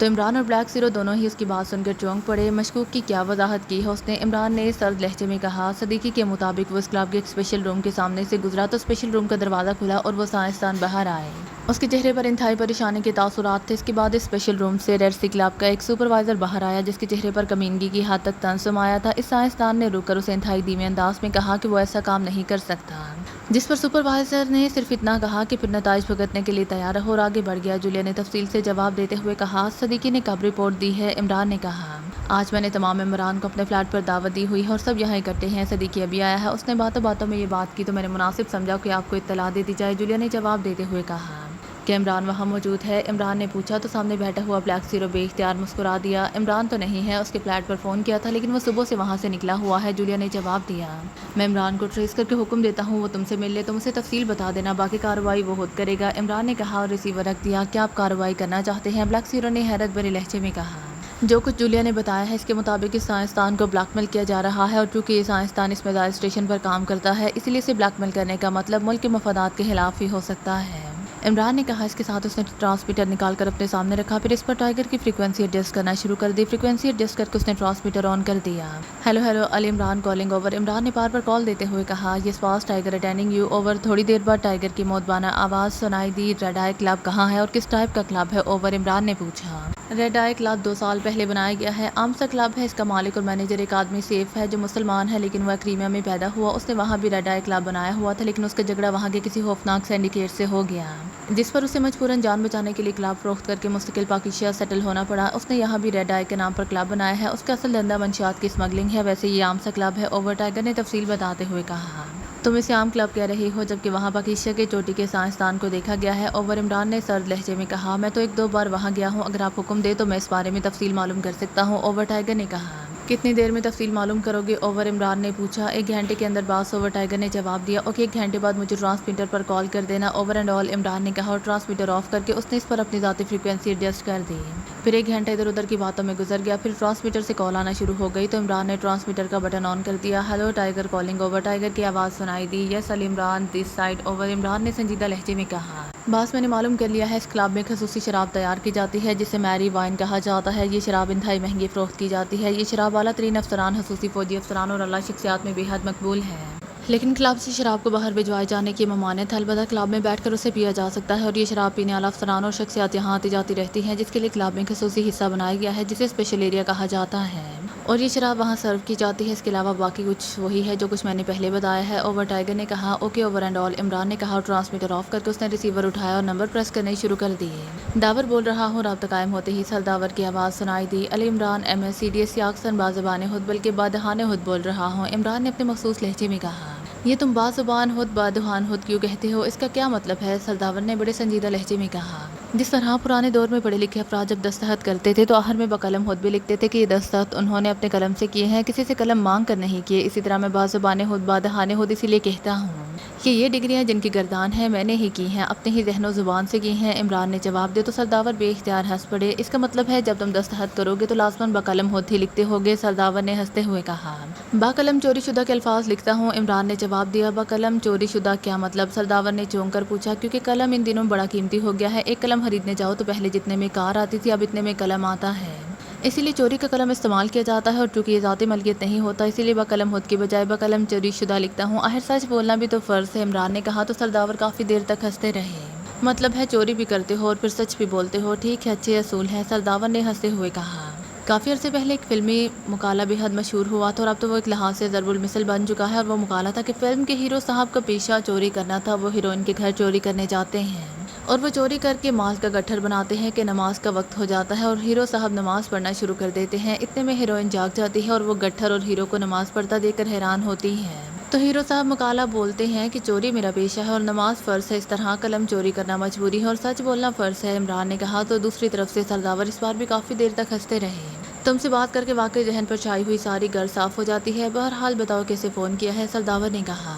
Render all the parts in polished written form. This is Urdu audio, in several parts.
تو عمران اور بلیک زیرو دونوں ہی اس کی بات سن کر چونک پڑے۔ مشکوک کی کیا وضاحت کی ہے اس نے؟ عمران نے سرد لہجے میں کہا۔ صدیقی کے مطابق وہ اس کلب کے ایک اسپیشل روم کے سامنے سے گزرا تو اسپیشل روم کا دروازہ کھلا اور وہ سائنسدان باہر آئے۔ اس کے چہرے پر انتہائی پریشانی کے تاثرات تھے۔ اس کے بعد اس اسپیشل روم سے ریڈ سی کلب کا ایک سپروائزر باہر آیا جس کے چہرے پر کمینگی کی حد تک طنز سمایا تھا۔ اس سائنسدان نے رک کر اسے انتہائی دھیمے انداز میں کہا کہ وہ ایسا کام نہیں کر سکتا، جس پر سپروائزر نے صرف اتنا کہا کہ پھر نتائج بھگتنے کے لیے تیار رہو اور آگے بڑھ گیا۔ جولیا نے تفصیل سے جواب دیتے ہوئے کہا، صدیقی نے کب رپورٹ دی ہے؟ عمران نے کہا، آج میں نے تمام ممبران کو اپنے فلیٹ پر دعوت دی ہوئی ہے اور سب یہاں اکٹھے ہیں۔ صدیقی ابھی آیا ہے، اس نے باتوں باتوں میں یہ بات کی تو میں نے مناسب سمجھا کہ آپ کو اطلاع دے دی جائے۔ جولیا نے جواب دیتے ہوئے کہا کہ عمران وہاں موجود ہے؟ عمران نے پوچھا تو سامنے بیٹھا ہوا بلیک زیرو بے اختیار مسکرا دیا۔ عمران تو نہیں ہے، اس کے فلیٹ پر فون کیا تھا لیکن وہ صبح سے وہاں سے نکلا ہوا ہے۔ جولیا نے جواب دیا، میں عمران کو ٹریس کر کے حکم دیتا ہوں وہ تم سے مل لے، تم اسے تفصیل بتا دینا، باقی کارروائی وہ خود کرے گا۔ عمران نے کہا اور ریسیور رکھ دیا۔ کیا آپ کارروائی کرنا چاہتے ہیں؟ بلیک زیرو نے حیرت بھرے لہجے میں کہا۔ جو کچھ جولیا نے بتایا ہے اس کے مطابق اس سائنسدان کو بلیک میل کیا جا رہا ہے اور چونکہ یہ سائنسدان اس میزائل اسٹیشن پر کام کرتا ہے اس لیے اسے بلیک میل کرنے کا مطلب ملک کے مفادات کے خلاف ہی ہو سکتا ہے۔ عمران نے کہا۔ اس کے ساتھ اس نے ٹرانسمیٹر نکال کر اپنے سامنے رکھا، پھر اس پر ٹائیگر کی فریکوینسی ایڈجسٹ کرنا شروع کر دی۔ فریکوینسی ایڈجسٹ کر کے اس نے ٹرانسمیٹر آن کر دیا۔ Hello hello Ali Imran calling over. Imran نے بار بار کال دیتے ہوئے کہا، یس باس ٹائیگر اٹینڈنگ یو اوور۔ تھوڑی دیر بعد ٹائیگر کی مودبانہ آواز سنائی دی، ریڈ آئی کلب کہاں ہے اور کس ٹائپ کا کلب ہے؟ اوور۔ عمران نے پوچھا، ریڈ آئی کلب 2 سال پہلے بنایا گیا ہے، عام سا کلب ہے، اس کا مالک اور مینیجر ایک آدمی سیف ہے جو مسلمان ہے لیکن وہ کریمیا میں پیدا ہوا۔ اس نے وہاں بھی ریڈ آئی کلب بنایا ہوا تھا لیکن اس کا جھگڑا وہاں کے کسی خوفناک سینڈیکیٹ سے ہو گیا جس پر اسے مجبوراً جان بچانے کے لیے کلب فروخت کر کے مستقل پاکستان سیٹل ہونا پڑا۔ اس نے یہاں بھی ریڈ آئی کے نام پر کلب بنایا ہے، اس کا اصل دھندا منشیات کی اسمگلنگ ہے، ویسے یہ عام سا کلب ہے۔ اوور۔ ٹائیگر نے تفصیل بتاتے ہوئے کہا، تم اسے عام کلب کہہ رہی ہو جبکہ وہاں پاکستان کے چوٹی کے سائنسدان کو دیکھا گیا ہے۔ اوور۔ عمران نے سرد لہجے میں کہا، میں تو 1-2 بار وہاں گیا ہوں، اگر آپ حکم دیں تو میں اس بارے میں تفصیل معلوم کر سکتا ہوں۔ اوور۔ ٹائیگر نے کہا، کتنی دیر میں تفصیل معلوم کرو گے؟ اوور۔ عمران نے پوچھا، 1 گھنٹے کے اندر باس۔ اوور۔ ٹائیگر نے جواب دیا، اوکے 1 گھنٹے بعد مجھے ٹرانسمیٹر پر کال کر دینا۔ Over and all. عمران نے کہا اور ٹرانسمیٹر آف کر کے اس نے اس پر اپنی ذاتی فریکوینسی ایڈجسٹ کر دی۔ پھر 1 گھنٹہ ادھر ادھر کی باتوں میں گزر گیا، پھر ٹرانسمیٹر سے کال آنا شروع ہو گئی تو عمران نے ٹرانسمیٹر کا بٹن آن کر دیا۔ Hello tiger calling over. Tiger کی آواز سنائی دی، yes Ali Imran this side. Over. Imran نے سنجیدہ لہجے میں کہا، باس میں نے معلوم کر لیا ہے اس کلب میں خصوصی شراب تیار کی جاتی ہے جسے میری وائن کہا جاتا ہے۔ یہ شراب انتہائی مہنگی فروخت کی جاتی ہے۔ یہ شراب اعلیٰ ترین افسران، خصوصی فوجی افسران اور اعلیٰ شخصیات میں بے حد مقبول ہے، لیکن کلب سے شراب کو باہر بھجوائے جانے کی ممانعت ہے۔ البتہ کلب میں بیٹھ کر اسے پیا جا سکتا ہے اور یہ شراب پینے والا افسران اور شخصیات یہاں آتی جاتی رہتی ہیں جس کے لیے کلب میں خصوصی حصہ بنایا گیا ہے جسے اسپیشل ایریا کہا جاتا ہے اور یہ شراب وہاں سرو کی جاتی ہے۔ اس کے علاوہ باقی کچھ وہی ہے جو کچھ میں نے پہلے بتایا ہے۔ اوور۔ ٹائیگر نے کہا، okay over and all. Imran نے کہا اور ٹرانسمیٹر آف کر کے اس نے ریسیور اٹھایا اور نمبر پریس کرنے شروع کر دیے۔ داور بول رہا ہوں۔ رابطہ قائم ہوتے ہی سرداور کی آواز سنائی دی، Ali Imran M S C D S یاکسن بازبان ہد بلکہ بادہان ہد بول رہا ہوں۔ عمران نے اپنے مخصوص لہجے میں کہا، یہ تم بازبان ہد بادہان ہد کیوں کہتے ہو؟ اس کا کیا مطلب ہے؟ سرداور نے بڑے سنجیدہ لہجے میں کہا، جس طرح پرانے دور میں پڑھے لکھے افراد جب دستخط کرتے تھے تو آخر میں بقلم ہد بھی لکھتے تھے کہ یہ دستخط انہوں نے اپنے قلم سے کیے ہیں، کسی سے قلم مانگ کر نہیں کیے، اسی طرح میں بازبان ہد بادہان ہد اسی لیے کہتا ہوں کہ یہ ڈگریاں جن کی گردان ہے میں نے ہی کی ہیں، اپنے ہی ذہن و زبان سے کی ہیں۔ عمران نے جواب دیا تو سرداور بے اختیار ہنس پڑے، اس کا مطلب ہے جب تم دستخط کرو گے تو لازماً بقلم ہد ہی لکھتے ہوگے؟ سرداور نے ہنستے ہوئے کہا، بقلم چوری شدہ کے الفاظ لکھتا ہوں۔ عمران نے جواب دیا، بقلم چوری شدہ کیا مطلب؟ سرداور نے چونک کر پوچھا، کیونکہ قلم ان دنوں بڑا قیمتی ہو گیا ہے، ایک قلم خریدنے جاؤ تو پہلے جتنے میں کار آتی تھی اب اتنے میں قلم آتا ہے، اسی لیے چوری کا قلم استعمال کیا جاتا ہے اور چونکہ یہ ذاتی ملکیت نہیں ہوتا اسی لیے بقلم ہد کی بجائے بقلم چوری شدہ لکھتا ہوں۔ آخر سچ بولنا بھی تو فرض ہے، عمران نے کہا تو سرداور کافی دیر تک ہنستے رہے۔ مطلب ہے چوری بھی کرتے ہو اور پھر سچ بھی بولتے ہو، ٹھیک ہے اچھے اصول ہیں، سرداور نے ہنستے ہوئے کہا۔ کافی عرصے پہلے ایک فلمی مقالہ بے حد مشہور ہوا تھا اور اب تو وہ ایک لحاظ سے ضرب المثل بن چکا ہے، اور وہ مقالہ تھا کہ فلم کے ہیرو صاحب کا پیشہ چوری کرنا تھا، وہ ہیروئن کے گھر چوری کرنے جاتے ہیں اور وہ چوری کر کے مال کا گٹھر بناتے ہیں کہ نماز کا وقت ہو جاتا ہے اور ہیرو صاحب نماز پڑھنا شروع کر دیتے ہیں، اتنے میں ہیروئن جاگ جاتی ہے اور وہ گٹھر اور ہیرو کو نماز پڑھتا دیکھ کر حیران ہوتی ہے تو ہیرو صاحب مقالہ بولتے ہیں کہ چوری میرا پیشہ ہے اور نماز فرض ہے، اس طرح قلم چوری کرنا مجبوری ہے اور سچ بولنا فرض ہے، عمران نے کہا تو دوسری طرف سے سرداور اس بار بھی کافی دیر تک ہنستے رہے۔ تم سے بات کر کے واقعی ذہن پر چھائی ہوئی ساری گر صاف ہو جاتی ہے، بہرحال بتاؤ کیسے فون کیا ہے؟ سرداور نے کہا،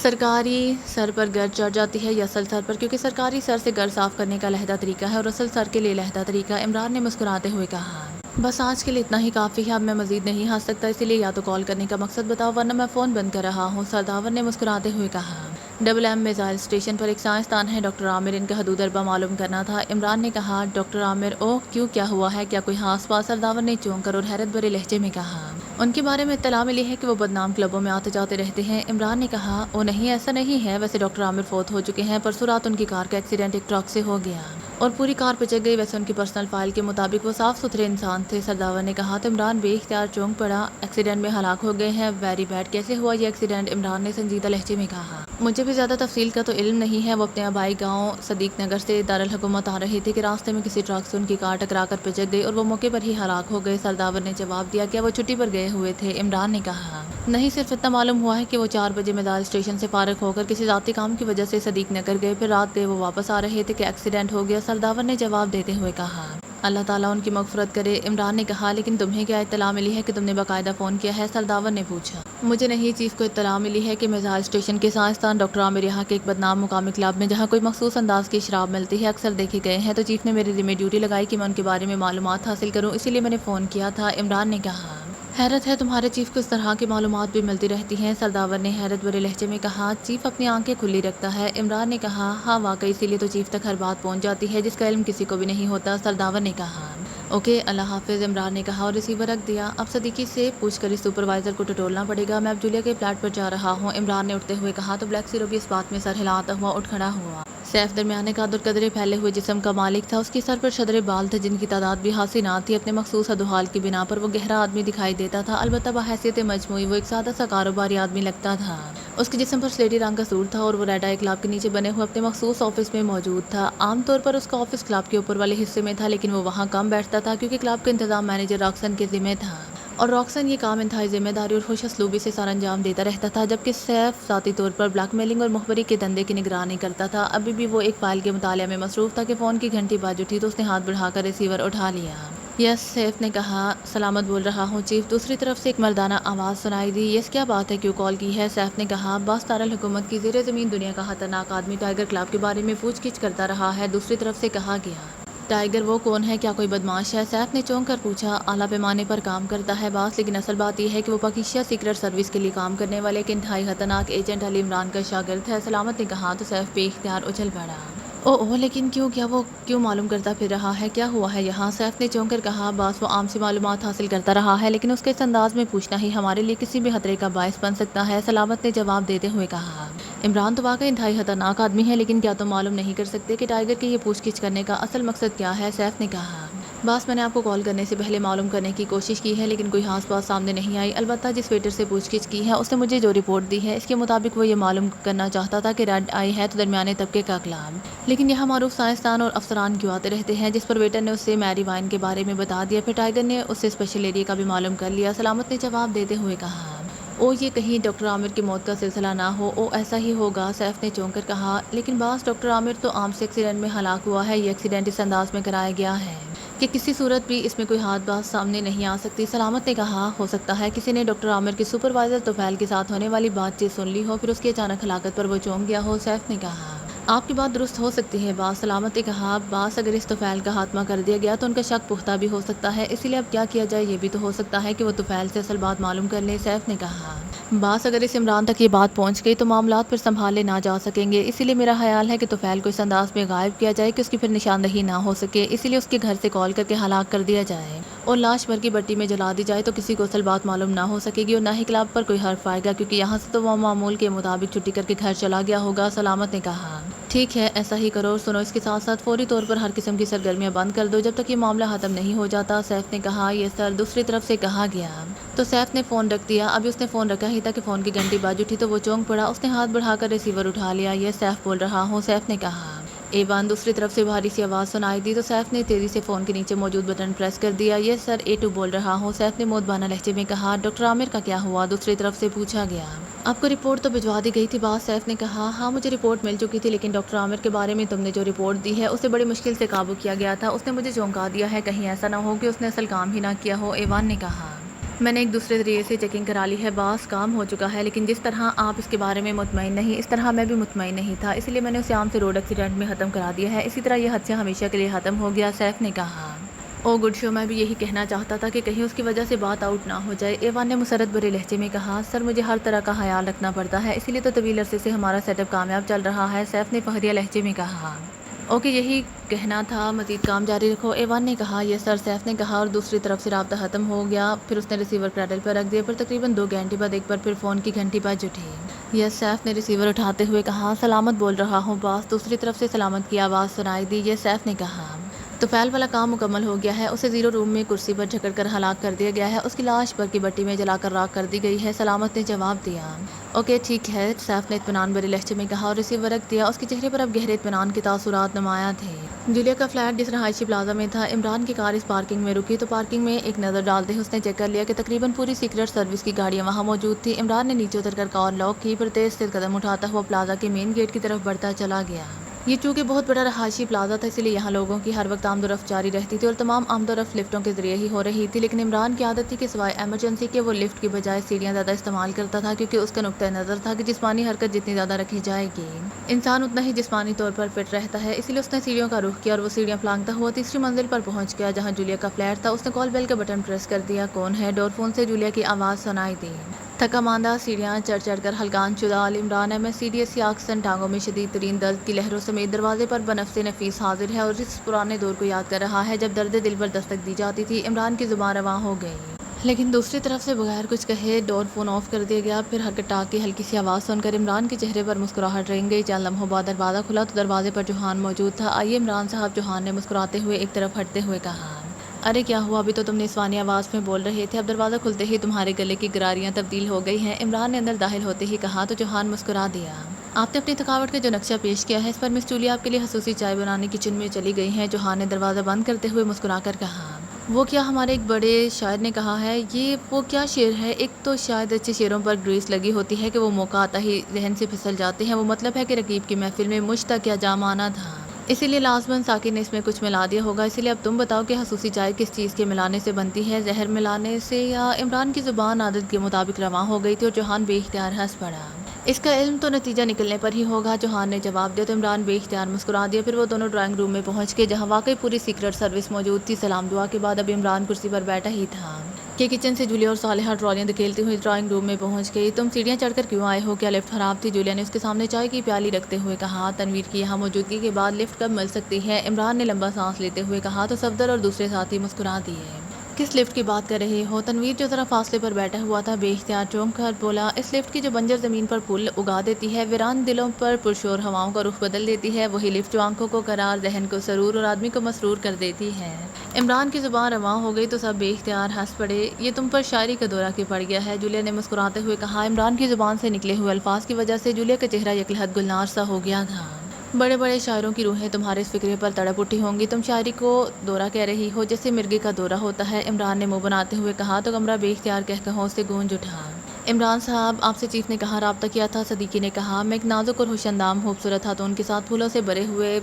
سرکاری سر پر گر چڑھ جاتی ہے یا اصل سر پر؟ کیونکہ سرکاری سر سے گر صاف کرنے کا علیحدہ طریقہ ہے اور اصل سر کے لیے علیحدہ طریقہ۔ عمران نے مسکراتے ہوئے کہا، بس آج کے لیے اتنا ہی کافی ہے، اب میں مزید نہیں ہنس سکتا، اسی لیے یا تو کال کرنے کا مقصد بتاؤ ورنہ میں فون بند کر رہا ہوں۔ سرداور نے مسکراتے ہوئے کہا، ڈبل ایم میزائل اسٹیشن پر ایک سائنسدان ہے ڈاکٹر عامر، ان کا حدود اربع معلوم کرنا تھا۔ عمران نے کہا ڈاکٹر عامر اوہ کیوں، کیا ہوا ہے، کیا کوئی خاص بات؟ سرداور نے چونک کر اور حیرت بھرے لہجے میں کہا ان کے بارے میں اطلاع ملی ہے کہ وہ بدنام کلبوں میں آتے جاتے رہتے ہیں۔ عمران نے کہا او نہیں، ایسا نہیں ہے، ویسے ڈاکٹر عامر فوت ہو چکے ہیں، پرسوں رات ان کی کار کا ایکسیڈنٹ ایک ٹرک سے ہو گیا اور پوری کار پچک گئی، ویسے ان کی پرسنل فائل کے مطابق وہ صاف ستھرے انسان تھے۔ سرداور نے کہا تو عمران بے اختیار چونک پڑا، ایکسیڈنٹ میں ہلاک ہو گئے ہیں، ویری بیڈ، کیسے ہوا یہ ایکسیڈنٹ؟ عمران نے سنجیدہ لہجے میں کہا مجھے بھی زیادہ تفصیل کا تو علم نہیں ہے، وہ اپنے آبائی گاؤں صدیق نگر سے دارالحکومت آ رہے تھے کہ راستے میں کسی ٹرک سے ان کی کار ٹکرا کر پچک گئی اور وہ موقع پر ہی ہلاک ہو گئے۔ سرداور نے جواب دیا کیا وہ چھٹی پر گئے ہوئے تھے؟ عمران نے کہا نہیں، صرف اتنا معلوم ہوا ہے کہ وہ 4 بجے میدان اسٹیشن سے فارغ ہو کر کسی ذاتی کام کی وجہ سے صدیق نگر گئے، پھر رات گئے وہ واپس آ رہے تھے کہ ایکسیڈنٹ ہو گیا۔ سرداور نے جواب دیتے ہوئے کہا اللہ تعالیٰ ان کی مغفرت کرے۔ عمران نے کہا لیکن تمہیں کیا اطلاع ملی ہے کہ تم نے باقاعدہ فون کیا ہے؟ سرداور نے پوچھا مجھے نہیں، چیف کو اطلاع ملی ہے کہ میزائل اسٹیشن کے سائنسدان ڈاکٹر عامر یہاں کے ایک بدنام مقامی کلب میں جہاں کوئی مخصوص انداز کی شراب ملتی ہے اکثر دیکھے گئے ہیں، تو چیف نے میرے ذمہ ڈیوٹی لگائی کہ میں ان کے بارے میں معلومات حاصل کروں، اسی لیے میں نے فون کیا تھا۔ عمران نے کہا حیرت ہے، تمہارے چیف کو اس طرح کی معلومات بھی ملتی رہتی ہیں؟ سرداور نے حیرت بھرے لہجے میں کہا چیف اپنی آنکھیں کھلی رکھتا ہے۔ عمران نے کہا ہاں واقعی، اسی لیے تو چیف تک ہر بات پہنچ جاتی ہے جس کا علم کسی کو بھی نہیں ہوتا۔ سرداور نے کہا اوکے اللہ حافظ۔ عمران نے کہا اور ریسیور رکھ دیا۔ اب صدیقی سے پوچھ کر اس سپروائزر کو ٹٹولنا پڑے گا، میں اب جولیا کے فلیٹ پر جا رہا ہوں۔ عمران نے اٹھتے ہوئے کہا تو بلیک زیرو بھی اس بات میں سر ہلاتا ہوا اٹھ کھڑا ہوا۔ سیف درمیانے قد اور قدرے پھیلے ہوئے جسم کا مالک تھا، اس کے سر پر شدرے بال تھے جن کی تعداد بھی خاصی نہ تھی۔ اپنے مخصوص حد و حال کی بنا پر وہ گہرا آدمی دکھائی دیتا تھا، البتہ بحیثیت مجموعی وہ ایک سادہ سا کاروباری آدمی لگتا تھا۔ اس کے جسم پر سلیٹی رنگ کا سوٹ تھا اور وہ ریڈ آئی کلب کے نیچے بنے ہوئے اپنے مخصوص آفس میں موجود تھا۔ عام طور پر اس کا آفس کلب کے اوپر والے حصے میں تھا، لیکن وہ وہاں کم بیٹھتا تھا کیونکہ کلب کا انتظام مینیجر راکسن کے ذمہ تھا اور راکسن یہ کام انتہائی ذمہ داری اور خوش اسلوبی سے سر انجام دیتا رہتا تھا، جبکہ سیف ذاتی طور پر بلیک میلنگ اور مخبری کے دندے کی نگرانی کرتا تھا۔ ابھی بھی وہ ایک فائل کے مطالعہ میں مصروف تھا کہ فون کی گھنٹی بج اٹھی تو اس نے ہاتھ بڑھا کر ریسیور اٹھا لیا۔ یس، سیف نے کہا سلامت بول رہا ہوں چیف۔ دوسری طرف سے ایک مردانہ آواز سنائی دی یس کیا بات ہے، کیوں کال کی ہے؟ سیف نے کہا بس دارالحکومت کی زیر زمین دنیا کا خطرناک آدمی ٹائیگر کلب کے بارے میں پوچھ گچھ کرتا رہا ہے۔ دوسری طرف سے کہا گیا ٹائیگر وہ کون ہے، کیا کوئی بدماش ہے؟ سیف نے چونک کر پوچھا اعلیٰ پیمانے پر کام کرتا ہے باس، لیکن اصل بات یہ ہے کہ وہ پاکیزہ سیکرٹ سروس کے لیے کام کرنے والے ایک انتہائی خطرناک ایجنٹ علی عمران کا شاگرد ہے۔ سلامت نے کہا تو سیف بے اختیار اچھل پڑا او لیکن کیوں، کیا وہ کیوں معلوم کرتا پھر رہا ہے، کیا ہوا ہے یہاں؟ سیف نے چونک کر کہا باس وہ عام سی معلومات حاصل کرتا رہا ہے، لیکن اس کے اس انداز میں پوچھنا ہی ہمارے لیے کسی بھی خطرے کا باعث بن سکتا ہے۔ سلامت نے جواب دیتے ہوئے کہا عمران تو واقعی انتہائی خطرناک آدمی ہے، لیکن کیا تم معلوم نہیں کر سکتے کہ ٹائیگر کے یہ پوچھ گچھ کرنے کا اصل مقصد کیا ہے؟ سیف نے کہا باس میں نے آپ کو کال کرنے سے پہلے معلوم کرنے کی کوشش کی ہے، لیکن کوئی خاص بات سامنے نہیں آئی، البتہ جس ویٹر سے پوچھ گچھ کی ہے اس نے مجھے جو رپورٹ دی ہے اس کے مطابق وہ یہ معلوم کرنا چاہتا تھا کہ ریڈ آئی ہے تو درمیانے طبقے کا کلب، لیکن یہاں معروف سائنسدان اور افسران کیوں آتے رہتے ہیں؟ جس پر ویٹر نے اس سے میری وائن کے بارے میں بتا دیا، پھر ٹائیگر نے اس سے اسپیشل ایریا کا بھی معلوم کر لیا۔ سلامت نے جواب دیتے ہوئے کہا او یہ کہیں ڈاکٹر عامر کی موت کا سلسلہ نہ ہو؟ او ایسا ہی ہوگا، سیف نے چونک کر کہا لیکن باس ڈاکٹر عامر تو عام سے ایکسیڈنٹ میں ہلاک ہوا ہے، یہ ایکسیڈنٹ اس انداز میں کرایا گیا ہے کہ کسی صورت بھی اس میں کوئی ہاتھ بات سامنے نہیں آ سکتی۔ سلامت نے کہا ہو سکتا ہے کسی نے ڈاکٹر عامر کے سپروائزر طفیل کے ساتھ ہونے والی بات چیت سن لی ہو، پھر اس کی اچانک ہلاکت پر وہ چونک گیا ہو۔ سیف نے کہا آپ کی بات درست ہو سکتی ہے باس۔ سلامت نے کہا باس اگر اس طفیل کا خاتمہ کر دیا گیا تو ان کا شک پختہ بھی ہو سکتا ہے، اسی لیے اب کیا کیا جائے، یہ بھی تو ہو سکتا ہے کہ وہ طفیل سے اصل بات معلوم کر لیں۔ سیف نے کہا باس اگر اس عمران تک یہ بات پہنچ گئی تو معاملات پھر سنبھالے نہ جا سکیں گے، اسی لیے میرا خیال ہے کہ طفیل کو اس انداز میں غائب کیا جائے کہ اس کی پھر نشاندہی نہ ہو سکے، اسی لیے اس کے گھر سے کال کر کے ہلاک کر دیا جائے اور لاش بھر کی بٹی میں جلا دی جائے تو کسی کو اصل بات معلوم نہ ہو سکے گی اور نہ ہی کلب پر کوئی حرف آئے گا، کیونکہ یہاں سے تو وہ معمول کے مطابق چھٹی کر کے گھر چلا گیا ہوگا۔ سلامت نے کہا ٹھیک ہے ایسا ہی کرو، سنو اس کے ساتھ ساتھ فوری طور پر ہر قسم کی سرگرمیاں بند کر دو جب تک یہ معاملہ ختم نہیں ہو جاتا۔ سیف نے کہا یہ سر۔ دوسری طرف سے کہا گیا تو سیف نے فون رکھ دیا۔ ابھی اس نے فون رکھا ہی تھا کہ فون کی گھنٹی بج اٹھی تو وہ چونک پڑا، اس نے ہاتھ بڑھا کر ریسیور اٹھا لیا۔ یہ سیف بول رہا ہوں، سیف نے کہا A1۔ دوسری طرف سے بھاری سی آواز سنائی دی تو سیف نے تیزی سے فون کے نیچے موجود بٹن پریس کر دیا۔ یہ سر A2 بول رہا ہوں، سیف نے مودبانہ لہجے میں کہا ڈاکٹر عامر کا کیا ہوا؟ دوسری طرف سے پوچھا گیا آپ کو رپورٹ تو بھجوا دی گئی تھی باس؟ سیف نے کہا ہاں مجھے رپورٹ مل چکی تھی، لیکن ڈاکٹر عامر کے بارے میں تم نے جو رپورٹ دی ہے اسے بڑی مشکل سے قابو کیا گیا تھا، اس نے مجھے چونکا دیا ہے، کہیں ایسا نہ ہو کہ اس نے اصل کام ہی نہ کیا ہو۔ A1 نے کہا میں نے ایک دوسرے ذریعے سے چیکنگ کرا لی ہے باس، کام ہو چکا ہے، لیکن جس طرح آپ اس کے بارے میں مطمئن نہیں اس طرح میں بھی مطمئن نہیں تھا، اس لیے میں نے اسے عام سے روڈ ایکسیڈنٹ میں ختم کرا دیا ہے، اسی طرح یہ حادثہ ہمیشہ کے لیے ختم ہو گیا۔ سیف نے کہا او گڈ شو، میں بھی یہی کہنا چاہتا تھا کہ کہیں اس کی وجہ سے بات آؤٹ نہ ہو جائے۔ ایوان نے مسرت بھرے لہجے میں کہا، سر مجھے ہر طرح کا خیال رکھنا پڑتا ہے، اسی لیے تو طویل عرصے سے ہمارا سیٹ اپ کامیاب چل رہا ہے، سیف نے فخریہ لہجے میں کہا۔ اوکے، یہی کہنا تھا، مزید کام جاری رکھو، ایوان نے کہا۔ یس سر، سیف نے کہا، اور دوسری طرف سے رابطہ ختم ہو گیا۔ پھر اس نے ریسیور کریڈل پر رکھ دیا۔ پھر تقریباً 2 گھنٹے بعد ایک بار پھر فون کی گھنٹی بج اٹھی۔ یس، سیف نے ریسیور اٹھاتے ہوئے کہا، سلامت بول رہا ہوں باس۔ دوسری طرف سے سلامت کی آواز سنائی دی۔ یس، سیف نے کہا۔ تو فیل والا کام مکمل ہو گیا ہے، اسے 0 روم میں کرسی پر جھکڑ کر ہلاک کر دیا گیا ہے، اس کی لاش بر کی بٹی میں جلا کر راکھ کر دی گئی ہے، سلامت نے جواب دیا۔ اوکے ٹھیک ہے، سیف نے اطمینان بھرے لہجے میں کہا اور ریسیور رکھ دیا۔ اس کے چہرے پر اب گہرے اطمینان کے تاثرات نمایاں تھے۔ جولیا کا فلیٹ جس رہائشی پلازا میں تھا، عمران کی کار اس پارکنگ میں رکی تو پارکنگ میں ایک نظر ڈالتے ہی اس نے چیک کر لیا کہ تقریباً پوری سیکرٹ سروس کی گاڑیاں وہاں موجود تھیں۔ عمران نے نیچے اتر کر کار لاک کی، پھر تیز سے قدم اٹھاتا ہوا پلازا کے مین گیٹ کی طرف بڑھتا چلا گیا۔ یہ چونکہ بہت بڑا رہائشی پلازا تھا، اس لیے یہاں لوگوں کی ہر وقت آمد و رفت جاری رہتی تھی اور تمام آمد و رفت لفٹوں کے ذریعے ہی ہو رہی تھی، لیکن عمران کی عادت تھی کہ سوائے ایمرجنسی کے وہ لفٹ کی بجائے سیڑھیاں زیادہ استعمال کرتا تھا، کیونکہ اس کا نقطہ نظر تھا کہ جسمانی حرکت جتنی زیادہ رکھی جائے گی انسان اتنا ہی جسمانی طور پر فٹ رہتا ہے، اسی لیے اس نے سیڑھیوں کا رخ کیا اور وہ سیڑھیاں پھلانگتا ہوا تیسری منزل پر پہنچ گیا جہاں جولیا کا فلیٹ تھا۔ اس نے کال بیل کا بٹن پریس کر دیا۔ کون ہے؟ ڈور فون سے جولیا کی آواز سنائی دی۔ تھکا ماندہ سیڑھیاں چڑھ چڑھ کر ہلکان شدہ عمران MSCDS آکسن ٹانگوں میں شدید ترین درد کی لہروں سمیت دروازے پر بنفس نفیس حاضر ہے اور اس پرانے دور کو یاد کر رہا ہے جب درد دل پر دستک دی جاتی تھی۔ عمران کی زبان رواں ہو گئی، لیکن دوسری طرف سے بغیر کچھ کہے ڈور فون آف کر دیا گیا۔ پھر ہکٹاک کی ہلکی سی آواز سن کر عمران کے چہرے پر مسکراہٹ رنگ گئی۔ چند لمحوں بعد دروازہ کھلا تو دروازے پر جوہان موجود تھا۔ آئیے عمران صاحب، جوہان نے مسکراتے ہوئے ایک طرف ہٹتے ہوئے کہا۔ ارے کیا ہوا؟ ابھی تو تم نسوانی آواز میں بول رہے تھے، اب دروازہ کھلتے ہی تمہارے گلے کی گراریاں تبدیل ہو گئی ہیں، عمران نے اندر داخل ہوتے ہی کہا تو جوہان مسکرا دیا۔ آپ نے اپنی تھکاوٹ کا جو نقشہ پیش کیا ہے اس پر مس جولیا آپ کے لیے خصوصی چائے بنانے کچن میں چلی گئی ہیں، جوہان نے دروازہ بند کرتے ہوئے مسکرا کر کہا۔ وہ کیا؟ ہمارے ایک بڑے شاعر نے کہا ہے۔ یہ وہ کیا شعر ہے؟ ایک تو شاید اچھے شعروں پر گریس لگی ہوتی ہے کہ وہ موقع آتا ہی ذہن سے پھسل جاتے ہیں، وہ مطلب ہے کہ رقیب کی محفل میں مجھ تک کیا جام آنا تھا، اسی لیے لازماً ساکن نے اس میں کچھ ملا دیا ہوگا۔ اسی لیے اب تم بتاؤ کہ خصوصی چائے کس چیز کے ملانے سے بنتی ہے، زہر ملانے سے یا؟ عمران کی زبان عادت کے مطابق رواں ہو گئی تھی اور جوہان بے اختیار ہنس پڑا۔ اس کا علم تو نتیجہ نکلنے پر ہی ہوگا، جوہان نے جواب دیا تو عمران بے اختیار مسکرا دیا۔ پھر وہ دونوں ڈرائنگ روم میں پہنچ گئے جہاں واقعی پوری سیکرٹ سروس موجود تھی۔ سلام دعا کے بعد اب عمران کرسی پر بیٹھا ہی تھا کہ کچن سے جولیا اور صالحہ ٹرالیاں دھکیلتی ہوئی ڈرائنگ روم میں پہنچ گئی۔ تم سیڑھیاں چڑھ کر کیوں آئے ہو؟ کیا لفٹ خراب تھی؟ جولیا نے اس کے سامنے چائے کی پیالی رکھتے ہوئے کہا۔ تنویر کی یہاں موجودگی کے بعد لفٹ کب مل سکتی ہے؟ عمران نے لمبا سانس لیتے ہوئے کہا تو صفدر اور دوسرے ساتھی مسکرا دیے۔ کس لفٹ کی بات کر رہے ہو؟ تنویر جو ذرا فاصلے پر بیٹھا ہوا تھا بے اختیار چونک کر بولا۔ اس لفٹ کی جو بنجر زمین پر پھول اگا دیتی ہے، ویران دلوں پر پرشور ہواؤں کا رخ بدل دیتی ہے، وہی لفٹ جو آنکھوں کو قرار، ذہن کو سرور اور آدمی کو مسرور کر دیتی ہے۔ عمران کی زبان رواں ہو گئی تو سب بے اختیار ہنس پڑے۔ یہ تم پر شاعری کا دورہ کی پڑ گیا ہے، جولیا نے مسکراتے ہوئے کہا۔ عمران کی زبان سے نکلے ہوئے الفاظ کی وجہ سے جولیا کا چہرہ یکلحد گلنار سا ہو گیا تھا۔ بڑے بڑے شاعروں کی روحیں تمہارے اس فکرے پر تڑپ اٹھی ہوں گی، تم شاعری کو دورہ کہہ رہی ہو جیسے مرغی کا دورہ ہوتا ہے، عمران نے منہ بناتے ہوئے کہا تو کمرہ بے اختیار کہکہوں سے گونج اٹھا۔ عمران صاحب، آپ سے چیف نے کہا رابطہ کیا تھا، صدیقی نے کہا۔ میں ایک نازک اور خوش اندام خوبصورت خاتون کے ساتھ پھولوں سے بھرے ہوئے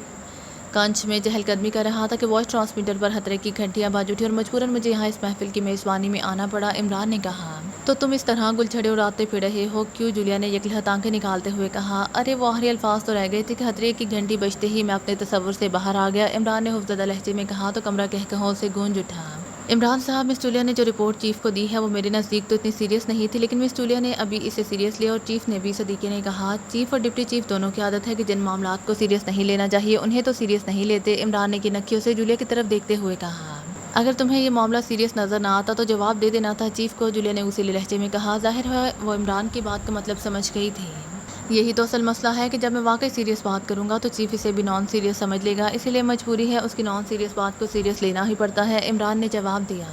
کنچ میں چہل قدمی کر رہا تھا کہ وائس ٹرانسمیٹر پر خطرے کی گھنٹیاں بج اٹھی اور مجبوراً مجھے یہاں اس محفل کی میزبانی میں آنا پڑا، عمران نے کہا۔ تو تم اس طرح گل چھڑے اڑاتے پھر رہے ہو کیوں؟ جولیا نے یکلحد آنکھیں نکالتے ہوئے کہا۔ ارے وہ آخری الفاظ تو رہ گئے تھے کہ خطرے کی گھنٹی بجتے ہی میں اپنے تصور سے باہر آ گیا، عمران نے خوفزدہ لہجے میں کہا تو کمرہ کہکہوں سے گونج اٹھا۔ عمران صاحب، مس جولیا نے جو رپورٹ چیف کو دی ہے وہ میرے نزدیک تو اتنی سیریس نہیں تھی، لیکن مس جولیا نے ابھی اسے سیریس لیا اور چیف نے بھی، صدیقی نے کہا۔ چیف اور ڈپٹی چیف دونوں کی عادت ہے کہ جن معاملات کو سیریس نہیں لینا چاہیے انہیں تو سیریس نہیں لیتے، عمران نے کی نکھیوں سے جولیا کی طرف دیکھتے ہوئے کہا۔ اگر تمہیں یہ معاملہ سیریس نظر نہ آتا تو جواب دے دینا تھا چیف کو، جولیا نے اسی لہجے میں کہا۔ ظاہر ہے وہ عمران کی بات کا مطلب سمجھ گئی تھی۔ یہی تو اصل مسئلہ ہے کہ جب میں واقعی سیریس بات کروں گا تو چیف اسے بھی نان سیریس سمجھ لے گا، اسی لیے مجبوری ہے اس کی نان سیریس بات کو سیریس لینا ہی پڑتا ہے، عمران نے جواب دیا۔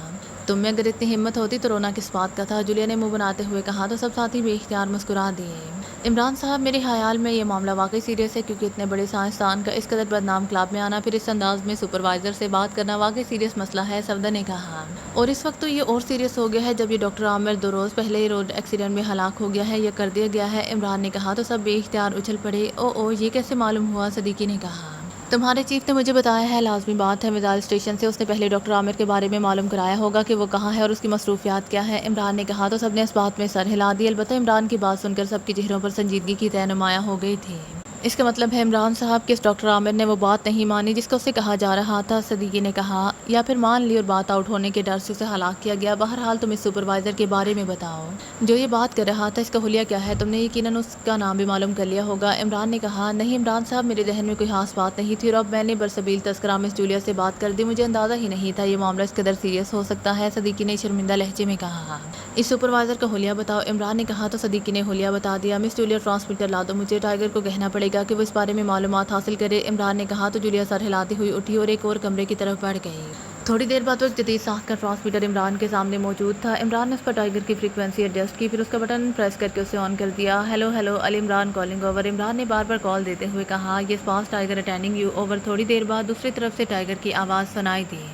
تم میں اگر اتنی ہمت ہوتی تو رونا کس بات کا تھا، جولیا نے منہ بناتے ہوئے کہا تو سب ساتھی بے اختیار مسکرا دیے۔ عمران صاحب، میرے خیال میں یہ معاملہ واقعی سیریس ہے، کیونکہ اتنے بڑے سائنسدان کا اس قدر بدنام کلب میں آنا، پھر اس انداز میں سپروائزر سے بات کرنا واقعی سیریس مسئلہ ہے، صفدر نے کہا۔ اور اس وقت تو یہ اور سیریس ہو گیا ہے جب یہ ڈاکٹر عامر 2 روز پہلے روڈ ایکسیڈنٹ میں ہلاک ہو گیا ہے یا کر دیا گیا ہے، عمران نے کہا تو سب بے اختیار اچھل پڑے۔ او یہ کیسے معلوم ہوا، صدیقی نے کہا۔ تمہارے چیف نے مجھے بتایا ہے، لازمی بات ہے، میزائل اسٹیشن سے اس نے پہلے ڈاکٹر عامر کے بارے میں معلوم کرایا ہوگا کہ وہ کہاں ہے اور اس کی مصروفیات کیا ہیں، عمران نے کہا تو سب نے اس بات میں سر ہلا دی، البتہ عمران کی بات سن کر سب کے چہروں پر سنجیدگی کی طے نمایاں ہو گئی تھی۔ اس کا مطلب ہے عمران صاحب کہ اس ڈاکٹر عامر نے وہ بات نہیں مانی جس کو اسے کہا جا رہا تھا۔ صدیقی نے کہا، یا پھر مان لی اور بات آؤٹ ہونے کے ڈر سے اسے ہلاک کیا گیا۔ بہرحال تم اس سپروائزر کے بارے میں بتاؤ جو یہ بات کر رہا تھا، اس کا حلیہ کیا ہے؟ تم نے یقیناً اس کا نام بھی معلوم کر لیا ہوگا۔ عمران نے کہا، نہیں عمران صاحب، میرے ذہن میں کوئی خاص بات نہیں تھی اور اب میں نے برسبیل تذکرہ مس جولیا سے بات کر دی، مجھے اندازہ ہی نہیں تھا یہ معاملہ اس قدر سیریس ہو سکتا ہے۔ صدیقی نے شرمندہ لہجے میں کہا، اس سپروائزر کا حلیہ بتاؤ۔ عمران نے کہا تو صدیقی نے حلیہ بتا دیا۔ مس جولیا ٹرانسمیٹر لا دو، مجھے ٹائیگر کو کہنا پڑے گا کہ وہ اس بارے میں معلومات حاصل کرے۔ عمران نے کہا تو جولیا سر ہلاتی ہوئی اٹھی اور ایک اور کمرے کی طرف بڑھ گئی۔ تھوڑی دیر بعد وہ ایک جدید ساخت کا ٹرانسمیٹر عمران کے سامنے موجود تھا۔ عمران نے اس پر ٹائیگر کی فریکوینسی ایڈجسٹ کی، پھر اس کا بٹن پریس کر کے اسے آن کر دیا۔ Hello hello, Ali Imran calling over. Imran نے بار بار کال دیتے ہوئے کہا، یس boss tiger attending you over. تھوڑی دیر بعد دوسری طرف سے ٹائیگر کی آواز سنائی دی،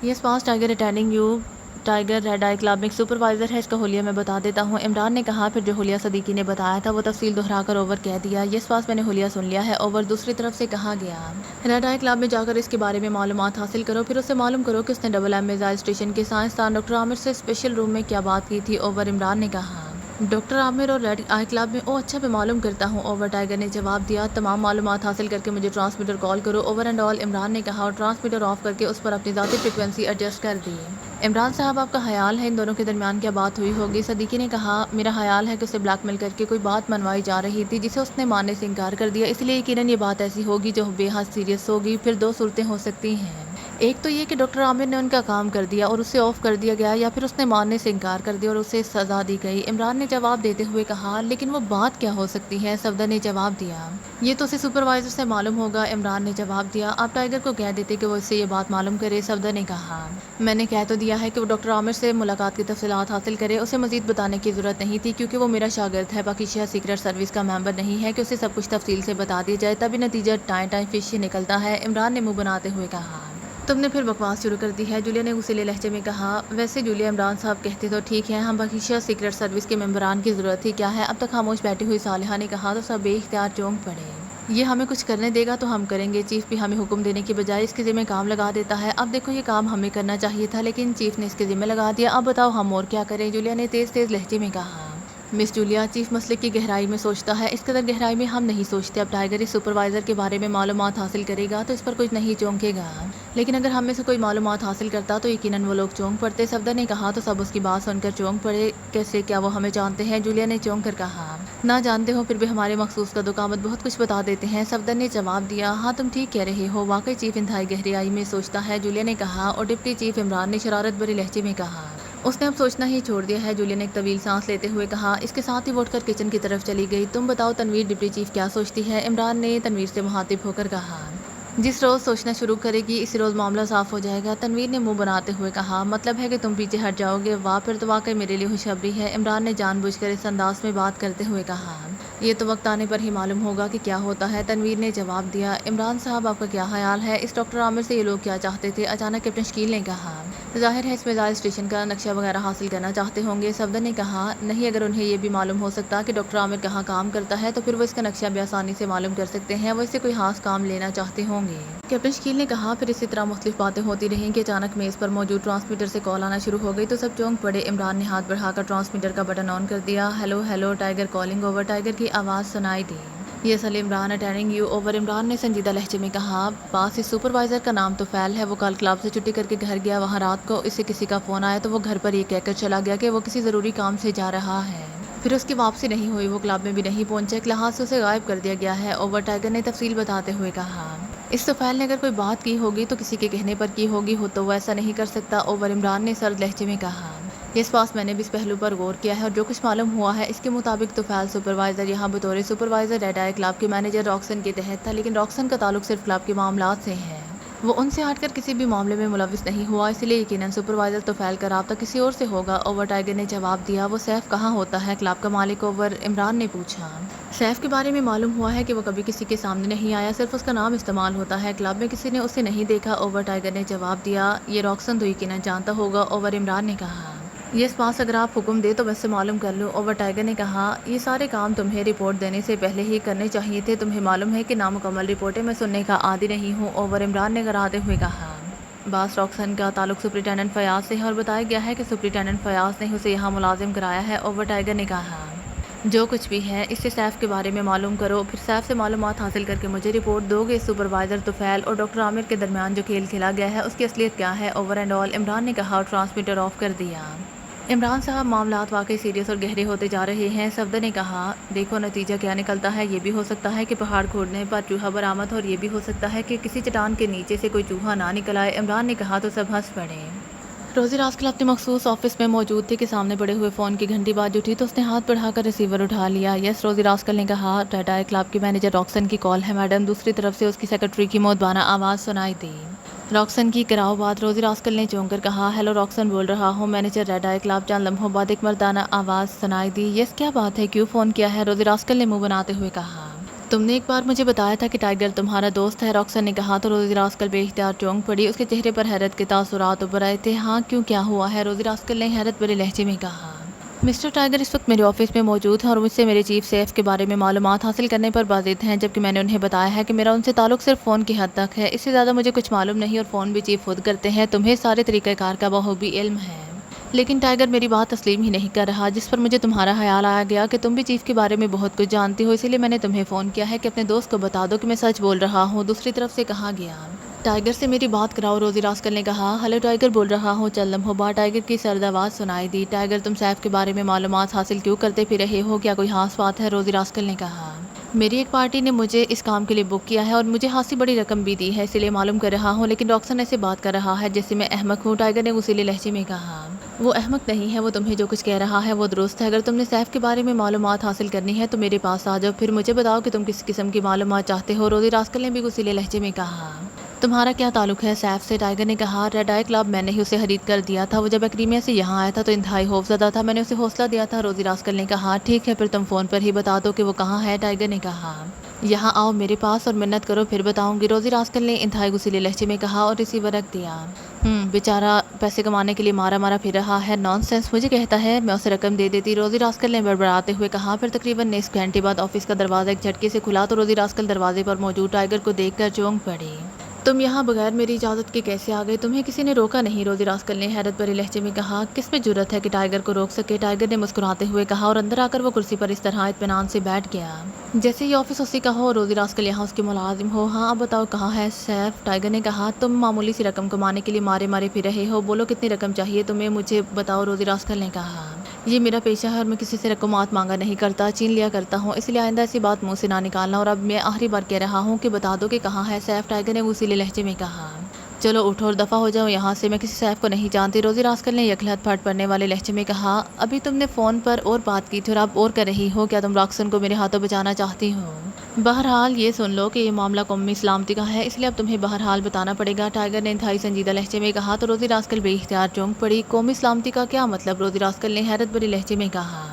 yes boss tiger attending you. Tiger red eye club میں ایک سپروائزر ہے، اس کا حلیہ میں بتا دیتا ہوں۔ عمران نے کہا، پھر جو حلیہ صدیقی نے بتایا تھا وہ تفصیل دہرا کر اوور کہہ دیا۔ یس پاس، میں نے حلیہ سن لیا ہے اوور۔ دوسری طرف سے کہا گیا، ریڈ آئی کلب میں جا کر اس کے بارے میں معلومات حاصل کرو، پھر اس سے معلوم کرو کہ اس نے ڈبل ایم میزائل اسٹیشن کے سائنسدان ڈاکٹر عامر سے اسپیشل روم میں کیا بات کی تھی اوور۔ عمران نے کہا، ڈاکٹر عامر اور ریڈ آئی کلب میں؟ او اچھا، میں معلوم کرتا ہوں اوور۔ ٹائیگر نے جواب دیا، تمام معلومات حاصل کر کے مجھے ٹرانسمیٹر کال کرو اوور اینڈ آل۔ عمران نے کہا اور ٹرانسمیٹر آف کر کے اس پر اپنی ذاتی فریکوینسی ایڈجسٹ کر دی۔ عمران صاحب، آپ کا خیال ہے ان دونوں کے درمیان کیا بات ہوئی ہوگی؟ صدیقی نے کہا، میرا خیال ہے کہ اسے بلیک میل کر کے کوئی بات منوائی جا رہی تھی جسے اس نے ماننے سے انکار کر دیا، اس لیے یقیناً یہ بات ایسی ہوگی جو بے حد سیریس ہوگی۔ پھر دو صورتیں ہو سکتی ہیں، ایک تو یہ کہ ڈاکٹر عامر نے ان کا کام کر دیا اور اسے آف کر دیا گیا، یا پھر اس نے ماننے سے انکار کر دیا اور اسے سزا دی گئی۔ عمران نے جواب دیتے ہوئے کہا، لیکن وہ بات کیا ہو سکتی ہے؟ صفدر نے جواب دیا، یہ تو اسے سپروائزر سے معلوم ہوگا۔ عمران نے جواب دیا، آپ ٹائیگر کو کہہ دیتے کہ وہ اس سے یہ بات معلوم کرے۔ صفدر نے کہا، میں نے کہہ تو دیا ہے کہ وہ ڈاکٹر عامر سے ملاقات کی تفصیلات حاصل کرے، اسے مزید بتانے کی ضرورت نہیں تھی کیونکہ وہ میرا شاگرد ہے، پاکیزیہ سیکرٹ سروس کا ممبر نہیں ہے کہ اسے سب کچھ تفصیل سے بتا دیا جائے، تبھی نتیجہ ٹائیں ٹائیں فش نکلتا ہے۔ عمران نے منہ بناتے ہوئے کہا، تم نے پھر بکواس شروع کر دی ہے۔ جولیا نے غصیلے لہجے میں کہا، ویسے جولیا، عمران صاحب کہتے تو ٹھیک ہے، ہم پاکیزیہ سیکرٹ سروس کے ممبران کی ضرورت ہی کیا ہے؟ اب تک خاموش بیٹھی ہوئی صالحہ نے کہا تو سب بے اختیار چونک پڑے۔ یہ ہمیں کچھ کرنے دے گا تو ہم کریں گے، چیف بھی ہمیں حکم دینے کے بجائے اس کے ذمہ کام لگا دیتا ہے۔ اب دیکھو، یہ کام ہمیں کرنا چاہیے تھا لیکن چیف نے اس کے ذمہ لگا دیا، اب بتاؤ ہم اور کیا کریں؟ جولیا نے تیز تیز لہجے میں کہا، مس جولیا، چیف مسئلے کی گہرائی میں سوچتا ہے، اس قدر گہرائی میں ہم نہیں سوچتے۔ اب ٹائیگر اس سپروائزر کے بارے میں معلومات حاصل کرے گا تو اس پر کچھ نہیں چونکے گا، لیکن اگر ہم میں سے کوئی معلومات حاصل کرتا تو یقیناً وہ لوگ چونک پڑتے۔ صفدر نے کہا تو سب اس کی بات سن کر چونک پڑے۔ کیسے؟ کیا وہ ہمیں جانتے ہیں؟ جولیا نے چونک کر کہا، نہ جانتے ہو پھر بھی ہمارے مخصوص کا دکامت بہت کچھ بتا دیتے ہیں۔ صفدر نے جواب دیا، ہاں تم ٹھیک کہہ رہے ہو، واقعی چیف انتہائی گہرائی میں سوچتا ہے، جولیا نے کہا۔ اور ڈپٹی چیف؟ عمران نے شرارت بھرے لہجے میں کہا، اس نے اب سوچنا ہی چھوڑ دیا ہے۔ جولیا نے ایک طویل سانس لیتے ہوئے کہا، اس کے ساتھ ہی وہ اٹھ کر کچن کی طرف چلی گئی۔ تم بتاؤ تنویر، ڈپٹی چیف کیا سوچتی ہے؟ عمران نے تنویر سے مخاطب ہو کر کہا، جس روز سوچنا شروع کرے گی اسی روز معاملہ صاف ہو جائے گا۔ تنویر نے منہ بناتے ہوئے کہا، مطلب ہے کہ تم پیچھے ہٹ جاؤ گے؟ واہ، پھر تو واقعی میرے لیے خوشخبری ہے۔ عمران نے جان بوجھ کر اس انداز میں بات کرتے ہوئے کہا، یہ تو وقت آنے پر ہی معلوم ہوگا کہ کیا ہوتا ہے۔ تنویر نے جواب دیا، عمران صاحب آپ کا کیا خیال ہے؟ اس ڈاکٹر عامر سے یہ لوگ کیا چاہتے تھے؟ اچانک کیپٹن شکیل نے کہا، ظاہر ہے اس میزائل اسٹیشن کا نقشہ وغیرہ حاصل کرنا چاہتے ہوں گے۔ صفدر نے کہا، نہیں، اگر انہیں یہ بھی معلوم ہو سکتا کہ ڈاکٹر عامر کہاں کام کرتا ہے تو پھر وہ اس کا نقشہ بھی آسانی سے معلوم کر سکتے ہیں، وہ اس سے کوئی خاص کام لینا چاہتے ہوں گے۔ کیپٹن شکیل نے کہا، پھر اسی طرح مختلف باتیں ہوتی رہیں کہ اچانک میز پر موجود ٹرانسمیٹر سے کال آنا شروع ہو گئی تو سب چونک پڑے۔ عمران نے ہاتھ بڑھا کر ٹرانسمیٹر کا بٹن آن کر دیا۔ Hello hello, tiger calling over. Tiger کی آواز سنائی دی، yes Ali Imran attending you over. Imran نے سنجیدہ لہجے میں کہا، باس، اس سپروائزر کا نام تو فیل ہے، وہ کل کلب سے چھٹی کر کے گھر گیا، وہاں رات کو اسے کسی کا فون آیا تو وہ گھر پر یہ کہہ کر چلا گیا کہ وہ کسی ضروری کام سے جا رہا ہے، پھر اس کی واپسی نہیں ہوئی، وہ کلب میں بھی نہیں پہنچا، ایک لحاظ سے اسے غائب کر دیا گیا ہے اوور۔ ٹائیگر نے تفصیل بتاتے ہوئے کہا، اس طفیل نے اگر کوئی بات کی ہوگی تو کسی کے کہنے پر کی ہوگی، ہو تو وہ ایسا نہیں کر سکتا اوور۔ عمران نے سرد لہجے میں کہا، اس پاس میں نے بھی اس پہلو پر غور کیا ہے اور جو کچھ معلوم ہوا ہے اس کے مطابق طفیل سپروائزر یہاں بطور سپروائزر ریڈ آئی کلب کے مینیجر راکسن کے تحت تھا، لیکن راکسن کا تعلق صرف کلب کے معاملات سے ہے، وہ ان سے ہٹ کر کسی بھی معاملے میں ملوث نہیں ہوا، اس لیے یقیناً سپروائزر طفیل کا رابطہ کسی اور سے ہوگا اوور۔ ٹائیگر نے جواب دیا، وہ سیف کہاں ہوتا ہے، کلب کا مالک اوور؟ عمران نے پوچھا، سیف کے بارے میں معلوم ہوا ہے کہ وہ کبھی کسی کے سامنے نہیں آیا، صرف اس کا نام استعمال ہوتا ہے، کلب میں کسی نے اسے نہیں دیکھا اوور۔ ٹائیگر نے جواب دیا، یہ راکسن تو یقیناً جانتا ہوگا اوور۔ عمران نے کہا، یس پاس، اگر آپ حکم دے تو میں سے معلوم کر لوں اوور۔ ٹائیگر نے کہا، یہ سارے کام تمہیں رپورٹ دینے سے پہلے ہی کرنے چاہیے تھے، تمہیں معلوم ہے کہ نامکمل رپورٹیں میں سننے کا عادی نہیں ہوں اوور۔ عمران نے غراتے ہوئے کہا، باس، راکسن کا تعلق سپرنٹینڈنٹ فیاض سے ہے اور بتایا گیا ہے کہ سپرنٹینڈنٹ فیاض نے اسے یہاں ملازم کرایا ہے اوور۔ ٹائیگر نے کہا، جو کچھ بھی ہے اس سے سیف کے بارے میں معلوم کرو، پھر سیف سے معلومات حاصل کر کے مجھے رپورٹ دو گے۔ سپروائزر طفیل اور ڈاکٹر عامر کے درمیان جو کھیل کھیلا گیا ہے اس کی اصلیت کیا ہے؟ اوور اینڈ آل عمران نے کہا اور ٹرانسمیٹر آف کر دیا۔ عمران صاحب معاملات واقعی سیریس اور گہرے ہوتے جا رہے ہیں۔ صفدر نے کہا دیکھو نتیجہ کیا نکلتا ہے، یہ بھی ہو سکتا ہے کہ پہاڑ کھودنے پر چوہا برآمد ہو اور یہ بھی ہو سکتا ہے کہ کسی چٹان کے نیچے سے کوئی چوہا نہ نکل آئے۔ عمران نے کہا تو سب ہنس پڑے۔ روزی راسکل اپنے مخصوص آفس میں موجود تھی کہ سامنے پڑے ہوئے فون کی گھنٹی باز اٹھی تو اس نے ہاتھ بڑھا کر ریسیور اٹھا لیا۔ یس، روزی راسکل نے کہا۔ ٹاٹا کلب کی مینیجر راکسن کی کال ہے میڈم۔ دوسری طرف سے اس کی سیکرٹری کی مودبانہ آواز سنائی دی۔ راکسن کی کراؤ بات، روزی راسکل نے چونک کر کہا ہیلو راکسن بول رہا ہوں مینیجر ریڈ آئی کلب۔ چند لمحوں بعد ایک مردانہ آواز سنائی دی۔ یس کیا بات ہے، کیوں فون کیا ہے؟ روزی راسکل نے منہ بناتے ہوئے کہا تم نے ایک بار مجھے بتایا تھا کہ ٹائیگر تمہارا دوست ہے، راکسن نے کہا تو روزی راسکل بے اختیار چونک پڑی۔ اس کے چہرے پر حیرت کے تاثرات ابھر آئے تھے۔ ہاں کیوں، کیا ہوا ہے؟ روزی راسکل نے حیرت بھرے لہجے میں کہا مسٹر ٹائیگر اس وقت میرے آفس میں موجود ہیں اور مجھ سے میرے چیف سیف کے بارے میں معلومات حاصل کرنے پر بازد ہیں، جبکہ میں نے انہیں بتایا ہے کہ میرا ان سے تعلق صرف فون کی حد تک ہے، اس سے زیادہ مجھے کچھ معلوم نہیں اور فون بھی چیف خود کرتے ہیں۔ تمہیں سارے طریقہ کار کا بخوبی علم ہے، لیکن ٹائیگر میری بات تسلیم ہی نہیں کر رہا، جس پر مجھے تمہارا خیال آیا گیا کہ تم بھی چیف کے بارے میں بہت کچھ جانتی ہو، اسی لیے میں نے تمہیں فون کیا ہے کہ اپنے دوست کو بتا دو کہ میں سچ بول رہا ہوں۔ دوسری طرف سے کہا گیا ٹائیگر سے میری بات کراؤ، روزی راسکل نے کہا۔ ہلو ٹائیگر بول رہا ہوں۔ چند لمحوں بعد ٹائیگر کی سرد آواز سنائی دی۔ ٹائیگر تم سیف کے بارے میں معلومات حاصل کیوں کرتے پھر رہے ہو، کیا کوئی خاص بات ہے؟ روزی راسکل نے کہا میری ایک پارٹی نے مجھے اس کام کے لیے بک کیا ہے اور مجھے خاصی بڑی رقم بھی دی ہے، اسی لیے معلوم کر رہا ہوں، لیکن راکسن ایسے بات کر رہا ہے جیسے میں احمق ہوں، ٹائیگر نے غصیلے لہجے میں کہا وہ احمق نہیں ہے، وہ تمہیں جو کچھ کہہ رہا ہے وہ درست ہے۔ اگر تم نے سیف کے بارے میں معلومات حاصل کرنی ہے تو میرے پاس آ جاؤ، پھر مجھے بتاؤ کہ تم کس قسم کی معلومات چاہتے ہو۔ روزی راسکل نے بھی غصیلے لہجے میں کہا تمہارا کیا تعلق ہے سیف سے؟ ٹائیگر نے کہا ریڈ آئی کلب، میں نے ہی اسے خرید کر دیا تھا، وہ جب ایکریمیا سے یہاں آیا تھا تو انتہائی خوفزدہ تھا، میں نے اسے حوصلہ دیا تھا۔ روزی راسکل نے کہا ٹھیک ہے، پھر تم فون پر ہی بتا دو کہ وہ کہاں ہے۔ ٹائیگر نے کہا یہاں آؤ میرے پاس اور منت کرو پھر بتاؤں گی، روزی راسکل نے انتہائی غصیلے لہجے میں کہا اور ریسیور رکھ دیا۔ بیچارہ پیسے کمانے کے لیے مارا مارا پھر رہا ہے، نان سینس، مجھے کہتا ہے میں اسے رقم دے دیتی، روزی راسکل نے بڑبڑاتے ہوئے کہا۔ پھر تقریباً نصف گھنٹے بعد آفس کا دروازہ ایک جھٹکے سے کھلا تو روزی راسکل دروازے پر موجود ٹائیگر کو دیکھ کر چونک پڑی۔ تم یہاں بغیر میری اجازت کے کیسے آ گئے؟ تمہیں کسی نے روکا نہیں؟ روزی راسکل نے حیرت بھرے لہجے میں کہا کس میں جرأت ہے کہ ٹائیگر کو روک سکے؟ ٹائیگر نے مسکراتے ہوئے کہا اور اندر آ کر وہ کرسی پر اس طرح اطمینان سے بیٹھ گیا جیسے یہ آفس اسی کا ہو۔ روزی راسکل یہاں اس کے ملازم ہو۔ ہاں اب بتاؤ کہاں ہے سیف؟ ٹائیگر نے کہا تم معمولی سی رقم کمانے کے لیے مارے مارے پھر رہے ہو، بولو کتنی رقم چاہیے تمہیں، مجھے بتاؤ۔ روزی راسکل نے کہا یہ میرا پیشہ ہے اور میں کسی سے رقمات مانگا نہیں کرتا، چھین لیا کرتا ہوں، اس لیے آئندہ ایسی بات منہ سے نہ نکالنا، اور اب میں آخری بار کہہ رہا ہوں کہ بتا دو کہ کہاں ہے سیف۔ ٹائیگر نے غصیلے لہجے میں کہا چلو اٹھو اور دفعہ ہو جاؤ یہاں سے، میں کسی سیف کو نہیں جانتی، روزی راسکل نے یکلہت پھٹ پڑنے والے لہجے میں کہا۔ ابھی تم نے فون پر اور بات کی تھی اور اب اور کر رہی ہو، کیا تم راکسن کو میرے ہاتھوں بچانا چاہتی ہو؟ بہرحال یہ سن لو کہ یہ معاملہ قومی سلامتی کا ہے، اس لیے اب تمہیں بہرحال بتانا پڑے گا، ٹائیگر نے انتہائی سنجیدہ لہجے میں کہا تو روزی راسکل بے اختیار چونک پڑی۔ قومی سلامتی کا کیا مطلب؟ روزی راسکل نے حیرت بھرے لہجے میں کہا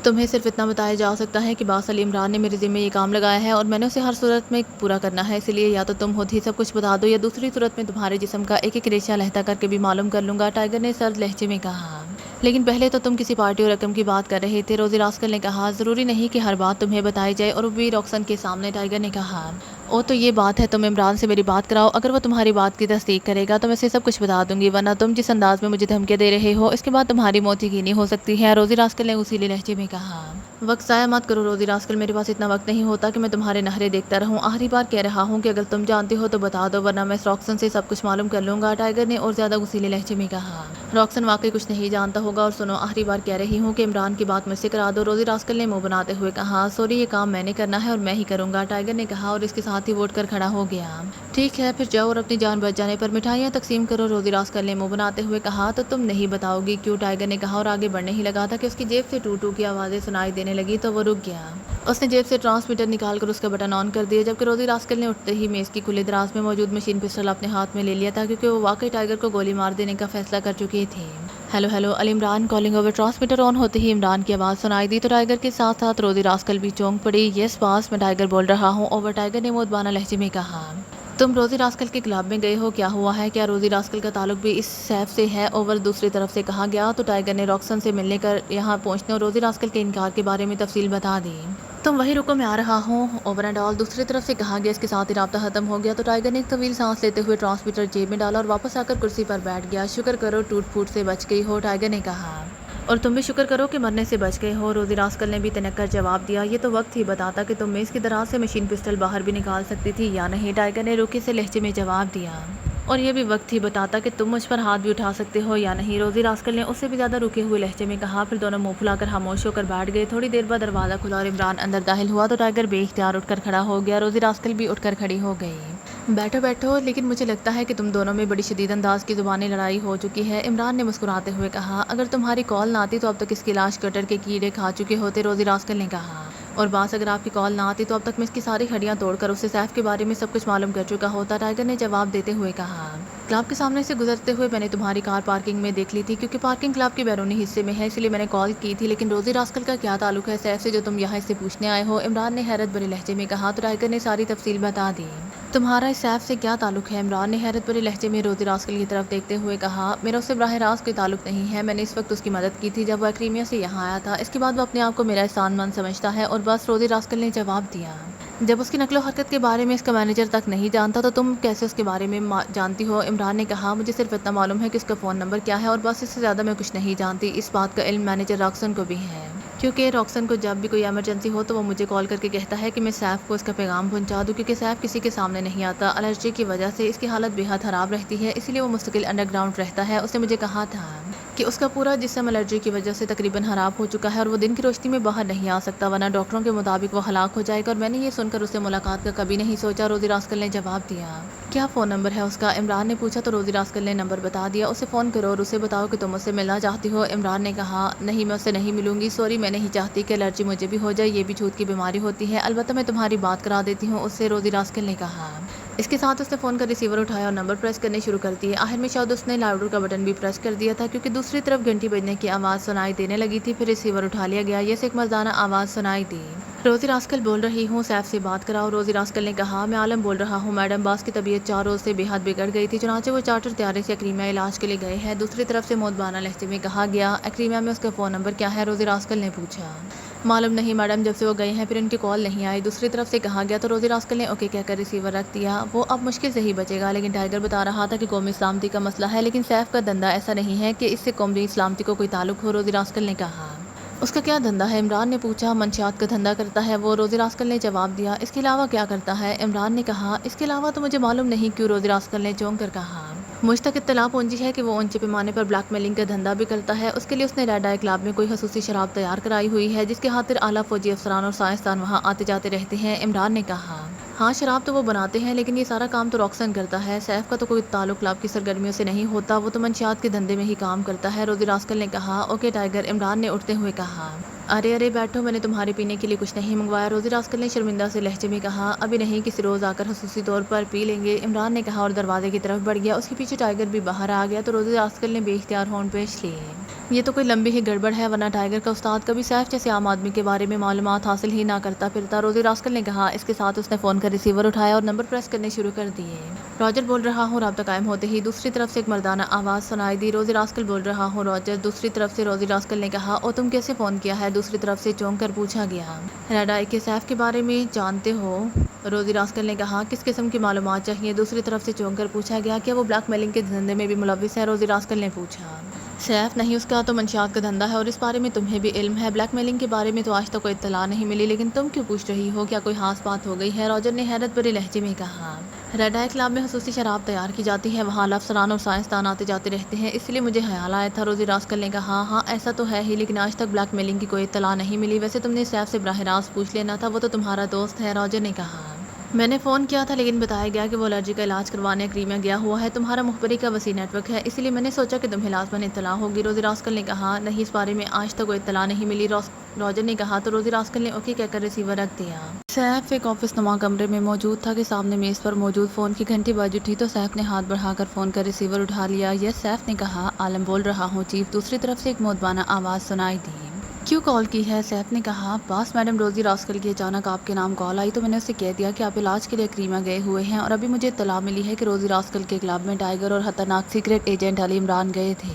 تمہیں صرف اتنا بتایا جا سکتا ہے کہ باس علی عمران نے میرے ذمہ یہ کام لگایا ہے اور میں نے اسے ہر صورت میں پورا کرنا ہے، اسی لیے یا تو تم خود ہی سب کچھ بتا دو یا دوسری صورت میں تمہارے جسم کا ایک ایک ریشہ لہتا کر کے بھی معلوم کر لوں گا، ٹائیگر نے سرد لہجے میں کہا۔ لیکن پہلے تو تم کسی پارٹی اور رقم کی بات کر رہے تھے، روزی راسکل نے کہا۔ ضروری نہیں کہ ہر بات تمہیں بتائی جائے، اور وہ بھی راکسن کے سامنے، ٹائیگر نے کہا۔ او تو یہ بات ہے، تم عمران سے میری بات کراؤ، اگر وہ تمہاری بات کی تصدیق کرے گا تو میں اسے سب کچھ بتا دوں گی، ورنہ تم جس انداز میں مجھے دھمکیاں دے رہے ہو اس کے بعد تمہاری موت یقینی ہو سکتی ہے، روزی راسکل نے غصیلے لہجے میں کہا۔ وقت ضائع مت کرو روزی راسکل، میرے پاس اتنا وقت نہیں ہوتا کہ میں تمہارے نخرے دیکھتا رہوں، آخری بار کہہ رہا ہوں کہ اگر تم جانتے ہو تو بتا دو ورنہ میں اس راکسن سے سب کچھ معلوم کر لوں گا، ٹائیگر نے اور زیادہ غصیلے لہجے میں کہا۔ راکسن واقعی کچھ نہیں جانتا ہوگا، اور سنو آخری بار کہہ رہی ہوں کہ عمران کی بات مجھ سے کرا دو، روزی راسکل نے منہ بناتے ہوئے کہا۔ سوری، یہ کام میں نے کرنا ہے اور میں ہی کروں گا، ٹائیگر نے کہا اور اس کے ساتھ ہی ووٹ کر کھڑا ہو گیا۔ ٹھیک ہے پھر جاؤ اور اپنی جان بچ جانے پر مٹھائیاں تقسیم کرو، روزی راسکل نے منہ بناتے ہوئے کہا۔ تو تم نہیں بتاؤ گی کیوں؟ ٹائیگر نے کہا اور آگے بڑھنے ہی لگا تھا کہ اس کی جیب سے ٹو ٹو کی آوازیں سنائی دینے لگی تو وہ رک گیا۔ اس نے جیب سے ٹرانسمیٹر نکال کر اس کا بٹن آن کر دیا، جبکہ روزی راسکل نے اٹھتے ہی میز کی کھلے دراز میں موجود مشین پسٹل اپنے ہاتھ میں لے لیا تھا، کیونکہ وہ واقعی ٹائیگر کو گولی مار دینے کا فیصلہ کر چکی تھی۔ Hello hello Ali Imran calling over, transmitter آن ہوتے ہی عمران کی آواز سنائی دی تو ٹائیگر کے ساتھ ساتھ روزی راسکل بھی چونک پڑی۔ یس باس، میں ٹائیگر بول رہا ہوں، اوور، ٹائیگر نے مودبانہ لہجے میں کہا۔ تم روزی راسکل کے کلب میں گئے ہو، کیا ہوا ہے؟ کیا روزی راسکل کا تعلق بھی اس سیف سے ہے؟ اوور، دوسری طرف سے کہا گیا تو ٹائیگر نے راکسن سے ملنے کر یہاں پہنچنے اور روزی راسکل کے انکار کے بارے میں تفصیل بتا دی۔ تم وہی رکو، میں آ رہا ہوں، اوور اینڈ آل، دوسری طرف سے کہا گیا۔ اس کے ساتھ ہی رابطہ ختم ہو گیا تو ٹائیگر نے ایک طویل سانس لیتے ہوئے ٹرانسمیٹر جیب میں ڈالا اور واپس آ کر کرسی پر بیٹھ گیا۔ شکر کرو ٹوٹ پھوٹ سے بچ گئی ہو، ٹائیگر نے کہا۔ اور تم بھی شکر کرو کہ مرنے سے بچ گئے ہو۔ روزی راسکل نے بھی تنک کر جواب دیا، یہ تو وقت ہی بتاتا کہ تم میز کی دراز سے مشین پسٹل باہر بھی نکال سکتی تھی یا نہیں۔ ٹائیگر نے روکے سے لہجے میں جواب دیا، اور یہ بھی وقت ہی بتاتا کہ تم مجھ پر ہاتھ بھی اٹھا سکتے ہو یا نہیں۔ روزی راسکل نے اس سے بھی زیادہ رکے ہوئے لہجے میں کہا، پھر دونوں منہ پھلا کر خاموش ہو کر بیٹھ گئے۔ تھوڑی دیر بعد دروازہ کھلا اور عمران اندر داخل ہوا تو ٹائیگر بے اختیار اٹھ کر کھڑا ہو گیا۔ روزی راسکل بھی اٹھ کر کھڑی ہو گئی۔ بیٹھو بیٹھو، لیکن مجھے لگتا ہے کہ تم دونوں میں بڑی شدید انداز کی زبانی لڑائی ہو چکی ہے، عمران نے مسکراتے ہوئے کہا۔ اگر تمہاری کال نہ آتی تو اب تک اس کی لاش گٹر کے کیڑے کھا چکے ہوتے، روزی راسکل نے کہا۔ اور باس اگر آپ کی کال نہ آتی تو اب تک میں اس کی ساری ہڈیاں توڑ کر اسے سیف کے بارے میں سب کچھ معلوم کر چکا ہوتا، ٹائیگر نے جواب دیتے ہوئے کہا۔ کلب کے سامنے سے گزرتے ہوئے میں نے تمہاری کار پارکنگ میں دیکھ لی تھی، کیونکہ پارکنگ کلب کے بیرونی حصے میں ہے، اس لیے میں نے کال کی تھی، لیکن روزی راسکل کا کیا تعلق ہے سیف سے جو تم یہاں اس سے پوچھنے آئے ہو، عمران نے حیرت بھرے لہجے میں کہا۔ تو ٹائیگر نے ساری تفصیل بتا دی۔ تمہارا اس سیف سے کیا تعلق ہے؟ عمران نے حیرت بھرے لہجے میں روزی راسکل کی طرف دیکھتے ہوئے کہا۔ میرا اس سے براہ راست کوئی تعلق نہیں ہے، میں نے اس وقت اس کی مدد کی تھی جب وہ ایکریمیا سے یہاں آیا تھا، اس کے بعد وہ اپنے آپ کو میرا احسان مند سمجھتا ہے اور بس، روزی راسکل نے جواب دیا۔ جب اس کی نقل و حرکت کے بارے میں اس کا مینیجر تک نہیں جانتا تو تم کیسے اس کے بارے میں جانتی ہو؟ عمران نے کہا، مجھے صرف اتنا معلوم ہے کہ اس کا فون نمبر کیا ہے اور بس، اس سے زیادہ میں کچھ نہیں جانتی۔ اس بات کا علم مینیجر راکسن کو بھی ہے، کیونکہ راکسن کو جب بھی کوئی ایمرجنسی ہو تو وہ مجھے کال کر کے کہتا ہے کہ میں سیف کو اس کا پیغام پہنچا دوں، کیونکہ سیف کسی کے سامنے نہیں آتا، الرجی کی وجہ سے اس کی حالت بے حد خراب رہتی ہے، اسی لیے وہ مستقل انڈر گراؤنڈ رہتا ہے۔ اس نے مجھے کہا تھا کہ اس کا پورا جسم الرجی کی وجہ سے تقریباً خراب ہو چکا ہے اور وہ دن کی روشنی میں باہر نہیں آ سکتا، ورنہ ڈاکٹروں کے مطابق وہ ہلاک ہو جائے گا، اور میں نے یہ سن کر اس سے ملاقات کا کبھی نہیں سوچا، روزی راسکل نے جواب دیا۔ کیا فون نمبر ہے اس کا؟ عمران نے پوچھا تو روزی راسکل نے نمبر بتا دیا۔ اسے فون کرو اور اسے بتاؤ کہ تم اس سے ملنا چاہتی ہو، عمران نے کہا۔ نہیں، میں اس سے نہیں ملوں گی، سوری، میں نہیں چاہتی کہ الرجی مجھے بھی ہو جائے، یہ بھی چھوت کی بیماری ہوتی ہے، البتہ میں تمہاری بات کرا دیتی ہوں اس سے، روزی راسکل نے کہا۔ اس کے ساتھ اس نے فون کا ریسیور اٹھایا اور نمبر پریس کرنے شروع کر دیے۔ آخر میں شاید اس نے لاؤڈر کا بٹن بھی پریس کر دیا تھا، کیونکہ دوسری طرف گھنٹی بجنے کی آواز سنائی دینے لگی تھی، پھر ریسیور اٹھا لیا گیا۔ یہ سے ایک مردانہ آواز سنائی دی۔ روزی راسکل بول رہی ہوں، سیف سے بات کراؤ، روزی راسکل نے کہا۔ میں عالم بول رہا ہوں میڈم، باس کی طبیعت 4 روز سے بے حد بگڑ گئی تھی، چنانچہ وہ چارٹر طیارے سے ایکریمیا علاج کے لیے گئے ہیں، دوسری طرف سے مودبانہ لہجے میں کہا گیا۔ ایکریمیا میں اس کا فون نمبر کیا ہے؟ روزی راسکل نے پوچھا۔ معلوم نہیں میڈم، جب سے وہ گئے ہیں پھر ان کی کال نہیں آئی، دوسری طرف سے کہا گیا، تو روزی راسکل نے اوکے کہہ کر ریسیور رکھ دیا۔ وہ اب مشکل سے ہی بچے گا، لیکن ٹائیگر بتا رہا تھا کہ قومی سلامتی کا مسئلہ ہے، لیکن سیف کا دھندا ایسا نہیں ہے کہ اس سے قومی سلامتی کو کوئی تعلق ہو، روزی راسکل نے کہا۔ اس کا کیا دھندا ہے؟ عمران نے پوچھا۔ منشیات کا دھندا کرتا ہے وہ، روزی راسکل نے جواب دیا۔ اس کے علاوہ کیا کرتا ہے؟ عمران نے کہا۔ اس کے علاوہ تو مجھے معلوم نہیں کیوں، روزی راسکل نے چونک کر کہا۔ مجھ تک اطلاع پہنچی ہے کہ وہ اونچے پیمانے پر بلیک میلنگ کا دھندا بھی کرتا ہے، اس کے لیے اس نے ریڈ آئی کلب میں کوئی خصوصی شراب تیار کرائی ہوئی ہے، جس کی خاطر اعلیٰ فوجی افسران اور سائنسدان وہاں آتے جاتے رہتے ہیں، عمران نے کہا۔ ہاں، شراب تو وہ بناتے ہیں، لیکن یہ سارا کام تو راکسن کرتا ہے، سیف کا تو کوئی تعلق کلب کی سرگرمیوں سے نہیں ہوتا، وہ تو منشیات کے دھندے میں ہی کام کرتا ہے، روزی راسکل نے کہا۔ اوکے ٹائیگر، عمران نے اٹھتے ہوئے کہا۔ ارے بیٹھو، میں نے تمہارے پینے کے لیے کچھ نہیں منگوایا، روزی راسکل نے شرمندہ سے لہجے میں کہا۔ ابھی نہیں، کسی روز آ کر خصوصی طور پر پی لیں گے، عمران نے کہا اور دروازے کی طرف بڑھ گیا۔ اس کے پیچھے ٹائیگر بھی باہر آ گیا تو روزی راسکل نے بے اختیار ہونٹ پیش لیے۔ یہ تو کوئی لمبی ہی گڑبڑ ہے، ورنہ ٹائیگر کا استاد کبھی سیف جیسے عام آدمی کے بارے میں معلومات حاصل ہی نہ کرتا پھرتا، روزی راسکل نے کہا۔ اس کے ساتھ اس نے فون کا ریسیور اٹھایا اور نمبر پریس کرنے شروع کر دیے۔ راجر بول رہا ہوں، رابطہ قائم ہوتے ہی دوسری طرف سے ایک مردانہ آواز سنائی دی۔ روزی راسکل بول رہا ہوں، راجر، دوسری طرف سے روزی راسکل نے کہا۔ اور تم کیسے فون کیا ہے؟ دوسری طرف سے چونک کر پوچھا گیا۔ ریڈ آئی کے سیف کے بارے میں جانتے ہو؟ روزی راسکل نے کہا۔ کس قسم کی معلومات چاہیے؟ دوسری طرف سے چونک کر پوچھا گیا۔ کیا وہ بلیک میلنگ کے دھندے میں بھی ملوث ہے؟ روزی راسکل نے پوچھا۔ سیف نہیں، اس کا تو منشیات کا دھندا ہے اور اس بارے میں تمہیں بھی علم ہے، بلیک میلنگ کے بارے میں تو آج تک کوئی اطلاع نہیں ملی، لیکن تم کیوں پوچھ رہی ہو؟ کیا کوئی خاص بات ہو گئی ہے؟ راجر نے حیرت بھرے لہجے میں کہا۔ ریڈ آئی کلب میں خصوصی شراب تیار کی جاتی ہے، وہاں افسران اور سائنسدان آتے جاتے رہتے ہیں، اس لیے مجھے خیال آیا تھا، روزی راسکل نے کہا۔ ہاں ایسا تو ہے ہی، لیکن آج تک بلیک میلنگ کی کوئی اطلاع نہیں ملی، ویسے تم نے سیف سے براہ راست پوچھ لینا تھا، وہ تو تمہارا دوست ہے، راجر نے کہا۔ میں نے فون کیا تھا، لیکن بتایا گیا کہ وہ الرجی کا علاج کروانے ایکریمیا گیا ہوا ہے، تمہارا مخبری کا وسیع نیٹ ورک ہے، اسی لیے میں نے سوچا کہ تمہیں لازماً اطلاع ہوگی، روزی راسکل نے کہا۔ نہیں، اس بارے میں آج تک کوئی اطلاع نہیں ملی، راجر نے کہا، تو روزی راسکل نے اوکے کہہ کر ریسیور رکھ دیا۔ سیف ایک آفس نما کمرے میں موجود تھا کہ سامنے میز پر موجود فون کی گھنٹی بج اٹھی تو سیف نے ہاتھ بڑھا کر فون کا ریسیور اٹھا لیا۔ یس، سیف نے کہا۔ عالم بول رہا ہوں چیف، دوسری طرف سے ایک مودبانہ آواز سنائی دی۔ کیوں کال کی ہے؟ سیف نے کہا۔ باس میڈم، روزی راسکل کی اچانک آپ کے نام کال آئی تو میں نے اسے کہہ دیا کہ آپ علاج کے لیے ایکریمیا گئے ہوئے ہیں، اور ابھی مجھے اطلاع ملی ہے کہ روزی راسکل کے کلب میں ٹائیگر اور خطرناک سیکرٹ ایجنٹ علی عمران گئے تھے،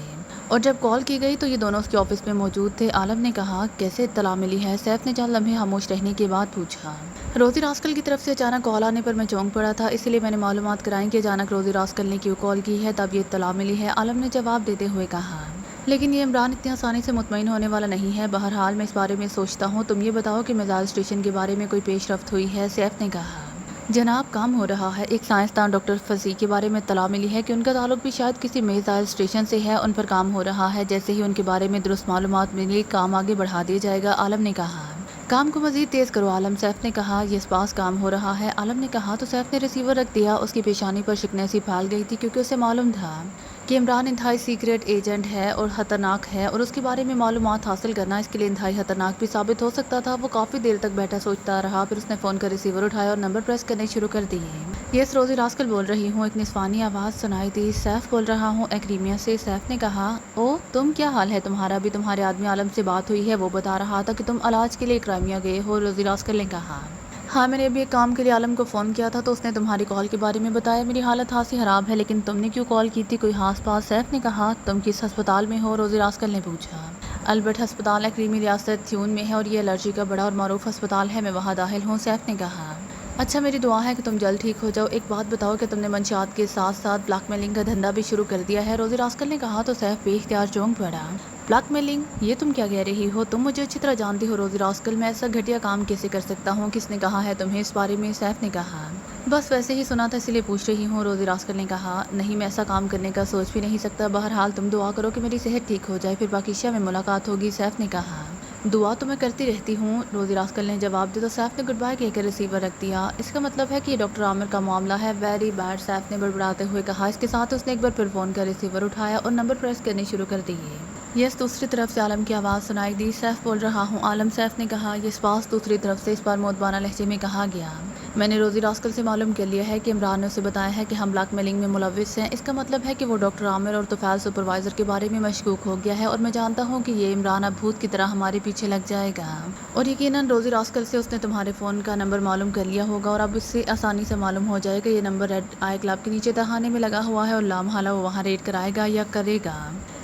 اور جب کال کی گئی تو یہ دونوں اس کے آفس میں موجود تھے، عالم نے کہا۔ کیسے اطلاع ملی ہے؟ سیف نے چند لمحے خاموش رہنے کے بعد پوچھا۔ روزی راسکل کی طرف سے اچانک کال آنے پر میں چونک پڑا تھا، اسی لیے میں نے معلومات کرائیں کہ اچانک روزی راسکل نے کیوں کال کی ہے، تب یہ اطلاع ملی ہے، عالم نے جواب دیتے ہوئے کہا۔ لیکن یہ عمران اتنی آسانی سے مطمئن ہونے والا نہیں ہے۔ بہرحال میں اس بارے میں سوچتا ہوں، تم یہ بتاؤ کہ میزائل اسٹیشن کے بارے میں کوئی پیش رفت ہوئی ہے؟ سیف نے کہا، جناب کام ہو رہا ہے۔ ایک سائنسدان ڈاکٹر فصیح کے بارے میں اطلاع ملی ہے کہ ان کا تعلق بھی شاید کسی میزائل اسٹیشن سے ہے، ان پر کام ہو رہا ہے۔ جیسے ہی ان کے بارے میں درست معلومات ملی، کام آگے بڑھا دیا جائے گا، عالم نے کہا۔ کام کو مزید تیز کرو عالم، سیف نے کہا۔ یہ اس پاس کام ہو رہا ہے، عالم نے کہا تو سیف نے ریسیور رکھ دیا۔ اس کی پیشانی پر شکنیں سی پھیل گئی تھی کیونکہ اسے معلوم تھا کہ عمران انتہائی سیکریٹ ایجنٹ ہے اور خطرناک ہے، اور اس کے بارے میں معلومات حاصل کرنا اس کے لیے انتہائی خطرناک بھی ثابت ہو سکتا تھا۔ وہ کافی دیر تک بیٹھا سوچتا رہا، پھر اس نے فون کا ریسیور اٹھایا اور نمبر پریس کرنے شروع کر دیے۔ یس روزی راسکل بول رہی ہوں، ایک نسوانی آواز سنائی دی۔ سیف بول رہا ہوں ایکریمیا سے، سیف نے کہا۔ او تم، کیا حال ہے تمہارا؟ ابھی تمہارے آدمی عالم سے بات ہوئی ہے، وہ بتا رہا تھا کہ تم علاج کے لیے ایکریمیا گئے ہو، روزی راسکل نے کہا۔ ہاں میں نے ابھی ایک کام کے لیے عالم کو فون کیا تھا تو اس نے تمہاری کال کے بارے میں بتایا۔ میری حالت خاصی خراب ہے، لیکن تم نے کیوں کال کی تھی؟ کوئی خاص بات؟ سیف نے کہا۔ تم کس ہسپتال میں ہو؟ روزی راسکل نے پوچھا۔ البرٹ ہسپتال ایکریمی ریاست تھیون میں ہے اور یہ الرجی کا بڑا اور معروف ہسپتال ہے، میں وہاں داخل ہوں، سیف نے کہا۔ اچھا، میری دعا ہے کہ تم جلد ٹھیک ہو جاؤ۔ ایک بات بتاؤ کہ تم نے منشیات کے ساتھ ساتھ بلیک میلنگ کا دھندا بھی شروع کر دیا ہے؟ روزی راسکل نے کہا تو سیف بے اختیار چونک پڑا۔ Black mailing? یہ تم کیا کہہ رہی ہو؟ تم مجھے اچھی طرح جانتی ہو روزی راسکل، میں ایسا گھٹیا کام کیسے کر سکتا ہوں؟ کس نے کہا ہے تمہیں اس بارے میں؟ سیف نے کہا۔ بس ویسے ہی سنا تھا اس لیے پوچھ رہی ہوں، روزی راسکل نے کہا۔ نہیں، میں ایسا کام کرنے کا سوچ بھی نہیں سکتا۔ بہرحال تم دعا کرو کہ میری صحت ٹھیک ہو جائے، پھر باقی شے میں ملاقات ہوگی، سیف نے کہا۔ دعا تو میں کرتی رہتی ہوں، روزی راسکل نے جواب دیا تو سیف نے گڈ بائی کہہ کر ریسیور رکھ دیا۔ اس کا مطلب ہے کہ یہ ڈاکٹر عامر کا معاملہ ہے، ویری بیڈ، سیف نے بڑبڑاتے ہوئے کہا۔ اس کے ساتھ اس نے ایک بار پھر فون کا ریسیور اٹھایا اور نمبر پریس کرنے شروع کر دیے۔ یس دوسری طرف سے عالم کی آواز سنائی دی۔ سیف بول رہا ہوں عالم، سیف نے کہا۔ یس پاس دوسری طرف سے اس بار مودبانہ لہجے میں کہا گیا۔ میں نے روزی راسکل سے معلوم کر لیا ہے کہ عمران نے اسے بتایا ہے کہ ہم بلیک میلنگ میں ملوث ہیں۔ اس کا مطلب ہے کہ وہ ڈاکٹر عامر اور طفیل سپروائزر کے بارے میں مشکوک ہو گیا ہے، اور میں جانتا ہوں کہ یہ عمران اب بھوت کی طرح ہمارے پیچھے لگ جائے گا۔ اور یقیناً روزی راسکل سے اس نے تمہارے فون کا نمبر معلوم کر لیا ہوگا، اور اب اس سے آسانی سے معلوم ہو جائے گا یہ نمبر ریڈ آئی کلب کے نیچے تہانے میں لگا ہوا ہے، اور لامحالہ وہ وہاں ریڈ کرائے گا یا کرے گا۔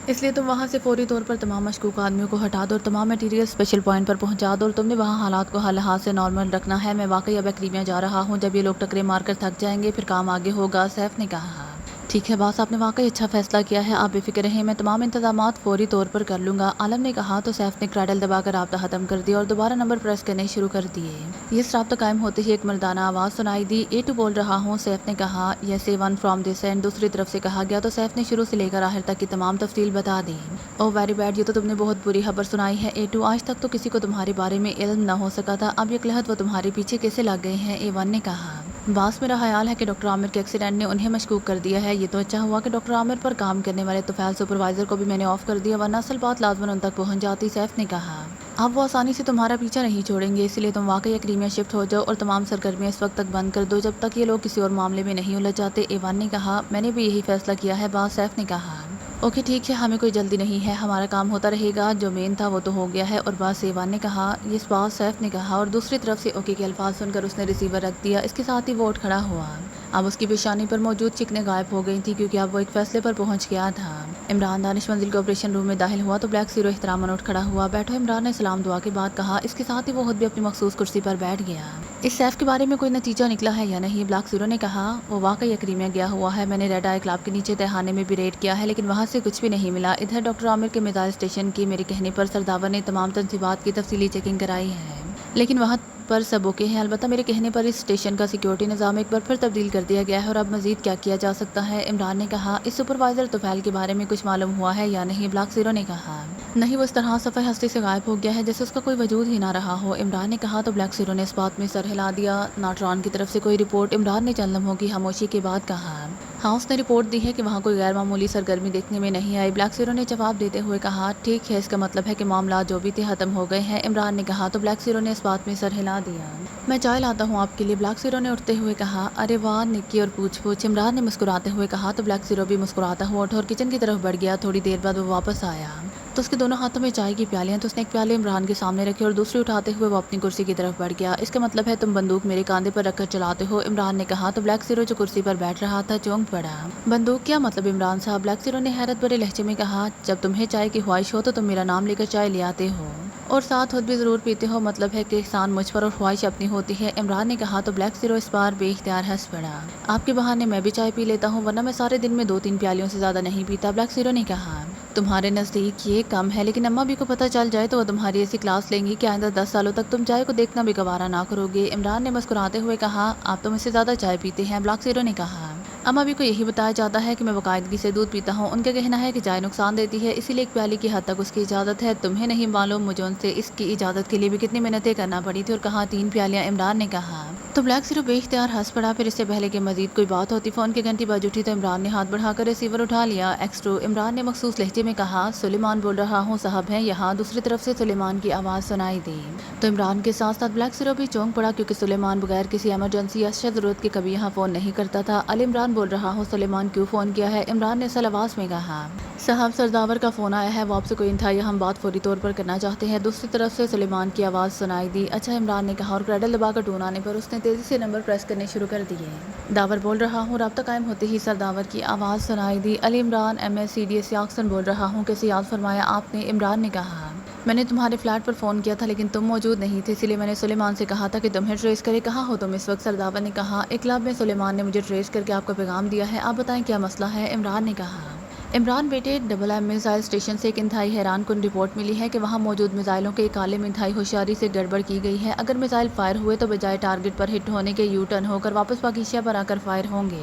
اس لیے تم وہاں سے فوری طور پر تمام مشکوک آدمیوں کو ہٹا دو اور تمام میٹیریل اسپیشل پوائنٹ پر پہنچا دو، اور تم نے وہاں حالات کو ہر لحاظ سے نارمل رکھنا ہے۔ میں واقعی اب ایکریمیا جا رہا ہوں، جب یہ لوگ ٹکرے مار کر تھک جائیں گے پھر کام آگے ہوگا، سیف نے کہا۔ ٹھیک ہے باس، آپ نے واقعی اچھا فیصلہ کیا ہے، آپ بے فکر رہیں، میں تمام انتظامات فوری طور پر کر لوں گا، عالم نے کہا تو سیف نے کریڈل دبا کر رابطہ ختم کر دیا اور دوبارہ نمبر پریس کرنے شروع کر دیے۔ یہ رابطہ قائم ہوتے ہی ایک مردانہ آواز سنائی دی۔ A2 بول رہا ہوں، سیف نے کہا۔ یس A1 فرام دس اینڈ، دوسری طرف سے کہا گیا تو سیف نے شروع سے لے کر آخر تک کی تمام تفصیل بتا دی۔ او ویری بیڈ، یہ تو تم نے بہت بری خبر سنائی ہے A2، آج تک تو کسی کو تمہارے بارے میں علم نہ ہو سکا تھا، اب یکلہت وہ تمہارے پیچھے کیسے لگ گئے ہیں؟ A1 نے کہا۔ باس میرا خیال ہے کہ ڈاکٹر عامر کے ایکسیڈنٹ نے انہیں مشکوک کر دیا ہے، یہ تو اچھا ہوا کہ ڈاکٹر عامر پر کام کرنے والے طفیل سپروائزر کو بھی میں نے آف کر دیا، ورنہ اصل بات لازماً ان تک پہنچ جاتی، سیف نے کہا۔ اب وہ آسانی سے تمہارا پیچھا نہیں چھوڑیں گے، اس لیے تم واقعی ایکریمیا شفٹ ہو جاؤ اور تمام سرگرمیاں اس وقت تک بند کر دو جب تک یہ لوگ کسی اور معاملے میں نہیں الجھ جاتے، A1 نے کہا۔ میں نے بھی یہی فیصلہ کیا ہے باس، سیف نے کہا۔ اوکے ٹھیک ہے، ہمیں کوئی جلدی نہیں ہے، ہمارا کام ہوتا رہے گا، جو مین تھا وہ تو ہو گیا ہے، اور بس A1 نے کہا۔ یہ بات سیف نے کہا اور دوسری طرف سے اوکے کے الفاظ سن کر اس نے ریسیور رکھ دیا۔ اس کے ساتھ ہی وہ اٹھ کھڑا ہوا۔ اب اس کی پیشانی پر موجود چکنیں غائب ہو گئی تھیں کیونکہ اب وہ ایک فیصلے پر پہنچ گیا تھا۔ عمران دانش منزل کے آپریشن روم میں داخل ہوا تو بلیک زیرو احتراماً اٹھ کھڑا ہوا۔ بیٹھو، عمران نے سلام دعا کے بعد کہا، اس کے ساتھ ہی وہ خود بھی اپنی مخصوص کرسی پر بیٹھ گیا۔ اس سیف کے بارے میں کوئی نتیجہ نکلا ہے یا نہیں؟ بلیک زیرو نے کہا۔ وہ واقعی ایکریمیا گیا ہوا ہے، میں نے ریڈ آئی کلب کے نیچے تہانے میں بھی ریڈ کیا ہے، لیکن وہاں سے کچھ بھی نہیں ملا۔ ادھر ڈاکٹر عامر کے میزائل اسٹیشن کی میرے کہنے پر سرداور نے تمام تنصیبات کی تفصیلی چیکنگ کرائی ہے، لیکن وہاں پر سب اوکے ہیں، البتہ میرے کہنے پر اس اسٹیشن کا سیکیورٹی نظام ایک بار پھر تبدیل کر دیا گیا ہے، اور اب مزید کیا کیا جا سکتا ہے؟ عمران نے کہا۔ اس سپروائزر طفیل کے بارے میں کچھ معلوم ہوا ہے یا نہیں؟ بلیک زیرو نے کہا۔ نہیں، وہ اس طرح صفحہ ہستی سے غائب ہو گیا ہے جیسے اس کا کوئی وجود ہی نہ رہا ہو، عمران نے کہا تو بلیک زیرو نے اس بات میں سر ہلا دیا۔ ناٹران کی طرف سے کوئی رپورٹ؟ عمران نے چند لمحوں کی خاموشی کے بعد کہا۔ ہاں، اس نے رپورٹ دی ہے کہ وہاں کوئی غیر معمولی سرگرمی دیکھنے میں نہیں آئی، بلیک زیرو نے جواب دیتے ہوئے کہا۔ ٹھیک ہے، اس کا مطلب ہے کہ معاملات جو بھی تھے ختم ہو گئے ہیں، عمران نے کہا تو بلیک زیرو نے اس بات میں سر ہلا دیا۔ میں چائے لاتا ہوں آپ کے لیے، بلیک زیرو نے اٹھتے ہوئے کہا۔ ارے واہ، نکی اور پوچھ پوچھ، عمران نے مسکراتے ہوئے کہا تو بلیک زیرو بھی مسکراتا ہوا اٹھا اور کچن کی طرف بڑھ گیا۔ تھوڑی دیر بعد وہ واپس آیا تو اس کے دونوں ہاتھوں میں چائے کی پیالیاں، تو اس نے ایک پیالے عمران کے سامنے رکھے اور دوسری اٹھاتے ہوئے وہ اپنی کرسی کی طرف بڑھ گیا۔ اس کا مطلب ہے تم بندوق میرے کاندھے پر رکھ کر چلاتے ہو، عمران نے کہا تو بلیک زیرو جو کرسی پر بیٹھ رہا تھا چونک پڑا۔ بندوق؟ کیا مطلب عمران صاحب؟ بلیک زیرو نے حیرت بھرے لہجے میں کہا۔ جب تمہیں چائے کی خواہش ہو تو تم میرا نام لے کر چائے لے آتے ہو اور ساتھ خود بھی ضرور پیتے ہو، مطلب ہے کہ احسان مجھ پر اور خواہش اپنی ہوتی ہے، عمران نے کہا تو بلیک زیرو اس بار بے اختیار ہنس پڑا۔ آپ کے بہانے میں بھی چائے پی لیتا ہوں، ورنہ میں سارے دن میں 2-3 پیالیوں سے زیادہ نہیں پیتا، بلیک زیرو نے کہا۔ تمہارے نزدیک یہ کم ہے، لیکن اماں بھی کو پتہ چل جائے تو وہ تمہاری ایسی کلاس لیں گی کہ آئندہ 10 سالوں تک تم چائے کو دیکھنا بھی گوارا نہ کرو گے۔ عمران نے مسکراتے ہوئے کہا، آپ تو مجھ سے زیادہ چائے پیتے ہیں۔ بلاک زیرو نے کہا، اماں بھی کو یہی بتایا جاتا ہے کہ میں باقاعدگی سے دودھ پیتا ہوں۔ ان کا کہنا ہے کہ چائے نقصان دیتی ہے، اسی لیے ایک پیالی کی حد تک اس کی اجازت ہے۔ تمہیں نہیں معلوم مجھے ان سے اس کی اجازت کے لیے بھی کتنی محنتیں کرنا پڑی تھی، اور کہاں 3 پیالیاں۔ عمران نے کہا تو بلیک زیرو بے اختیار ہنس پڑا۔ پھر اس سے پہلے کہ مزید کوئی بات ہوتی فون کی گھنٹی بج اٹھی تو عمران نے ہاتھ بڑھا کر ریسیور اٹھا لیا۔ ایکسٹرو، عمران نے مخصوص لہجے میں کہا، سلیمان بول رہا ہوں، صاحب ہیں یہاں۔ دوسری طرف سے سلیمان کی آواز سنائی دی تو عمران کے ساتھ ساتھ بلیک زیرو بھی چونک پڑا، کیونکہ سلیمان بغیر کسی ایمرجنسی یا اشد ضرورت کے کبھی یہاں فون نہیں کرتا تھا۔ علی عمران بول رہا ہوں، سلیمان کیوں فون کیا ہے؟ عمران نے اصل آواز میں کہا، صاحب سرداور کا فون آیا ہے، وہ آپ سے کوئی انتہائی اہم بات فوری طور پر کرنا چاہتے ہیں۔ دوسری طرف سے سلیمان کی آواز سنائی دی۔ اچھا، عمران نے کہا، اور کریڈل دبا کر ٹون آنے پر اس نے تیزی سے نمبر پریس کرنے شروع کر دیے۔ داور بول رہا ہوں، رابطہ قائم ہوتے ہی سرداور کی آواز سنائی دی۔ علی عمران MSCDS یاکسن بول رہا ہوں، کیسے یاد فرمایا آپ نے؟ عمران نے کہا، میں نے تمہارے فلیٹ پر فون کیا تھا لیکن تم موجود نہیں تھے، اسی لیے میں نے سلیمان سے کہا تھا کہ تمہیں ٹریس کرے۔ کہاں ہو تم اس وقت؟ سرداور نے کہا، ایک کلب میں سلیمان نے مجھے ٹریس کر کے آپ کا پیغام دیا ہے، آپ بتائیں کیا مسئلہ ہے؟ عمران نے کہا، عمران بیٹے، MM میزائل اسٹیشن سے ایک انتہائی حیران کن رپورٹ ملی ہے کہ وہاں موجود میزائلوں کے ایک عالم انتہائی ہوشیاری سے گڑبڑ کی گئی ہے۔ اگر میزائل فائر ہوئے تو بجائے ٹارگٹ پر ہٹ ہونے کے یو ٹرن ہو کر واپس پاکیشیا پر آ کر فائر ہوں گے۔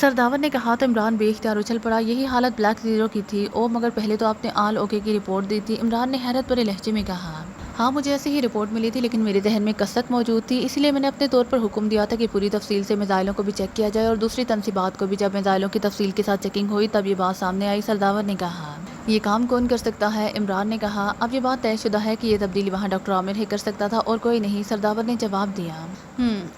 سرداور نے کہا تو عمران بے اختیار اچھل پڑا۔ یہی حالت بلیک زیرو کی تھی؟ او، مگر پہلے تو آپ نے آل اوکے کی رپورٹ دی تھی۔ عمران نے حیرت بھرے لہجے میں کہا، ہاں مجھے ایسے ہی رپورٹ ملی تھی، لیکن میرے ذہن میں کسک موجود تھی، اسی لیے میں نے اپنے طور پر حکم دیا تھا کہ پوری تفصیل سے میزائلوں کو بھی چیک کیا جائے اور دوسری تنصیبات کو بھی۔ جب میزائلوں کی تفصیل کے ساتھ چیکنگ ہوئی تب یہ بات سامنے آئی۔ سرداور نے کہا، یہ کام کون کر سکتا ہے؟ عمران نے کہا، اب یہ بات طے شدہ ہے کہ یہ تبدیلی وہاں ڈاکٹر عامر ہی کر سکتا تھا اور کوئی نہیں۔ سرداور نے جواب دیا،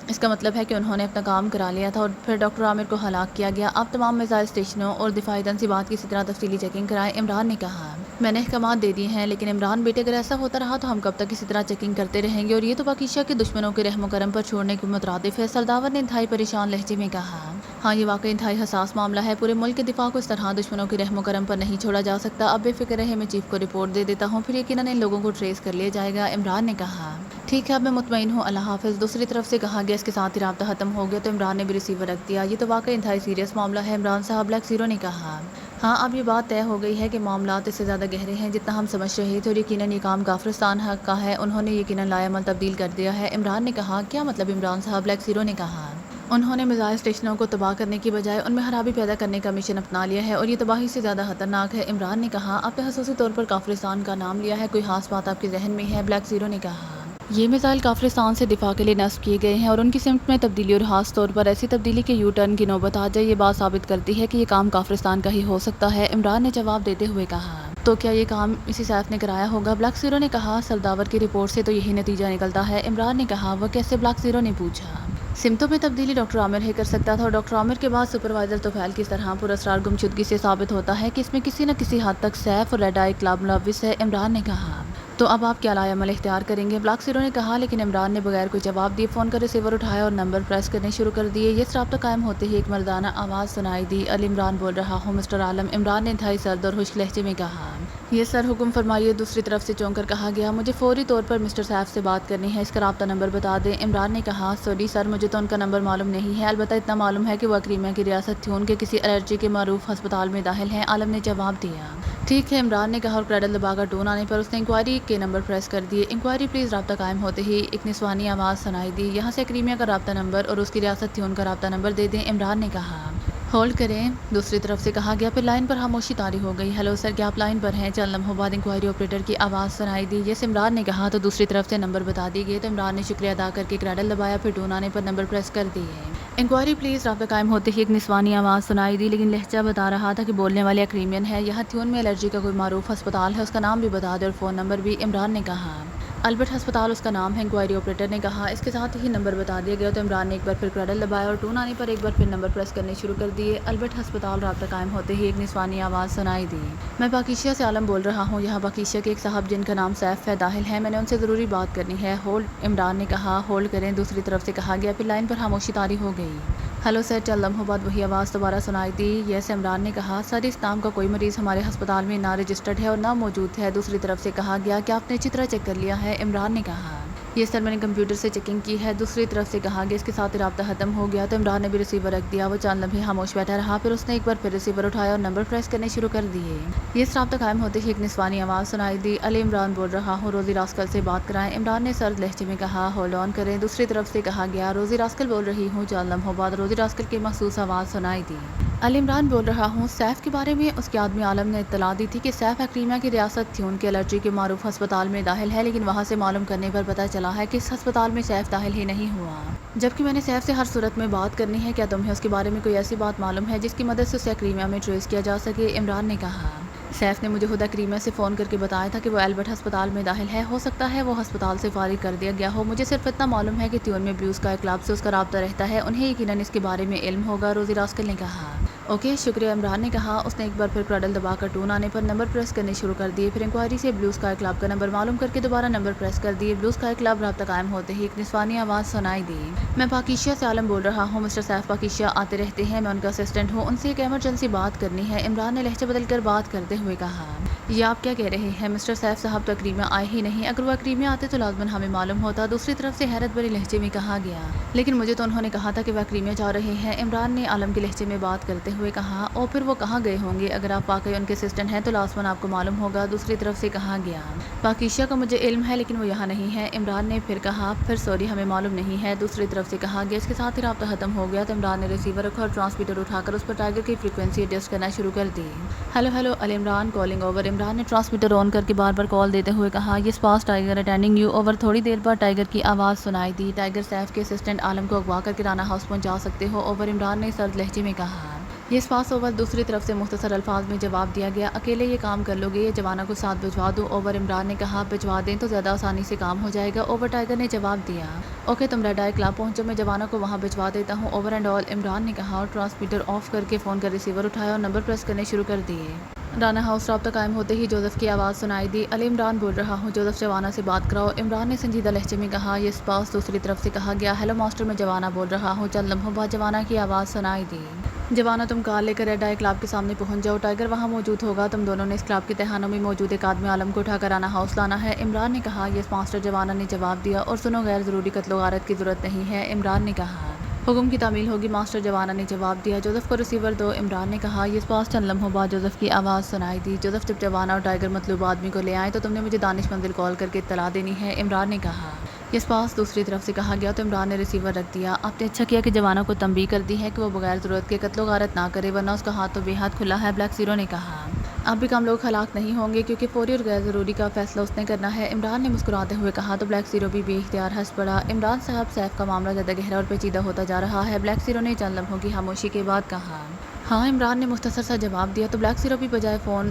اس کا مطلب ہے کہ انہوں نے اپنا کام کرا لیا تھا اور پھر ڈاکٹر عامر کو ہلاک کیا گیا۔ آپ تمام میزائل اسٹیشنوں اور دفاعی تنصیبات کی اسی طرح تفصیلی چیکنگ کرائیں۔ عمران نے کہا، میں نے احکامات دے دیے ہیں، لیکن عمران بیٹے اگر ایسا ہوتا رہا تو ہم کب تک اسی طرح چیکنگ کرتے رہیں گے، اور یہ تو پاکیشیا کے دشمنوں کے رحم و کرم پر چھوڑنے کے مترادف ہے۔ سرداور نے انتہائی پریشان لہجے میں کہا، ہاں یہ واقعی انتہائی حساس معاملہ ہے، پورے ملک کے دفاع کو اس طرح دشمنوں کے رحم و کرم پر نہیں چھوڑا جا سکتا۔ اب بے فکر رہے، میں چیف کو رپورٹ دے دیتا ہوں، پھر یقیناً ان لوگوں کو ٹریس کر لیا جائے گا۔ عمران نے کہا، ٹھیک ہے، اب میں مطمئن ہوں، اللہ حافظ۔ دوسری طرف سے کہا گیا، اس کے ساتھ ہی رابطہ ختم ہو گیا تو عمران نے بھی ریسیور رکھ دیا۔ یہ تو واقعی انتہائی سیریس معاملہ ہے عمران صاحب، بلیک زیرو نے کہا، ہاں اب یہ بات طے ہو گئی ہے کہ معاملات اس سے زیادہ گہرے ہیں جتنا ہم سمجھ رہے تھے، اور یقیناً یہ کام کافرستان حق کا ہے، انہوں نے یقیناً لائے عمل تبدیل کر دیا ہے۔ عمران نے کہا، کیا مطلب عمران صاحب؟ بلیک زیرو نے کہا، انہوں نے میزائل اسٹیشنوں کو تباہ کرنے کی بجائے ان میں خرابی پیدا کرنے کا مشن اپنا لیا ہے، اور یہ تباہی سے زیادہ خطرناک ہے۔ عمران نے کہا، آپ نے خصوصی طور پر کافرستان کا نام لیا ہے، کوئی خاص بات آپ کے ذہن میں ہے؟ بلیک زیرو نے کہا، یہ میزائل کافرستان سے دفاع کے لیے نصب کیے گئے ہیں، اور ان کی سمت میں تبدیلی اور خاص طور پر ایسی تبدیلی کے یو ٹرن کی نوبت آ جائے، یہ بات ثابت کرتی ہے کہ یہ کام کافرستان کا ہی ہو سکتا ہے۔ عمران نے جواب دیتے ہوئے کہا، تو کیا یہ کام اسی سیف نے کرایا ہوگا؟ بلیک زیرو نے کہا، سرداور کی رپورٹ سے تو یہی نتیجہ نکلتا ہے۔ عمران نے کہا، وہ کیسے؟ بلیک زیرو نے پوچھا، سمتوں میں تبدیلی ڈاکٹر عامر ہی کر سکتا تھا، اور ڈاکٹر عامر کے بعد سپروائزر توفیل کس طرح پراسرار گمشدگی سے ثابت ہوتا ہے کہ اس میں کسی نہ کسی حد تک سیف اور ریڈ آئی کلب ملوث ہے۔ عمران نے کہا، تو اب آپ کیا لائے عمل اختیار کریں گے؟ بلیک زیرو نے کہا، لیکن عمران نے بغیر کوئی جواب دیے فون کا ریسیور اٹھایا اور نمبر پریس کرنے شروع کر دیے۔ یہ رابطہ قائم ہوتے ہی ایک مردانہ آواز سنائی دی، علی عمران بول رہا ہوں، مسٹر عالم۔ عمران نے انتہائی سرد اور خشک لہجے میں کہا، یہ سر حکم فرمائیے۔ دوسری طرف سے چونک کر کہا گیا، مجھے فوری طور پر مسٹر سیف سے بات کرنی ہے، اس کا رابطہ نمبر بتا دیں۔ عمران نے کہا، سوری سر، مجھے تو ان کا نمبر معلوم نہیں ہے، البتہ اتنا معلوم ہے کہ وہ اکریمہ کی ریاست تھیون کے کسی الرجی کے معروف ہسپتال میں داخل ہیں۔ عالم نے جواب دیا، ٹھیک ہے۔ عمران نے کہا، اور کریڈل دبا کر ٹون آنے پر اس نے انکوائری کے نمبر پریس کر دیے۔ Enquiry please. رابطہ قائم ہوتے ہی ایک نسوانی آواز سنائی دی، یہاں سے اکریمہ کا رابطہ نمبر اور اس کی ریاست تھیون کا رابطہ نمبر دے دیں۔ عمران نے کہا، ہولڈ کریں۔ دوسری طرف سے کہا گیا، پھر لائن پر خاموشی طاری ہو گئی۔ ہیلو سر، کیا آپ لائن پر ہیں؟ چند لمحوں بعد انکوائری آپریٹر کی آواز سنائی دی، یس عمران نے کہا، تو دوسری طرف سے نمبر بتا دیے گئے تو عمران نے شکریہ ادا کر کے کریڈل دبایا، پھر ٹون آنے پر نمبر پریس کر دیے۔ Enquiry please. رابطہ قائم ہوتے ہی ایک نسوانی آواز سنائی دی، لیکن لہجہ بتا رہا تھا کہ بولنے والے اکریمین ہے، یہاں تھیون میں الرجی کا کوئی معروف ہسپتال ہے، اس کا نام بھی بتا دے اور فون نمبر بھی۔ عمران نے کہا، البرٹ ہسپتال اس کا نام ہے۔ انکوائری آپریٹر نے کہا، اس کے ساتھ ہی نمبر بتا دیا گیا تو عمران نے ایک بار پھر کریڈل دبایا اور ٹون آنے پر ایک بار پھر نمبر پریس کرنے شروع کر دیے۔ البرٹ ہسپتال۔ رابطہ قائم ہوتے ہی ایک نسوانی آواز سنائی دی، میں پاکیشیا سے عالم بول رہا ہوں، یہاں پاکیشیا کے ایک صاحب جن کا نام سیف ہے داخل ہیں، میں نے ان سے ضروری بات کرنی ہے۔ ہولڈ۔ عمران نے کہا، ہولڈ کریں۔ دوسری طرف سے کہا گیا، پھر لائن پر خاموشی طاری ہو گئی۔ ہیلو سر، چند لمحوں بعد وہی آواز دوبارہ سنائی دی، یس عمران نے کہا، سر اس نام کا کوئی مریض ہمارے ہسپتال میں نہ رجسٹرڈ ہے اور نہ موجود ہے۔ دوسری طرف سے کہا گیا، کیا آپ نے اچھی طرح چیک کر لیا ہے؟ عمران نے کہا، یہ سر میں نے کمپیوٹر سے چیکنگ کی ہے۔ دوسری طرف سے کہا گیا اس کے ساتھ رابطہ ختم ہو گیا تو عمران نے بھی ریسیور رکھ دیا۔ وہ چند لمحے خاموش بیٹھا رہا، پھر اس نے ایک بار پھر ریسیور اٹھایا اور نمبر پریس کرنے شروع کر دیے۔ یہ رابطہ قائم ہوتے ہی ایک نسوانی آواز سنائی دی، علی عمران بول رہا ہوں، روزی راسکل سے بات کرائیں۔ عمران نے سرد لہجے میں کہا، ہولڈ آن کریں۔ دوسری طرف سے کہا گیا، روزی راسکل بول رہی ہوں۔ چند لمحوں بعد روزی راسکل کی مخصوص آواز سنائی دی، علی عمران بول رہا ہوں۔ سیف کے بارے میں اس کے آدمی عالم نے اطلاع دی تھی کہ سیف ایکریمیا کی ریاست تھیون کے الرجی کے معروف ہسپتال میں داخل ہے، لیکن وہاں سے معلوم کرنے پر پتہ چلا ہے کہ اس ہسپتال میں سیف داخل ہی نہیں ہوا، جبکہ میں نے سیف سے ہر صورت میں بات کرنی ہے۔ کیا تمہیں اس کے بارے میں کوئی ایسی بات معلوم ہے جس کی مدد سے اسے ایکریمیا میں ٹریس کیا جا سکے؟ عمران نے کہا، سیف نے مجھے خود ایکریمیا سے فون کر کے بتایا تھا کہ وہ البرٹ ہسپتال میں داخل ہے، ہو سکتا ہے وہ ہسپتال سے فارغ کر دیا گیا ہو۔ مجھے صرف اتنا معلوم ہے کہ تیون میں بلیو اسکائی کلب سے اس کا رابطہ رہتا ہے، انہیں یقیناً اس کے بارے میں علم ہوگا، روزی راسکل نے کہا۔ اوکے شکریہ، عمران نے کہا۔ اس نے ایک بار پھر کرڈل دبا کر ٹون آنے پر نمبر پریس کرنے شروع کر دیے، پھر انکوائری سے بلیو اسکائی کلب کا نمبر معلوم کر کے دوبارہ نمبر پریس کر دیے۔ بلیو اسکائی کلب رابطہ قائم ہوتے ہی ایک نسوانی آواز سنائی دی، میں پاکیشیا سے عالم بول رہا ہوں، مسٹر سیف پاکیشیا آتے رہتے ہیں، میں ان کا اسسٹنٹ ہوں، ان سے ایک ایمرجنسی بات کرنی ہے۔ عمران نے لہجہ بدل کر بات کرتے ہوئے کہا، یہ آپ کیا کہہ رہے ہیں مسٹر سیف صاحب؟ تو ایکریمیا آئے ہی نہیں، اگر وہ ایکریمیا آتے تو لازماً ہمیں معلوم ہوتا۔ دوسری طرف سے حیرت بھرے لہجے میں کہا گیا، لیکن مجھے تو انہوں نے کہا تھا کہ وہ ایکریمیا جا رہے ہیں۔ عمران نے عالم کے لہجے میں بات کرتے ہوئے کہا، او پھر وہ کہاں گئے ہوں گے؟ اگر آپ واقعی ان کے اسسٹنٹ ہیں تو لازماً آپ کو معلوم ہوگا۔ دوسری طرف سے کہا گیا، پاکیشیا کا مجھے علم ہے لیکن وہ یہاں نہیں ہے۔ عمران نے پھر کہا، پھر سوری ہمیں معلوم نہیں ہے۔ دوسری طرف سے کہا گیا، اس کے ساتھ ہی رابطہ ختم ہو گیا تو عمران نے ریسیور رکھا اور ٹرانسمیٹر اٹھا کر اس پر ٹائیگر کی فریکوینسی ایڈجسٹ کرنا شروع کر دی۔ Hello hello Ali Imran calling over. Imran نے ٹرانسمیٹر آن کر کے بار بار کال دیتے ہوئے کہا، یس boss tiger attending you over. تھوڑی دیر بعد ٹائیگر کی آواز سنائی دی، ٹائیگر سیف کے اسسٹنٹ عالم کو اغوا کر کے رانا ہاؤس پہنچا سکتے ہو اوور۔ عمران نے سرد لہجے میں کہا، یس پاس اوور۔ دوسری طرف سے مختصر الفاظ میں جواب دیا گیا، اکیلے یہ کام کر لو گے یا جوانا کو ساتھ بھجوا دوں اوور؟ عمران نے کہا، بھجوا دیں تو زیادہ آسانی سے کام ہو جائے گا اوور۔ ٹائیگر نے جواب دیا، اوکے تم ریڈ آئی کلب پہنچو، میں جوانا کو وہاں بھجوا دیتا ہوں اوور اینڈ آل۔ عمران نے کہا اور ٹرانسمیٹر آف کر کے فون کا ریسیور اٹھایا اور نمبر پریس کرنے شروع کر دیے۔ رانا ہاؤس رابطہ قائم ہوتے ہی جوزف کی آواز سنائی دی، علی عمران بول رہا ہوں، جوزف جوانا سے بات کراؤ۔ عمران نے سنجیدہ لہجے میں کہا، یس پاس۔ دوسری طرف سے کہا گیا، ہیلو ماسٹر میں جوانا بول رہا ہوں۔ چند لمحوں بعد جوانا کی آواز سنائی دی، جوانا تم کار لے کر ریڈ آئی کلب کے سامنے پہنچ جاؤ، ٹائیگر وہاں موجود ہوگا، تم دونوں نے اس کلب کے تہھانوں میں موجود ایک آدمی عالم کو اٹھا کر رانا ہاؤس لانا ہے۔ عمران نے کہا، یس ماسٹر۔ جوانا نے جواب دیا، اور سنو غیر ضروری قتل و غارت کی ضرورت نہیں ہے۔ عمران نے کہا، حکم کی تعمیل ہوگی ماسٹر۔ جوانا نے جواب دیا، جوزف کو ریسیور دو۔ عمران نے کہا، یس پاس۔ چند لمحوں بعد جوزف کی آواز سنائی دی، جوزف جب جوانا اور ٹائیگر مطلوب آدمی کو لے آئے تو تم نے مجھے دانش منزل کال کر کے اطلاع دینی ہے۔ عمران نے کہا، یس پاس۔ دوسری طرف سے کہا گیا تو عمران نے ریسیور رکھ دیا، آپ نے اچھا کیا کہ جوانا کو تنبیہ کر دی ہے کہ وہ بغیر ضرورت کے قتل و غارت نہ کرے، ورنہ اس کا ہاتھ تو بے حد کھلا ہے۔ بلیک زیرو نے کہا، اب بھی کم لوگ ہلاک نہیں ہوں گے کیونکہ فوری اور غیر ضروری کا فیصلہ اس نے کرنا ہے۔ عمران نے مسکراتے ہوئے کہا تو بلیک زیرو بھی بے اختیار ہنس پڑا۔ عمران صاحب، سیف کا معاملہ زیادہ گہرا اور پیچیدہ ہوتا جا رہا ہے، بلیک زیرو نے چند لمحوں کی خاموشی کے بعد کہا۔ ہاں، عمران نے مختصر سا جواب دیا تو بلیک زیرو بھی بجائے فون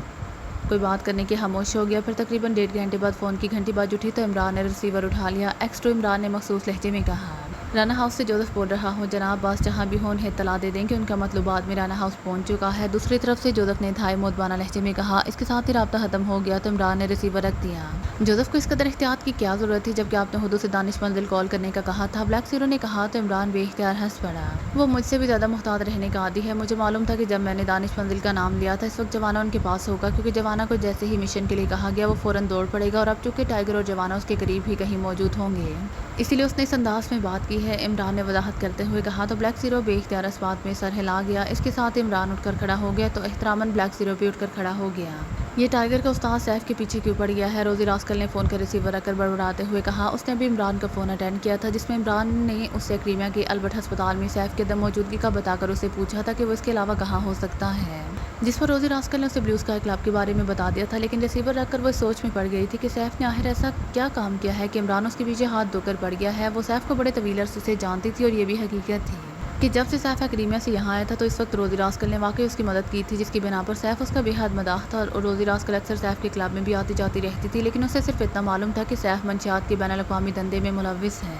کوئی بات کرنے کے خاموش ہو گیا۔ پھر تقریباً 1.5 گھنٹے بعد فون کی گھنٹی بج اٹھی تو عمران نے ریسیور اٹھا لیا۔ X to. عمران نے مخصوص لہجے میں کہا، رانا ہاؤس سے جوزف بول رہا ہوں، جناب باس جہاں بھی ہوں انہیں اطلاع دے دیں کہ ان کا مطلوب آدمی رانا ہاؤس پہنچ چکا ہے۔ دوسری طرف سے جوزف نے انتہائی مؤدبانہ لہجے میں کہا، اس کے ساتھ ہی رابطہ ختم ہو گیا تو عمران نے ریسیور رکھ دیا۔ جوزف کو اس قدر احتیاط کی کیا ضرورت تھی جبکہ آپ نے خود اسے دانش منزل کال کرنے کا کہا تھا؟ بلیک زیرو نے کہا تو عمران بے اختیار ہنس پڑا۔ وہ مجھ سے بھی زیادہ محتاط رہنے کا عادی ہے، مجھے معلوم تھا کہ جب میں نے دانش منزل کا نام لیا تھا اس وقت جوانا ان کے پاس ہوگا، کیونکہ جوانا کو جیسے ہی مشن کے لیے کہا گیا وہ فوراً دوڑ پڑے گا، اور اب چونکہ ٹائیگر اور جوانا اس کے قریب ہی کہیں موجود ہوں گے اسی لیے اس نے اس انداز میں بات کی ہے۔ عمران نے وضاحت کرتے ہوئے کہا تو بلیک زیرو بے اختیار اس بات میں سر ہلا گیا۔ اس کے ساتھ عمران اٹھ کر کھڑا ہو گیا تو احتراماً بلیک زیرو بھی اٹھ کر کھڑا ہو گیا۔ یہ ٹائیگر کا استاد سیف کے پیچھے کیوں پڑ گیا ہے؟ روزی راسکل نے فون کا ریسیور رکھ کر بڑبڑاتے ہوئے کہا۔ اس نے ابھی عمران کا فون اٹینڈ کیا تھا جس میں عمران نے اس سے ایکریمیا کے البرٹ ہسپتال میں سیف کے عدم موجودگی کا بتا کر اسے پوچھا تھا کہ وہ اس کے علاوہ کہاں ہو سکتا ہے، جس پر روزی راسکل نے اسے بلیو اسکائی کلب کے بارے میں بتا دیا تھا، لیکن ریسیور رکھ کر وہ اس سوچ میں پڑ گئی تھی کہ سیف نے آخر ایسا کیا کام کیا ہے کہ عمران اس کے پیچھے ہاتھ دھو کر پڑ گیا ہے۔ وہ سیف کو بڑے طویل عرصے سے جانتی تھی اور یہ بھی حقیقت تھی کہ جب سے سیف ایکریمیا سے یہاں آیا تھا تو اس وقت روزی راسکل نے واقعی اس کی مدد کی تھی، جس کی بنا پر سیف اس کا بے حد مداح تھا، اور روزی راسکل اکثر سیف کے کلب میں بھی آتی جاتی رہتی تھی، لیکن اسے صرف اتنا معلوم تھا کہ سیف منشیات کے بین الاقوامی دندے میں ملوث ہے،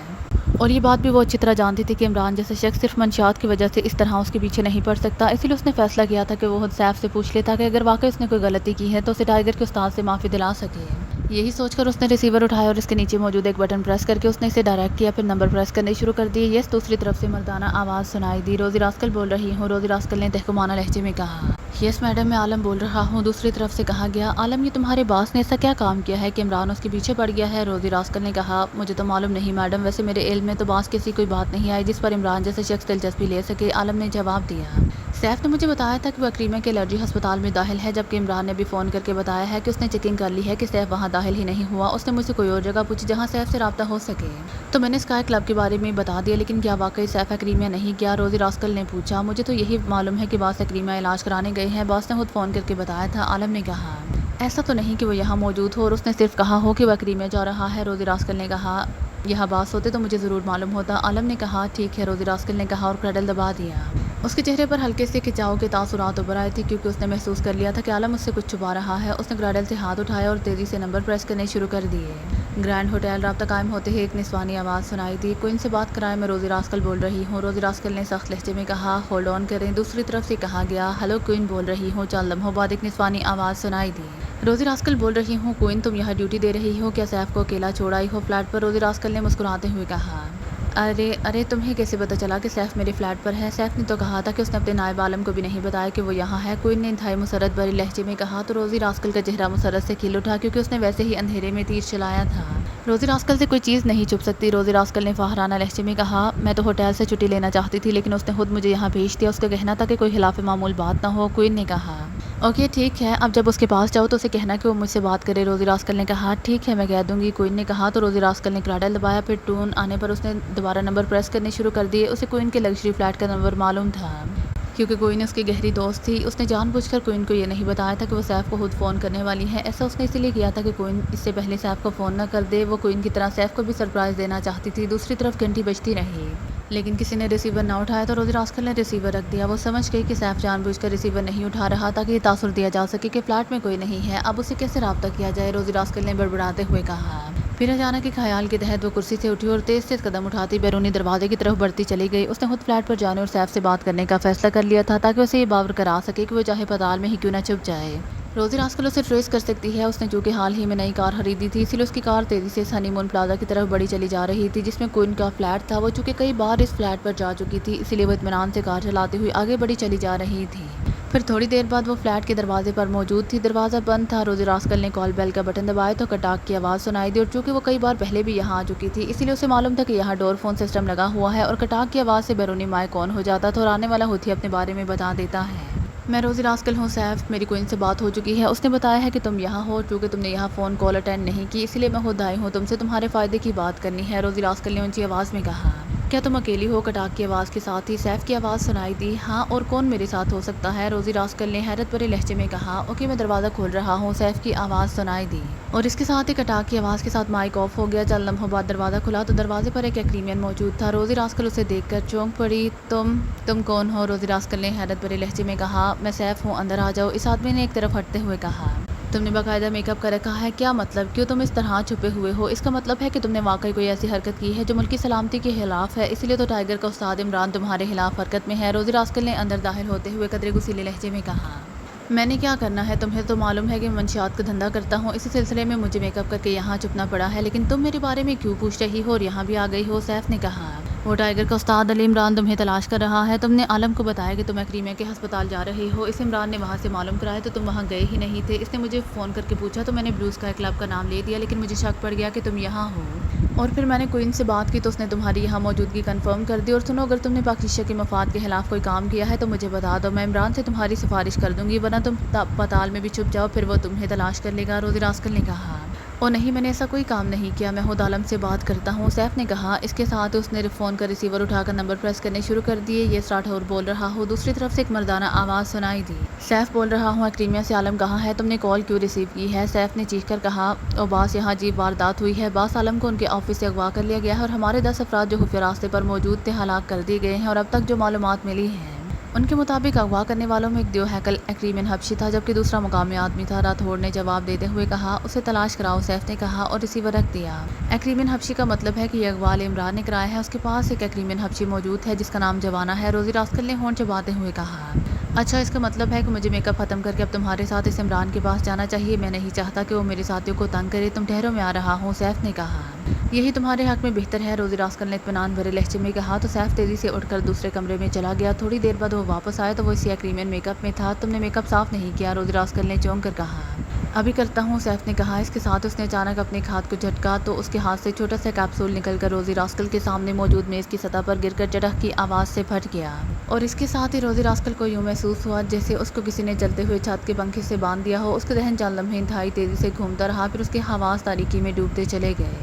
اور یہ بات بھی وہ اچھی طرح جانتی تھی کہ عمران جیسے شخص صرف منشیات کی وجہ سے اس طرح اس کے پیچھے نہیں پڑ سکتا۔ اسی لیے اس نے فیصلہ کیا تھا کہ وہ خود سیف سے پوچھ لیتا کہ اگر واقعی اس نے کوئی غلطی کی ہے تو اسے ٹائیگر کے استاد سے معافی دلا سکے۔ یہی سوچ کر اس نے ریسیور اٹھایا اور اس کے نیچے موجود ایک بٹن پریس کر کے اس نے اسے ڈائریکٹ کیا، پھر نمبر پریس کرنے شروع کر دیے۔ یس۔ دوسری طرف سے مردانہ آواز سنائی دی، روزی راسکل بول رہی ہوں۔ روزی راسکل نے تحکمانہ لہجے میں کہا، یس میڈم، میں عالم بول رہا ہوں۔ دوسری طرف سے کہا گیا، عالم، یہ تمہارے باس نے ایسا کیا کام کیا ہے کہ عمران اس کے پیچھے پڑ گیا ہے؟ روزی راسکل نے کہا، مجھے تو معلوم نہیں میڈم، ویسے میرے علم میں تو باس کی ایسی کوئی بات نہیں آئی جس پر عمران جیسا شخص دلچسپی لے سکے، عالم نے جواب دیا۔ سیف نے مجھے بتایا تھا کہ وہ اکریمہ کے الرجی ہسپتال میں داخل ہے، جبکہ عمران نے بھی فون کر کے بتایا ہے کہ اس نے چیکنگ کر لی ہے کہ سیف وہاں داخل ہی نہیں ہوا۔ اس نے مجھ سے کوئی اور جگہ پوچھی جہاں سیف سے رابطہ ہو سکے، تو میں نے اسکائی کلب کے بارے میں بتا دیا، لیکن کیا واقعی سیف اکریمہ نہیں گیا؟ روزی راسکل نے پوچھا۔ مجھے تو یہی معلوم ہے کہ باس اکریمہ علاج کرانے گئے ہیں، باس نے خود فون کر کے بتایا تھا، عالم نے کہا۔ ایسا تو نہیں کہ وہ یہاں موجود ہو اور اس نے صرف کہا ہو کہ وہ اکریمہ جا رہا ہے؟ روزی راسکل نے کہا، یہاں باس ہوتے تو مجھے ضرور معلوم ہوتا، عالم نے کہا۔ ٹھیک ہے، روزی راسکل نے کہا اور کریڈل دبا دیا۔ اس کے چہرے پر ہلکے سے کھچاؤ کے تاثرات ابھر آئے تھے، کیونکہ اس نے محسوس کر لیا تھا کہ عالم اس سے کچھ چھپا رہا ہے۔ اس نے کریڈل سے ہاتھ اٹھایا اور تیزی سے نمبر پریس کرنے شروع کر دیے۔ گرینڈ ہوٹل رابطہ قائم ہوتے ہی ایک نسوانی آواز سنائی دی، کوئن سے بات کرائے، میں روزی راسکل بول رہی ہوں۔ روزی راسکل نے سخت لہجے میں کہا، ہولڈ آن کریں۔ دوسری طرف سے کہا گیا، ہلو کوئن بول رہی ہوں۔ چند لمحوں بعد ایک نسوانی آواز سنائی دی، روزی راسکل بول رہی ہوں۔ کوئن، تم یہاں ڈیوٹی دے رہی ہو کیا؟ سیف کو اکیلا چھوڑ آئی ہو فلیٹ پر؟ روزی راسکل نے مسکراتے ہوئے کہا، ارے تمہیں کیسے پتہ چلا کہ سیف میرے فلیٹ پر ہے؟ سیف نے تو کہا تھا کہ اس نے اپنے نائب عالم کو بھی نہیں بتایا کہ وہ یہاں ہے، کوئن نے انتہائی مسرت بھرے لہجے میں کہا۔ تو روزی راسکل کا چہرہ مسرت سے کھل اٹھا، کیونکہ اس نے ویسے ہی اندھیرے میں تیر چلایا تھا۔ روزی راسکل سے کوئی چیز نہیں چھپ سکتی، روزی راسکل نے فاخرانہ لہجے میں کہا۔ میں تو ہوٹل سے چھٹی لینا چاہتی تھی، لیکن اس نے خود مجھے یہاں بھیج دیا، اس کا کہنا تھا کہ کوئی خلاف معمول بات نہ ہو، کوئن نے کہا۔ اوکے ٹھیک ہے، اب جب اس کے پاس جاؤ تو اسے کہنا کہ وہ مجھ سے بات کرے، روزی راسکل نے کہا۔ ٹھیک ہے، میں کہہ دوں گی، کوئن نے کہا۔ تو روزی راسکل نے کریڈل دبایا، پھر ٹون آنے پر اس نے دوبارہ نمبر پریس کرنے شروع کر دیے۔ اسے کوئن کے لگژری فلیٹ کا نمبر معلوم تھا، کیونکہ کوئن اس کی گہری دوست تھی۔ اس نے جان بوجھ کر کوئن کو یہ نہیں بتایا تھا کہ وہ سیف کو خود فون کرنے والی ہے، ایسا اس نے اسی لیے کیا تھا کہ کوئن اس سے پہلے سیف کو فون نہ کر دے۔ وہ کوئن کی طرح سیف کو بھی سرپرائز دینا چاہتی تھی۔ دوسری طرف گھنٹی بجتی رہی، لیکن کسی نے ریسیور نہ اٹھایا، تو روزی راسکل نے ریسیور رکھ دیا۔ وہ سمجھ گئی کہ سیف جان بوجھ کر ریسیور نہیں اٹھا رہا تاکہ یہ تاثر دیا جا سکے کہ فلیٹ میں کوئی نہیں ہے۔ اب اسے کیسے رابطہ کیا جائے، روزی راسکل نے بڑبڑاتے ہوئے کہا۔ پھر اچانک ایک خیال کے تحت وہ کرسی سے اٹھی اور تیز تیز قدم اٹھاتی بیرونی دروازے کی طرف بڑھتی چلی گئی۔ اس نے خود فلیٹ پر جانے اور سیف سے بات کرنے کا فیصلہ کر لیا تھا، تاکہ اسے یہ باور کرا سکے کہ وہ چاہے پتال میں ہی کیوں نہ چھپ جائے، روزی راسکل اسے ٹریس کر سکتی ہے۔ اس نے چونکہ حال ہی میں نئی کار خریدی تھی، اس لیے اس کی کار تیزی سے ہنی مون پلازا کی طرف بڑھی چلی جا رہی تھی، جس میں کوئن کا فلیٹ تھا۔ وہ چونکہ کئی بار اس فلیٹ پر جا چکی تھی، اسی لیے وہ اطمینان سے کار چلاتی ہوئی آگے بڑھی چلی جا رہی تھی۔ پھر تھوڑی دیر بعد وہ فلیٹ کے دروازے پر موجود تھی، دروازہ بند تھا۔ روزی راسکل نے کال بیل کا بٹن دبایا تو کٹاک کی آواز سنائی دی، اور چونکہ وہ کئی بار پہلے بھی یہاں آ چکی تھی، اسی لیے اسے معلوم تھا کہ یہاں ڈور فون سسٹم لگا ہوا ہے، اور کٹاک کی آواز سے بیرونی مائک آن ہو جاتا تھا اور آنے والا ہوتی اپنے بارے میں بتا دیتا ہے۔ میں روزی راسکل ہوں سیف، میری کوئن سے بات ہو چکی ہے، اس نے بتایا ہے کہ تم یہاں ہو، چونکہ تم نے یہاں فون کال اٹینڈ نہیں کی، اسی لیے میں خود آئی ہوں، تم سے تمہارے فائدے کی بات کرنی ہے، روزی راسکل نے اونچی آواز میں کہا۔ کیا تم اکیلی ہو؟ کٹاک کی آواز کے ساتھ ہی سیف کی آواز سنائی دی۔ ہاں، اور کون میرے ساتھ ہو سکتا ہے، روزی راسکل نے حیرت بھرے لہجے میں کہا۔ اوکے، میں دروازہ کھول رہا ہوں، سیف کی آواز سنائی دی، اور اس کے ساتھ ہی کٹاک کی آواز کے ساتھ مائک آف ہو گیا۔ چند لمحوں بعد دروازہ کھلا تو دروازے پر ایک اکریمین موجود تھا۔ روزی راسکل اسے دیکھ کر چونک پڑی۔ تم کون ہو؟ روزی راسکل نے حیرت بھرے لہجے میں کہا۔ میں سیف ہوں، اندر آ جاؤ، اس آدمی نے ایک طرف ہٹتے ہوئے کہا۔ تم نے باقاعدہ میک اپ کر رکھا ہے، کیا مطلب؟ کیوں تم اس طرح چھپے ہوئے ہو؟ اس کا مطلب ہے کہ تم نے واقعی کوئی ایسی حرکت کی ہے جو ملکی سلامتی کے خلاف ہے، اسی لیے تو ٹائیگر کا استاد عمران تمہارے خلاف حرکت میں ہے، روزی راسکل نے اندر داخل ہوتے ہوئے قدرے غصیلے لہجے میں کہا۔ میں نے کیا کرنا ہے؟ تمہیں تو معلوم ہے کہ میں منشیات کا دھندا کرتا ہوں، اسی سلسلے میں مجھے میک اپ کر کے یہاں چھپنا پڑا ہے، لیکن تم میرے بارے میں کیوں پوچھ رہی ہو اور یہاں بھی آ گئی ہو؟ سیف نے کہا۔ وہ ٹائیگر کا استاد علی عمران تمہیں تلاش کر رہا ہے، تم نے عالم کو بتایا کہ تم اکریمہ کے ہسپتال جا رہے ہو، اس عمران نے وہاں سے معلوم کرایا تو تم وہاں گئے ہی نہیں تھے، اس نے مجھے فون کر کے پوچھا تو میں نے بلو اسکائی کلب کا نام لے دیا، لیکن مجھے شک پڑ گیا کہ تم یہاں ہو، اور پھر میں نے کوئن سے بات کی تو اس نے تمہاری یہاں موجودگی کنفرم کر دی۔ اور سنو، اگر تم نے پاکیزہ کے مفاد کے خلاف کوئی کام کیا ہے تو مجھے بتا دو، میں عمران سے تمہاری سفارش کر دوں گی، ورنہ تم پتال میں بھی چھپ جاؤ، پھر وہ تمہیں تلاش کر لے گا، روزی راسکل نے کہا۔ او نہیں، میں نے ایسا کوئی کام نہیں کیا، میں خود عالم سے بات کرتا ہوں، سیف نے کہا۔ اس کے ساتھ اس نے فون کا ریسیور اٹھا کر نمبر پریس کرنے شروع کر دیے۔ یہ راٹھور بول رہا ہوں، دوسری طرف سے ایک مردانہ آواز سنائی دی۔ سیف بول رہا ہوں، اکریمہ سے عالم کہاں ہے؟ تم نے کال کیوں ریسیو کی ہے؟ سیف نے چیخ کر کہا۔ او باس، یہاں عجیب واردات ہوئی ہے، باس عالم کو ان کے آفس سے اغوا کر لیا گیا ہے، اور ہمارے 10 افراد جو خفیہ راستے پر موجود تھے ہلاک کر دیے گئے ہیں، اور اب تک جو معلومات ملی ہیں ان کے مطابق اغوا کرنے والوں میں ایک دیو ہیکل اکریمین حبشی تھا، جبکہ دوسرا مقامی آدمی تھا، راٹھور نے جواب دیتے ہوئے کہا۔ اسے تلاش کراؤ، سیف نے کہا اور ریسیور رکھ دیا۔ اکریمین حبشی کا مطلب ہے کہ یہ اغوا علی عمران نے کرایا ہے، اس کے پاس ایک اکریمین حبشی موجود ہے جس کا نام جوانا ہے، روزی راسکل نے ہونٹ چباتے ہوئے کہا۔ اچھا، اس کا مطلب ہے کہ مجھے میک اپ ختم کر کے اب تمہارے ساتھ اس عمران کے پاس جانا چاہیے، میں نہیں چاہتا کہ وہ میرے ساتھیوں کو تنگ کرے، تم ٹھہرو، میں آ رہا ہوں، سیف نے کہا۔ یہی تمہارے حق میں بہتر ہے، روزی راسکل نے اطمینان بھرے لہجے میں کہا تو سیف تیزی سے اٹھ کر دوسرے کمرے میں چلا گیا۔ تھوڑی دیر بعد وہ واپس آیا تو وہ سیاہ کریمین میک اپ میں تھا۔ تم نے میک اپ صاف نہیں کیا، روزی راسکل نے چونک کر کہا۔ ابھی کرتا ہوں، سیف نے کہا۔ اس کے ساتھ اس نے اچانک اپنے ایک ہاتھ کو جھٹکا تو اس کے ہاتھ سے چھوٹا سا کیپسول نکل کر روزی راسکل کے سامنے موجود میز کی سطح پر گر کر چٹخ کی آواز سے پھٹ گیا، اور اس کے ساتھ ہی روزی راسکل کو یوں محسوس ہوا جیسے اس کو کسی نے چلتے ہوئے چھت کے پنکھے سے باندھ دیا ہو۔ اس کا ذہن چند لمحے انتہائی تیزی سے گھومتا رہا، پھر اس کے حواس تاریکی میں ڈوبتے چلے گئے۔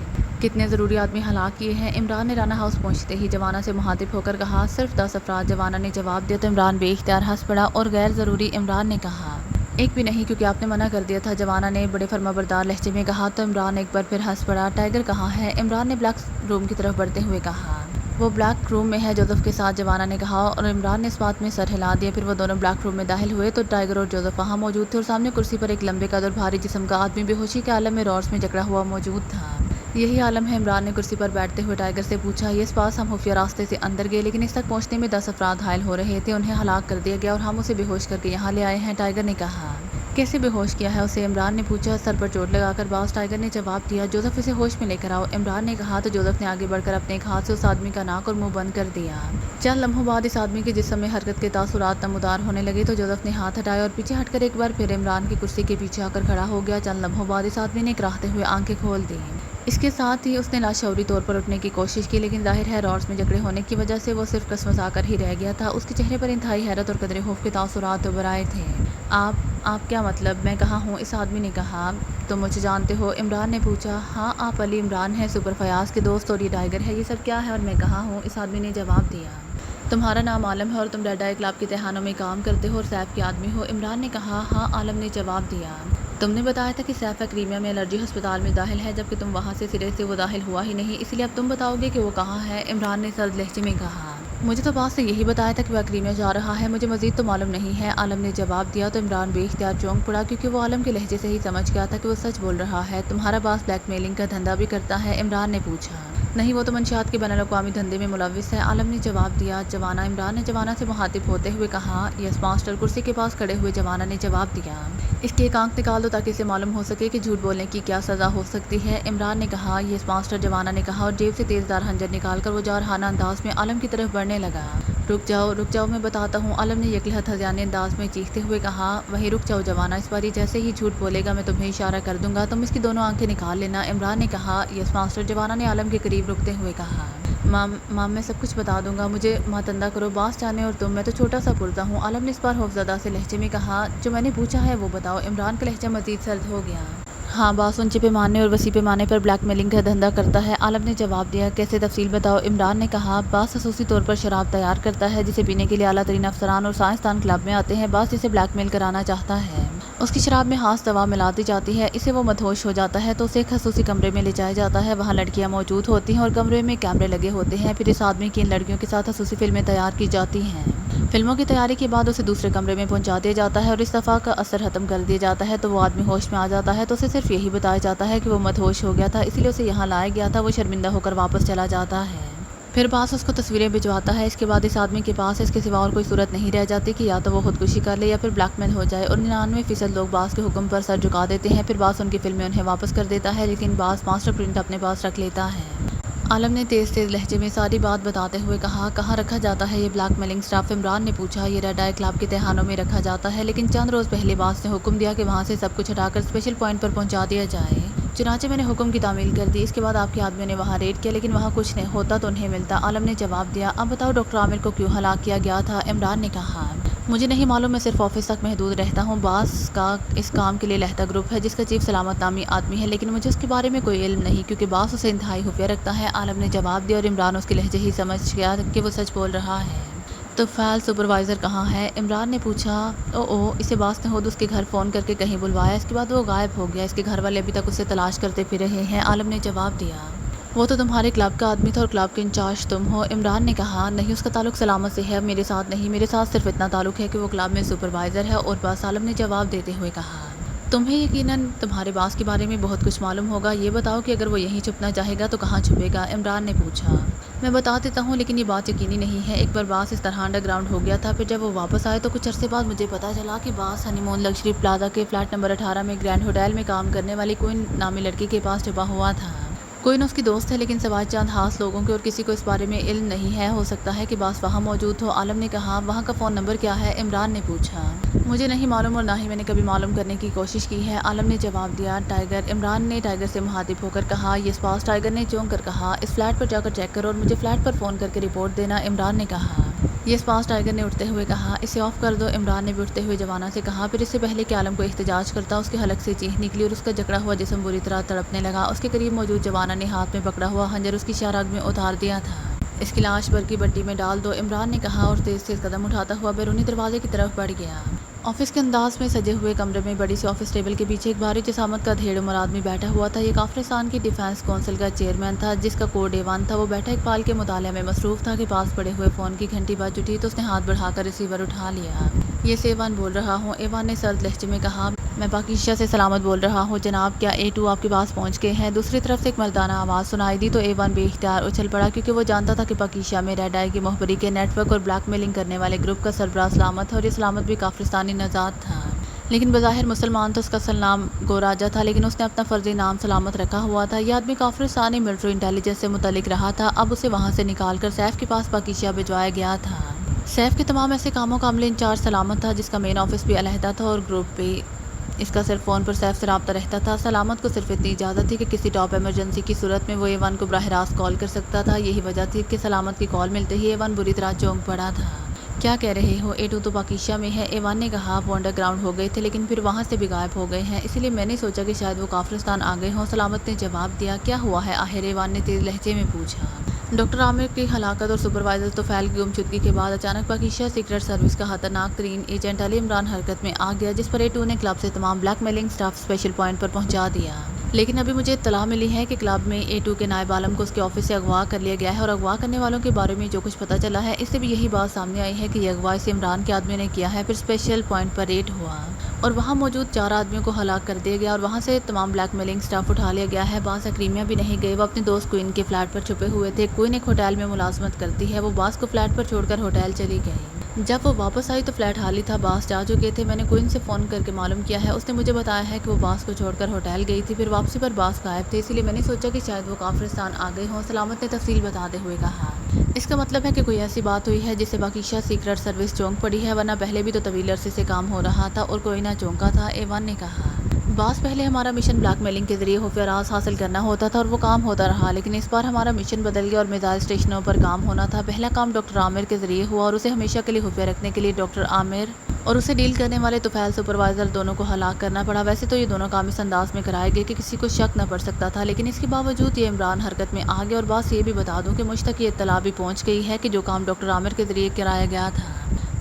کتنے ضروری آدمی ہلاک کیے ہیں؟ عمران نے رانا ہاؤس پہنچتے ہی جوانا سے مخاطب ہو کر کہا۔ صرف 10 افراد، جوانا نے جواب دیا تو عمران بے اختیار ہنس پڑا۔ اور غیر ضروری؟ عمران نے کہا۔ ایک بھی نہیں، کیونکہ آپ نے منع کر دیا تھا، جوانا نے بڑے فرمانبردار لہجے میں کہا تو عمران ایک بار پھر ہنس پڑا۔ ٹائیگر کہاں ہے؟ عمران نے بلیک روم کی طرف بڑھتے ہوئے کہا۔ وہ بلیک روم میں ہے جوزف کے ساتھ، جوانا نے کہا، اور عمران نے اس بات میں سر ہلا دیا۔ پھر وہ دونوں بلیک روم میں داخل ہوئے تو ٹائیگر اور جوزف وہاں موجود تھے، اور سامنے کرسی پر ایک لمبے قد اور بھاری جسم کا آدمی بے ہوشی کے عالم میں رورس میں جکڑا ہوا موجود تھا۔ یہی عالم ہے؟ عمران نے کرسی پر بیٹھتے ہوئے ٹائیگر سے پوچھا۔ یس پاس، ہم خفیہ راستے سے اندر گئے، لیکن اس تک پہنچنے میں 10 افراد گھائل ہو رہے تھے، انہیں ہلاک کر دیا گیا اور ہم اسے بے ہوش کر کے یہاں لے آئے ہیں، ٹائیگر نے کہا۔ کیسے بے ہوش کیا ہے اسے؟ عمران نے پوچھا۔ سر پر چوٹ لگا کر باز، ٹائیگر نے جواب دیا۔ جوزف اسے ہوش میں لے کر آؤ، عمران نے کہا تو جوزف نے آگے بڑھ کر اپنے ایک ہاتھ سے اس آدمی کا ناک اور منہ بند کر دیا۔ چند لمحوں بعد اس آدمی کے جسم میں حرکت کے تاثرات نمودار ہونے لگے تو جوزف نے ہاتھ ہٹایا اور پیچھے ہٹ کر ایک بار پھر عمران کی کرسی کے پیچھے آ کر کھڑا ہو گیا۔ چند لمحوں بعد اس آدمی نے کراہتے ہوئے آنکھیں کھول دیں۔ اس کے ساتھ ہی اس نے لاشعوری طور پر اٹھنے کی کوشش کی، لیکن ظاہر ہے رورس میں جکڑے ہونے کی وجہ سے وہ صرف کسمسا کر ہی رہ گیا تھا۔ اس کے چہرے پر انتہائی حیرت اور قدرے خوف کے تاثرات ابھر آئے تھے۔ آپ کیا مطلب؟ میں کہاں ہوں؟ اس آدمی نے کہا۔ تم مجھے جانتے ہو؟ عمران نے پوچھا۔ ہاں، آپ علی عمران ہیں، سپر فیاض کے دوست، اور یہ ٹائیگر ہے۔ یہ سب کیا ہے اور میں کہاں ہوں؟ اس آدمی نے جواب دیا۔ تمہارا نام عالم ہے اور تم ریڈ آئی کلب کے تہھانوں میں کام کرتے ہو اور سیف کے آدمی ہو، عمران نے کہا۔ ہاں، عالم نے جواب دیا۔ تم نے بتایا تھا کہ سیف کریمیا میں الرجی ہسپتال میں داخل ہے، جبکہ تم وہاں سے سرے سے وہ داخل ہوا ہی نہیں، اس لیے اب تم بتاؤ گے کہ وہ کہاں ہے؟ عمران نے سرد لہجے میں کہا۔ مجھے تو باز سے یہی بتایا تھا کہ وہ کریمیا جا رہا ہے، مجھے مزید تو معلوم نہیں ہے، عالم نے جواب دیا تو عمران بے اختیار چونک پڑا، کیونکہ وہ عالم کے لہجے سے ہی سمجھ گیا تھا کہ وہ سچ بول رہا ہے۔ تمہارا باز بلیک میلنگ کا دھندا بھی کرتا ہے؟ عمران نے پوچھا۔ نہیں، وہ تو منشیات کے بین الاقوامی دھندے میں ملوث ہے، عالم نے جواب دیا۔ جوانا؟ عمران نے جوانا سے مخاطب ہوتے ہوئے کہا۔ یس ماسٹر، کرسی کے پاس کھڑے ہوئے جوانا نے جواب دیا۔ اس کی ایک آنکھ نکال دو تاکہ اسے معلوم ہو سکے کہ جھوٹ بولنے کی کیا سزا ہو سکتی ہے، عمران نے کہا۔ یس ماسٹر، جوانا نے کہا، اور جیب سے تیز دھار خنجر نکال کر وہ جارحانہ انداز میں عالم کی طرف بڑھنے لگا۔ رک جاؤ، میں بتاتا ہوں، عالم نے یکلہت ہذیانی انداز میں چیختے ہوئے کہا۔ وہیں رک جاؤ جوانا، اس بار یہ جیسے ہی جھوٹ بولے گا میں تمہیں اشارہ کر دوں گا، تم اس کی دونوں آنکھیں نکال لینا، عمران نے کہا۔ یس ماسٹر، جوانا نے عالم کے قریب رکتے ہوئے کہا۔ مام، میں سب کچھ بتا دوں گا، مجھے ماتندہ کرو، باس جانے اور تم، میں تو چھوٹا سا پرزہ ہوں، عالم نے اس بار خوفزدہ سے لہجے میں کہا۔ جو میں نے پوچھا ہے وہ بتاؤ، عمران کا لہجہ مزید سرد ہو گیا۔ ہاں، باس اونچے پیمانے اور وسیع پیمانے پر بلیک میلنگ کا دھندا کرتا ہے، عالم نے جواب دیا۔ کیسے؟ تفصیل بتاؤ، عمران نے کہا۔ باس خصوصی طور پر شراب تیار کرتا ہے جسے پینے کے لیے اعلیٰ ترین افسران اور سائنسدان کلب میں آتے ہیں، باس جسے بلیک میل کرانا چاہتا ہے اس کی شراب میں خاص دوا ملا دی جاتی ہے، اسے وہ مدہوش ہو جاتا ہے تو اسے ایک خصوصی کمرے میں لے جایا جاتا ہے، وہاں لڑکیاں موجود ہوتی ہیں اور کمرے میں کیمرے لگے ہوتے ہیں، پھر اس آدمی کی ان لڑکیوں کے ساتھ خصوصی فلمیں تیار کی جاتی ہیں۔ فلموں کی تیاری کے بعد اسے دوسرے کمرے میں پہنچا دیا جاتا ہے اور اس دفعہ کا اثر ختم کر دیا جاتا ہے تو وہ آدمی ہوش میں آ جاتا ہے تو اسے صرف یہی بتایا جاتا ہے کہ وہ مدہوش ہو گیا تھا، اسی لیے اسے یہاں لایا گیا تھا، وہ شرمندہ ہو کر واپس چلا جاتا ہے۔ پھر باس اس کو تصویریں بھجواتا ہے، اس کے بعد اس آدمی کے پاس اس کے سوا اور کوئی صورت نہیں رہ جاتی کہ یا تو وہ خودکشی کر لے یا پھر بلیک میل ہو جائے، اور 99% لوگ باس کے حکم پر سر جھکا دیتے ہیں، پھر باس ان کی فلمیں انہیں واپس کر دیتا ہے، لیکن باس ماسٹر پرنٹ اپنے پاس رکھ لیتا ہے۔ عالم نے تیز لہجے میں ساری بات بتاتے ہوئے کہا۔ کہاں رکھا جاتا ہے یہ بلیک میلنگ سٹاف؟ عمران نے پوچھا۔ یہ ریڈ آئی کلب کے تہھانوں میں رکھا جاتا ہے، لیکن چند روز پہلے باس نے حکم دیا کہ وہاں سے سب کچھ ہٹا کر اسپیشل پوائنٹ پر پہنچا دیا جائے، چنانچہ میں نے حکم کی تعمیل کر دی، اس کے بعد آپ کے آدمیوں نے وہاں ریڈ کیا لیکن وہاں کچھ نہیں ہوتا تو انہیں ملتا، عالم نے جواب دیا۔ اب بتاؤ ڈاکٹر عامر کو کیوں ہلاک کیا گیا تھا؟ عمران نے کہا۔ مجھے نہیں معلوم، میں صرف آفس تک محدود رہتا ہوں، باس کا اس کام کے لیے علیحدہ گروپ ہے جس کا چیف سلامت نامی آدمی ہے، لیکن مجھے اس کے بارے میں کوئی علم نہیں کیونکہ باس اسے انتہائی خفیہ رکھتا ہے، عالم نے جواب دیا، اور عمران اس کے لہجے ہی سمجھ گیا کہ وہ سچ بول رہا ہے۔ تو فیل سپروائزر کہاں ہے؟ عمران نے پوچھا۔ اسے باس نے خود اس کے گھر فون کر کے کہیں بلوایا، اس کے بعد وہ غائب ہو گیا، اس کے گھر والے ابھی تک اسے تلاش کرتے پھر رہے ہیں، عالم نے جواب دیا۔ وہ تو تمہارے کلب کا آدمی تھا اور کلب کے انچارج تم ہو، عمران نے کہا۔ نہیں، اس کا تعلق سلامت سے ہے، اب میرے ساتھ نہیں، میرے ساتھ صرف اتنا تعلق ہے کہ وہ کلب میں سپروائزر ہے اور بس، عالم نے جواب دیتے ہوئے کہا۔ تمہیں یقیناً تمہارے باس کے بارے میں بہت کچھ معلوم ہوگا، یہ بتاؤ کہ اگر وہ یہیں چھپنا چاہے گا تو کہاں چھپے گا؟ عمران نے پوچھا۔ میں بتا دیتا ہوں لیکن یہ بات یقینی نہیں ہے، ایک بار باس اس طرح انڈر گراؤنڈ ہو گیا تھا، پھر جب وہ واپس آئے تو کچھ عرصے بعد مجھے پتا چلا کہ باس ہنی مون لگژری پلازا کے فلیٹ نمبر 18 میں گرینڈ ہوٹل میں کام کرنے والی کوئن نامی لڑکی کے پاس چھپا ہوا تھا۔ کوئی نہ اس کی دوست ہے، لیکن سوائے چند خاص لوگوں کے اور کسی کو اس بارے میں علم نہیں ہے۔ ہو سکتا ہے کہ باس وہاں موجود ہو۔ عالم نے کہا، وہاں کا فون نمبر کیا ہے؟ عمران نے پوچھا۔ مجھے نہیں معلوم اور نہ ہی میں نے کبھی معلوم کرنے کی کوشش کی ہے، عالم نے جواب دیا۔ ٹائیگر، عمران نے ٹائیگر سے مخاطب ہو کر کہا۔ یس باس، ٹائیگر نے چونک کر کہا۔ اس فلیٹ پر جا کر چیک کرو اور مجھے فلیٹ پر فون کر کے رپورٹ دینا، عمران نے کہا۔ یس باس، ٹائیگر نے اٹھتے ہوئے کہا۔ اسے آف کر دو، عمران نے بھی اٹھتے ہوئے جوانہ سے کہا۔ پھر اس سے پہلے کہ عالم کو احتجاج کرتا، اس کے حلق سے چیخ نکلی اور اس کا جکڑا ہوا جسم بری طرح تڑپنے لگا۔ اس کے قریب موجود جوانہ نے ہاتھ میں پکڑا ہوا خنجر اس کی شاہ رگ میں اتار دیا تھا۔ اس کی لاش برقی بٹی میں ڈال دو، عمران نے کہا اور تیز تیز قدم اٹھاتا ہوا بیرونی دروازے کی طرف بڑھ گیا۔ آفس کے انداز میں سجے ہوئے کمرے میں بڑی سی آفس ٹیبل کے پیچھے ایک بھاری جسامت کا دھیڑ عمر آدمی بیٹھا ہوا تھا۔ یہ کافرستان کی ڈیفنس کونسل کا چیئرمین تھا، جس کا کوڈ A1 تھا۔ وہ بیٹھا اقبال کے مطالعہ میں مصروف تھا کہ پاس پڑے ہوئے فون کی گھنٹی بج اٹھی تو اس نے ہاتھ بڑھا کر ریسیور اٹھا لیا۔ یس A1 بول رہا ہوں، A1 نے سرد لہجے میں کہا۔ میں پاکیزہ سے سلامت بول رہا ہوں جناب، کیا A2 آپ کے پاس پہنچ گئے ہیں؟ دوسری طرف سے ایک مردانہ آواز سنائی دی تو A1 بے اختیار اچھل پڑا، کیونکہ وہ جانتا تھا کہ پاکیزہ میں ریڈ آئی کی مخبری کے نیٹ ورک اور بلیک میلنگ کرنے والے گروپ کا سربراہ سلامت ہے، اور یہ سلامت بھی کافرستانی نژاد تھا۔ لیکن بظاہر مسلمان تھا، اس کا اصل نام گوراجا تھا، لیکن اس نے اپنا فرضی نام سلامت رکھا ہوا تھا۔ یہ آدمی کافرستانی ملٹری انٹیلیجنس سے متعلق رہا تھا۔ اب اسے وہاں سے نکال کر سیف کے پاس پاکیزہ بھجوایا گیا تھا۔ سیف کے تمام ایسے کاموں کا عملی انچارج سلامت تھا، جس کا مین آفس بھی علیحدہ تھا اور گروپ بھی۔ اس کا صرف فون پر سیف سے رابطہ رہتا تھا۔ سلامت کو صرف اتنی اجازت تھی کہ کسی ٹاپ ایمرجنسی کی صورت میں وہ A1 کو براہ راست کال کر سکتا تھا۔ یہی وجہ تھی کہ سلامت کی کال ملتے ہی A1 بری طرح چونک پڑا تھا۔ کیا کہہ رہے ہو؟ A2 تو پاکیزہ میں ہے، A1 نے کہا۔ وہ انڈر گراؤنڈ ہو گئے تھے، لیکن پھر وہاں سے بھی غائب ہو گئے ہیں، اسی لیے میں نے سوچا کہ شاید وہ کافرستان آ گئے ہوں، سلامت نے جواب دیا۔ کیا ہوا ہے آخر؟ A1 نے تیز لہجے میں پوچھا۔ ڈاکٹر عامر کی ہلاکت اور سپروائزر طفیل کی گمشدگی کے بعد اچانک پاکیزہ سیکرٹ سروس کا خطرناک ترین ایجنٹ علی عمران حرکت میں آ گیا، جس پر A2 نے کلب سے تمام blackmailing staff special point پر پہنچا دیا۔ لیکن ابھی مجھے اطلاع ملی ہے کہ کلب میں A2 کے نائب عالم کو اس کے آفس سے اغوا کر لیا گیا ہے، اور اغوا کرنے والوں کے بارے میں جو کچھ پتہ چلا ہے، اس سے بھی یہی بات سامنے آئی ہے کہ یہ اغوا اسے عمران کے آدمیوں نے کیا ہے۔ پھر اسپیشل پوائنٹ پر ریڈ ہوا اور وہاں موجود 4 آدمیوں کو ہلاک کر دیا گیا، اور وہاں سے تمام بلیک میلنگ سٹاف اٹھا لیا گیا ہے۔ باس اکریمیہ بھی نہیں گئے، وہ اپنے دوست کوئن کے فلیٹ پر چھپے ہوئے تھے۔ کوئن ایک ہوٹل میں ملازمت کرتی ہے، وہ باس کو فلیٹ پر چھوڑ کر ہوٹل چلی گئی۔ جب وہ واپس آئی تو فلیٹ خالی تھا، باس جا چکے تھے۔ میں نے کوئن سے فون کر کے معلوم کیا ہے، اس نے مجھے بتایا ہے کہ وہ باس کو چھوڑ کر ہوٹل گئی تھی، پھر واپسی پر باس غائب تھے، اسی لیے میں نے سوچا کہ شاید وہ کافرستان آ گئے ہوں، سلامت نے تفصیل بتاتے ہوئے کہا۔ اس کا مطلب ہے کہ کوئی ایسی بات ہوئی ہے جس سے پاکیزہ سیکرٹ سروس چونک پڑی ہے، ورنہ پہلے بھی تو طویل عرصے سے کام ہو رہا تھا اور کوئی نہ چونکا تھا، A1 نے کہا۔ باس، پہلے ہمارا مشن بلیک میلنگ کے ذریعے خفیہ راز حاصل کرنا ہوتا تھا اور وہ کام ہوتا رہا، لیکن اس بار ہمارا مشن بدل گیا اور میزائل اسٹیشنوں پر کام ہونا تھا۔ پہلا کام ڈاکٹر عامر کے ذریعے ہوا اور اسے ہمیشہ کے لیے خفیہ رکھنے کے لیے ڈاکٹر عامر اور اسے ڈیل کرنے والے طفیل سپروائزر دونوں کو ہلاک کرنا پڑا۔ ویسے تو یہ دونوں کام اس انداز میں کرائے گئے کہ کسی کو شک نہ پڑ سکتا تھا، لیکن اس کے باوجود یہ عمران حرکت میں آ گیا، اور باس یہ بھی بتا دوں کہ مجھ تک یہ اطلاع بھی پہنچ گئی ہے کہ جو کام ڈاکٹر عامر کے ذریعے کرایا گیا تھا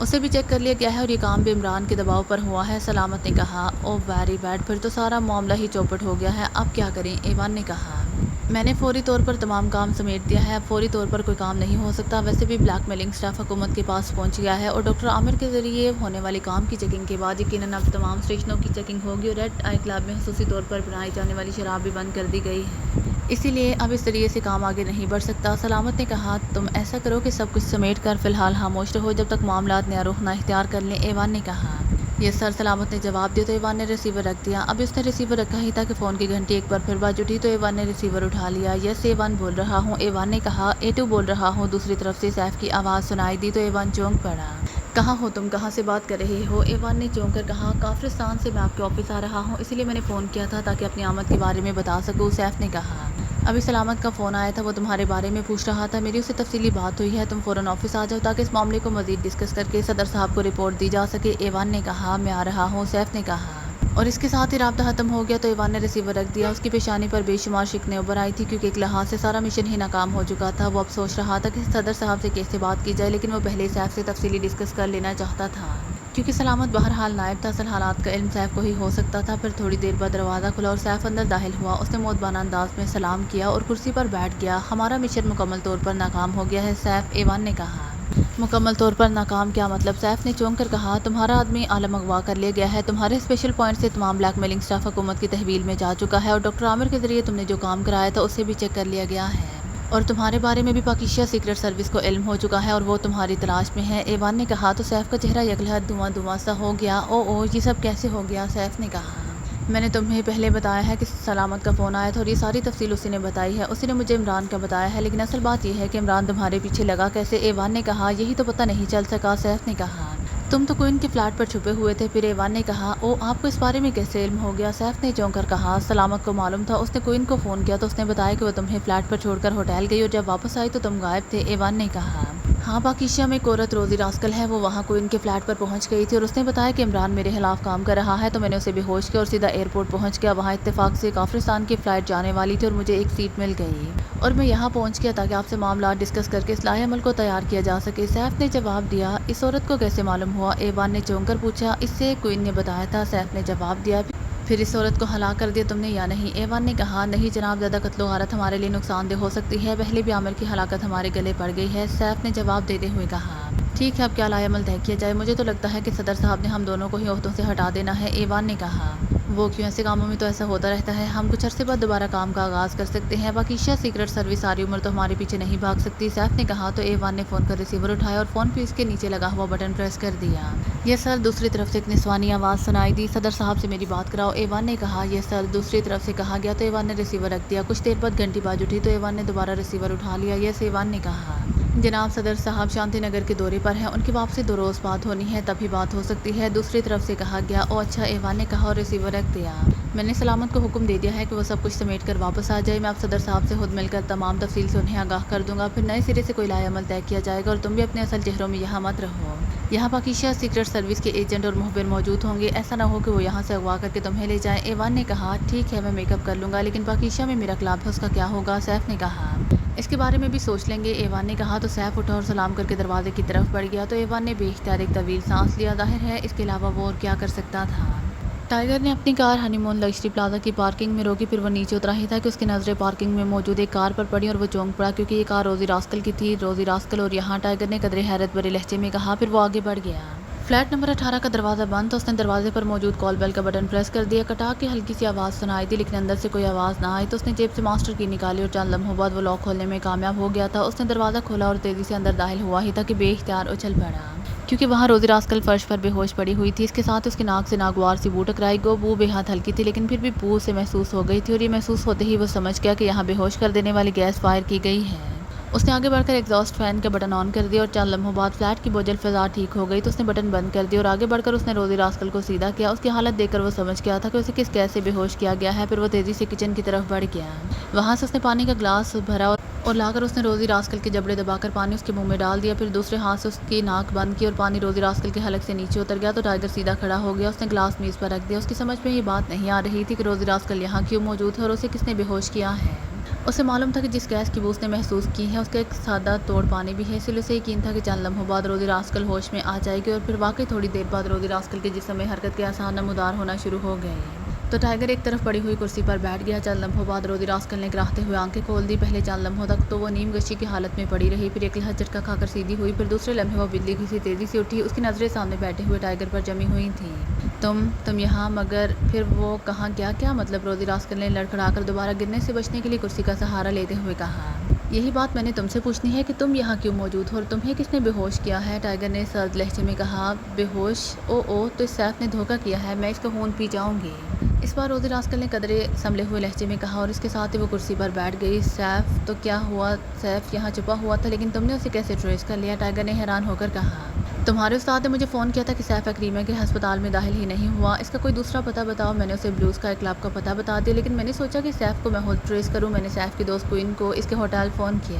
اسے بھی چیک کر لیا گیا ہے، اور یہ کام بھی عمران کے دباؤ پر ہوا ہے، سلامت نے کہا۔ او ویری بیڈ، پھر تو سارا معاملہ ہی چوپٹ ہو گیا ہے، اب کیا کریں؟ A1 نے کہا۔ میں نے فوری طور پر تمام کام سمیٹ دیا ہے، اب فوری طور پر کوئی کام نہیں ہو سکتا۔ ویسے بھی بلیک میلنگ سٹاف حکومت کے پاس پہنچ گیا ہے، اور ڈاکٹر عامر کے ذریعے ہونے والے کام کی چیکنگ کے بعد یقیناً اب تمام اسٹیشنوں کی چیکنگ ہوگی، اور ریڈ آئی کلب میں خصوصی طور پر بنائی جانے والی شراب بھی بند کر دی گئی ہے، اسی لیے اب اس ذریعے سے کام آگے نہیں بڑھ سکتا، سلامت نے کہا۔ تم ایسا کرو کہ سب کچھ سمیٹ کر فی الحال خاموش رہو جب تک معاملات نیا رخ نہ اختیار کر لیں، A1 نے کہا۔ یس سر، سلامت نے جواب دیا تو A1 نے ریسیور رکھ دیا۔ اب اس نے ریسیور رکھا ہی تھا کہ فون کی گھنٹی ایک بار پھر بج اٹھی تو A1 نے ریسیور اٹھا لیا۔ یس A1 بول رہا ہوں، A1 نے کہا۔ A2 بول رہا ہوں، دوسری طرف سے سیف کی آواز سنائی دی تو A1 چونک پڑا۔ کہاں ہو تم؟ کہاں سے بات کر رہے ہو؟ A1 نے چونک کر کہا۔ کافرستان سے، میں آپ کے آفس آ رہا ہوں، اسی لیے میں نے فون کیا تھا تاکہ اپنی آمد کے بارے میں بتا سکوں، سیف نے کہا۔ ابھی سلامت کا فون آیا تھا، وہ تمہارے بارے میں پوچھ رہا تھا، میری اس سے تفصیلی بات ہوئی ہے، تم فوراً آفس آ جاؤ تاکہ اس معاملے کو مزید ڈسکس کر کے صدر صاحب کو رپورٹ دی جا سکے، A1 نے کہا۔ میں آ رہا ہوں، سیف نے کہا، اور اس کے ساتھ ہی رابطہ ختم ہو گیا تو A1 نے ریسیور رکھ دیا۔ اس کی پیشانی پر بے شمار شکنیں ابھر آئی تھی، کیونکہ ایک لحاظ سے سارا مشن ہی ناکام ہو چکا تھا۔ وہ اب سوچ رہا تھا کہ صدر صاحب سے کیسے بات کی جائے، لیکن وہ پہلے سیف سے تفصیلی ڈسکس کر لینا چاہتا تھا، کیونکہ سلامت بہرحال نائب تھا، اصل حالات کا علم سیف کو ہی ہو سکتا تھا۔ پھر تھوڑی دیر بعد دروازہ کھلا اور سیف اندر داخل ہوا۔ اس نے مؤدبانہ انداز میں سلام کیا اور کرسی پر بیٹھ گیا۔ ہمارا مشن مکمل طور پر ناکام ہو گیا ہے سیف، A1 نے کہا۔ مکمل طور پر ناکام کیا مطلب؟ سیف نے چونک کر کہا۔ تمہارا آدمی عالم اغوا کر لیا گیا ہے، تمہارے اسپیشل پوائنٹ سے تمام بلیک میلنگ سٹاف حکومت کی تحویل میں جا چکا ہے، اور ڈاکٹر عامر کے ذریعے تم نے جو کام کرایا تھا اسے بھی چیک کر لیا گیا ہے، اور تمہارے بارے میں بھی پاکیزہ سیکرٹ سروس کو علم ہو چکا ہے اور وہ تمہاری تلاش میں ہے، A1 نے کہا۔ تو سیف کا چہرہ یکلحظ دھواں دھواں سا ہو گیا۔ او یہ سب کیسے ہو گیا؟ سیف نے کہا۔ میں نے تمہیں پہلے بتایا ہے کہ سلامت کا فون آیا تھا اور یہ ساری تفصیل اسی نے بتائی ہے. اسی نے مجھے عمران کا بتایا ہے، لیکن اصل بات یہ ہے کہ عمران تمہارے پیچھے لگا کیسے؟ ایوان نے کہا. یہی تو پتہ نہیں چل سکا. سیف نے کہا. تم تو کوئن کے فلیٹ پر چھپے ہوئے تھے. پھر ایوان نے کہا. او، آپ کو اس بارے میں کیسے علم ہو گیا؟ سیف نے چونک کر کہا. سلامت کو معلوم تھا. اس نے کوئن کو فون کیا تو اس نے بتایا کہ وہ تمہیں فلیٹ پر چھوڑ کر ہوٹل گئی اور جب واپس آئی تو تم غائب تھے. ایوان نے کہا. ہاں، پاکیشیا میں ایک عورت روزی راسکل ہے، وہ وہاں کوئن کے فلیٹ پر پہنچ گئی تھی اور اس نے بتایا کہ عمران میرے خلاف کام کر رہا ہے، تو میں نے اسے بے ہوش کیا اور سیدھا ایئرپورٹ پہنچ گیا. وہاں اتفاق سے کافرستان کی فلائٹ جانے والی تھی اور مجھے ایک سیٹ مل گئی اور میں یہاں پہنچ گیا تاکہ آپ سے معاملات ڈسکس کر کے اصلاح عمل کو تیار کیا جا سکے. سیف نے جواب دیا. اس عورت کو کیسے معلوم ہوا؟ ایوان نے چونک کر پوچھا. اس سے کوئن نے بتایا تھا. سیف نے جواب دیا. پھر اس عورت کو ہلاک کر دیا تم نے یا نہیں؟ ایوان نے کہا. نہیں جناب، زیادہ قتل و غارت ہمارے لیے نقصان دہ ہو سکتی ہے. پہلے بھی عامر کی ہلاکت ہمارے گلے پڑ گئی ہے. سیف نے جواب دیتے ہوئے کہا. ٹھیک ہے، اب کیا لائے عمل طے کیا جائے؟ مجھے تو لگتا ہے کہ صدر صاحب نے ہم دونوں کو ہی عہدوں سے ہٹا دینا ہے. ایوان نے کہا. وہ کیوں؟ ایسے کاموں میں تو ایسا ہوتا رہتا ہے. ہم کچھ عرصے بعد دوبارہ کام کا آغاز کر سکتے ہیں. پاکیشیا سیکرٹ سروس ساری عمر تو ہمارے پیچھے نہیں بھاگ سکتی. سیف نے کہا. تو ایوان نے فون کا ریسیور اٹھایا اور فون پہ اس کے نیچے لگا ہوا بٹن پریس کر دیا. یہ سر، دوسری طرف سے ایک نسوانی آواز سنائی دی. صدر صاحب سے میری بات کراؤ. ایوان نے کہا. یہ سر، دوسری طرف سے کہا گیا. تو ایوان نے ریسیور رکھ دیا. کچھ دیر بعد گھنٹی باز اٹھی تو ایوان نے دوبارہ ریسیور اٹھا لیا. یس، ایوان نے کہا. جناب، صدر صاحب شانتی نگر کے دورے پر ہیں. ان کی واپسی 2 روز بعد ہونی ہے، تب ہی بات ہو سکتی ہے. دوسری طرف سے کہا گیا. او اچھا، ایوان نے کہا اور ریسیور رکھ دیا. میں نے سلامت کو حکم دے دیا ہے کہ وہ سب کچھ سمیٹ کر واپس آ جائے. میں اب صدر صاحب سے خود مل کر تمام تفصیل سے انہیں آگاہ کر دوں گا. پھر نئے سرے سے کوئی لائحہ عمل طے کیا جائے گا اور تم بھی اپنے اصل چہروں میں یہاں مت رہو. یہاں پاکیشیا سیکرٹ سروس کے ایجنٹ اور مخبر موجود ہوں گے. ایسا نہ ہو کہ وہ یہاں سے اغوا کر کے تمہیں لے جائیں. ایوان نے کہا. ٹھیک ہے، میں میک اپ کر لوں گا، لیکن پاکیشیا میں میرا کلب ہے، اس کا کیا ہوگا؟ سیف نے کہا. اس کے بارے میں بھی سوچ لیں گے. ایوان نے کہا. تو سیف اٹھا اور سلام کر کے دروازے کی طرف بڑھ گیا. تو ایوان نے بے اختیار ایک طویل سانس لیا. ظاہر ہے اس کے علاوہ وہ اور کیا کر سکتا تھا. ٹائیگر نے اپنی کار ہنی مون لگژری پلازا کی پارکنگ میں روکی. پھر وہ نیچے اترا ہی تھا کہ اس کی نظریں پارکنگ میں موجود ایک کار پر پڑی اور وہ چونک پڑا، کیونکہ یہ کار روزی راسکل کی تھی. روزی راسکل اور یہاں؟ ٹائیگر نے قدرے حیرت بھرے لہجے میں کہا. پھر وہ آگے بڑھ گیا. فلیٹ نمبر 18 کا دروازہ بند تھا. اس نے دروازے پر موجود کال بیل کا بٹن پریس کر دیا. کٹاک کی ہلکی سی آواز سنائی دی، لیکن اندر سے کوئی آواز نہ آئی. تو اس نے جیب سے ماسٹر کی نکالی اور چند لمحوں بعد وہ لاک کھولنے میں کامیاب ہو گیا تھا. اس نے دروازہ کھولا اور تیزی سے اندر داخل ہوا ہی تھا کہ بے اختیار اچھل پڑا، کیونکہ وہاں روزی راسکل فرش پر بے ہوش پڑی ہوئی تھی. اس کے ساتھ اس کی ناک سے ناگوار سی بو ٹکرائی. گو بو بے حد ہلکی تھی، لیکن پھر بھی بو سے محسوس ہو گئی تھی اور یہ محسوس ہوتے ہی وہ سمجھ گیا کہ یہاں بے ہوش کر دینے والی گیس فائر کی گئی ہے. اس نے آگے بڑھ کر ایگزاسٹ فین کا بٹن آن کر دیا اور چند لمحوں بعد فلیٹ کی بوجھل فضا ٹھیک ہو گئی. تو اس نے بٹن بند کر دیا اور آگے بڑھ کر اس نے روزی راسکل کو سیدھا کیا. اس کی حالت دیکھ کر وہ سمجھ گیا تھا کہ اسے کس گیس سے بے ہوش کیا گیا ہے. پھر وہ تیزی سے کچن کی طرف بڑھ گیا. وہاں سے اس نے پانی کا گلاس بھرا اور لا کر اس نے روزی راسکل کے جبڑے دبا کر پانی اس کے منہ میں ڈال دیا. پھر دوسرے ہاتھ سے اس کی ناک بند کی اور پانی روزی راسکل کے حلق سے نیچے اتر گیا. تو ٹائیگر سیدھا کھڑا ہو گیا. اس نے گلاس میز پر رکھ دیا. اس کی سمجھ میں یہ بات نہیں آ رہی تھی کہ روزی راسکل یہاں کیوں موجود ہے اور اسے کس نے بے ہوش کیا ہے. اسے معلوم تھا کہ جس گیس کی بو اس نے محسوس کی ہے اس کا ایک سادہ توڑ پانی بھی ہے، اس لیے اسے یقین تھا کہ چند لمحوں بعد روزی راسکل ہوش میں آ جائے گی. اور پھر واقعی تھوڑی دیر بعد روزی راسکل کے جسم میں حرکت کے آثار نمودار ہونا شروع ہو گئے. تو ٹائیگر ایک طرف پڑی ہوئی کرسی پر بیٹھ گیا. چند لمحوں بعد روزی راسکل نے گراہتے ہوئے آنکھیں کھول دی. پہلے چند لمحوں تک تو وہ نیم غشی کی حالت میں پڑی رہی، پھر ایک لہر جھٹکا کھا کر سیدھی ہوئی. پھر دوسرے لمحے وہ بجلی سی تیزی سے اٹھی. اس کی نظریں سامنے بیٹھے ہوئے ٹائیگر پر جمی ہوئی تھیں. تم یہاں؟ مگر پھر وہ کہاں گیا؟ کیا مطلب؟ روزی راسکل نے لڑکھڑا کر دوبارہ گرنے سے بچنے کے لیے کرسی کا سہارا لیتے ہوئے کہا. یہی بات میں نے تم سے پوچھنی ہے کہ تم یہاں کیوں موجود ہو اور تمہیں کس نے بے ہوش کیا ہے؟ ٹائیگر نے سرد لہجے میں کہا. بے ہوش؟ او تو اس سیف نے دھوکہ کیا ہے. میں اس کا خون پی جاؤں گی. اس بار روزی راسکل نے قدرے سنبھلے ہوئے لہجے میں کہا اور اس کے ساتھ ہی وہ کرسی پر بیٹھ گئی. سیف تو کیا ہوا؟ سیف یہاں چھپا ہوا تھا، لیکن تم نے اسے کیسے ٹریس کر لیا؟ ٹائیگر نے حیران ہو کر کہا. تمہارے استاد نے مجھے فون کیا تھا کہ سیف ایکریما کے ہسپتال میں داخل ہی نہیں ہوا. اس کا کوئی دوسرا پتہ بتاؤ. میں نے اسے بلو اسکائی کلب کا پتہ بتا دیا، لیکن میں نے سوچا کہ سیف کو میں خود ٹریس کروں. میں نے سیف کی دوست کوئن کو اس کے ہوٹل فون کیا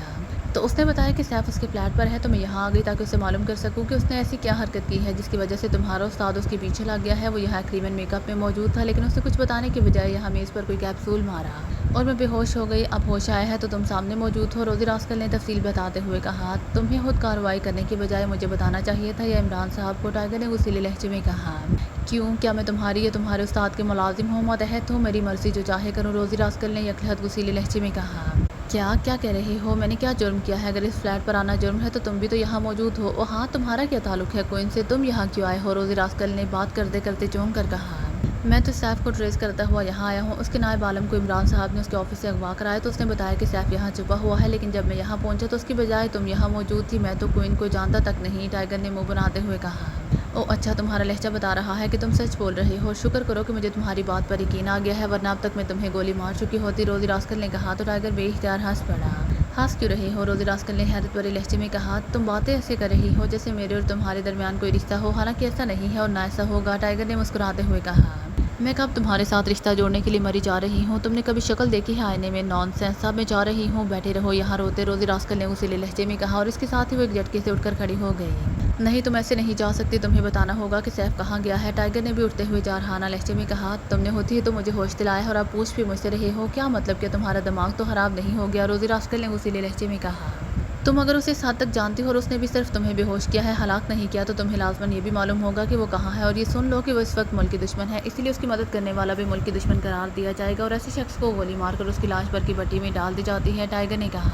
تو اس نے بتایا کہ سیف اس کے فلیٹ پر ہے. تو میں یہاں آ گئی تاکہ اسے معلوم کر سکوں کہ اس نے ایسی کیا حرکت کی ہے جس کی وجہ سے تمہارا استاد اس کے پیچھے لگ گیا ہے. وہ یہاں ایکریمن میک اپ میں موجود تھا، لیکن اسے کچھ بتانے کے بجائے یہاں میز پر کوئی کیپسول مارا اور میں بے ہوش ہو گئی. اب ہوش آیا ہے تو تم سامنے موجود ہو. روزی راسکل نے تفصیل بتاتے ہوئے کہا. تمہیں خود کارروائی کرنے کے بجائے مجھے بتانا چاہیے تھا یا عمران صاحب کو؟ ٹائیگر نے غصیلے لہجے میں کہا. کیوں؟ کیا میں تمہاری یا تمہارے استاد کے ملازم ہوں؟ ماتحت ہوں. میری مرضی، جو چاہے کروں. روزی راسکل نے یکلہت غصیلے لہجے میں کہا. کیا کہہ رہے ہو؟ میں نے کیا جرم کیا ہے؟ اگر اس فلیٹ پر آنا جرم ہے تو تم بھی تو یہاں موجود ہو. او ہاں، تمہارا کیا تعلق ہے کوئن سے؟ تم یہاں کیوں آئے ہو؟ روزی راسکل نے بات کرتے کرتے چونک کر کہا. میں تو سیف کو ٹریس کرتا ہوا یہاں آیا ہوں. اس کے نائب عالم کو عمران صاحب نے اس کے آفس سے اغوا کرایا تو اس نے بتایا کہ سیف یہاں چھپا ہوا ہے، لیکن جب میں یہاں پہنچا تو اس کی بجائے تم یہاں موجود تھی. میں تو کوئن کو جانتا تک نہیں. ٹائیگر نے منہ بناتے ہوئے کہا. او اچھا، تمہارا لہجہ بتا رہا ہے کہ تم سچ بول رہے ہو، شکر کرو کہ مجھے تمہاری بات پر یقین آ گیا ہے، ورنہ اب تک میں تمہیں گولی مار چکی ہوتی، روزی راسکل نے کہا تو ٹائیگر بے اختیار ہنس پڑا۔ ہنس کیوں رہے ہو؟ روزی راسکل نے حیرت بھرے لہجے میں کہا، تم باتیں ایسے کر رہی ہو جیسے میرے اور تمہارے درمیان کوئی رشتہ ہو، حالانکہ ایسا نہیں ہے اور نہ ایسا ہوگا، ٹائیگر نے مسکراتے ہوئے کہا۔ میں کب تمہارے ساتھ رشتہ جوڑنے کے لیے مری جا رہی ہوں؟ تم نے کبھی شکل دیکھی ہے آئینے میں؟ نان سینس، اب میں جا رہی ہوں، بیٹھے رہو یہاں روتے، روزی راسکل نے غصیلے لہجے میں کہا اور اس کے ساتھ ہی وہ ایک جھٹکے سے اٹھ کر کھڑی ہو گئی۔ نہیں، تم ایسے نہیں جا سکتی، تمہیں بتانا ہوگا کہ سیف کہاں گیا ہے، ٹائیگر نے بھی اٹھتے ہوئے جارحانہ لہجے میں کہا۔ تم نے ہوتی ہے تو مجھے ہوش دلایا ہے اور آپ پوچھ بھی مجھ سے رہے ہو، کیا مطلب کہ تمہارا دماغ تو خراب نہیں ہو گیا؟ روزی راسکل نے غصیلے لہجے میں کہا۔ تم اگر اسے اس حد تک جانتی ہو اور اس نے بھی صرف تمہیں بے ہوش کیا ہے، ہلاک نہیں کیا، تو تمہیں لازماً یہ بھی معلوم ہوگا کہ وہ کہاں ہے، اور یہ سن لو کہ وہ اس وقت ملک کی دشمن ہے، اسی لیے اس کی مدد کرنے والا بھی ملک کی دشمن قرار دیا جائے گا اور ایسے شخص کو گولی مار کر اس کی لاش بھر کی بٹی میں ڈال دی جاتی ہے، ٹائیگر نے کہا۔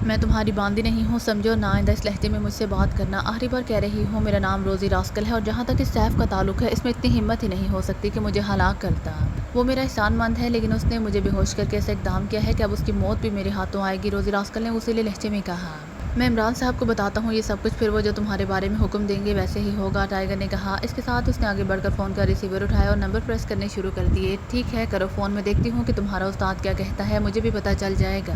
میں تمہاری باندی نہیں ہوں، سمجھو، نہ آئندہ اس لہجے میں مجھ سے بات کرنا، آخری بار کہہ رہی ہوں، میرا نام روزی راسکل ہے اور جہاں تک اس سیف کا تعلق ہے، اس میں اتنی ہمت ہی نہیں ہو سکتی کہ مجھے ہلاک کرتا۔ وہ میرا احسان مند ہے، لیکن اس نے مجھے بے ہوش کر کے ایسا اقدام کیا ہے کہ اب اس کی موت بھی میرے ہاتھوں آئے گی، روزی راسکل نے غصیلے لہجے میں کہا۔ میں عمران صاحب کو بتاتا ہوں یہ سب کچھ، پھر وہ جو تمہارے بارے میں حکم دیں گے ویسے ہی ہوگا، ٹائیگر نے کہا۔ اس کے ساتھ اس نے آگے بڑھ کر فون کا ریسیور اٹھایا اور نمبر پریس کرنے شروع کر دیے۔ ٹھیک ہے، کرو فون، میں دیکھتی ہوں کہ تمہارا استاد کیا کہتا ہے، مجھے بھی پتہ چل جائے گا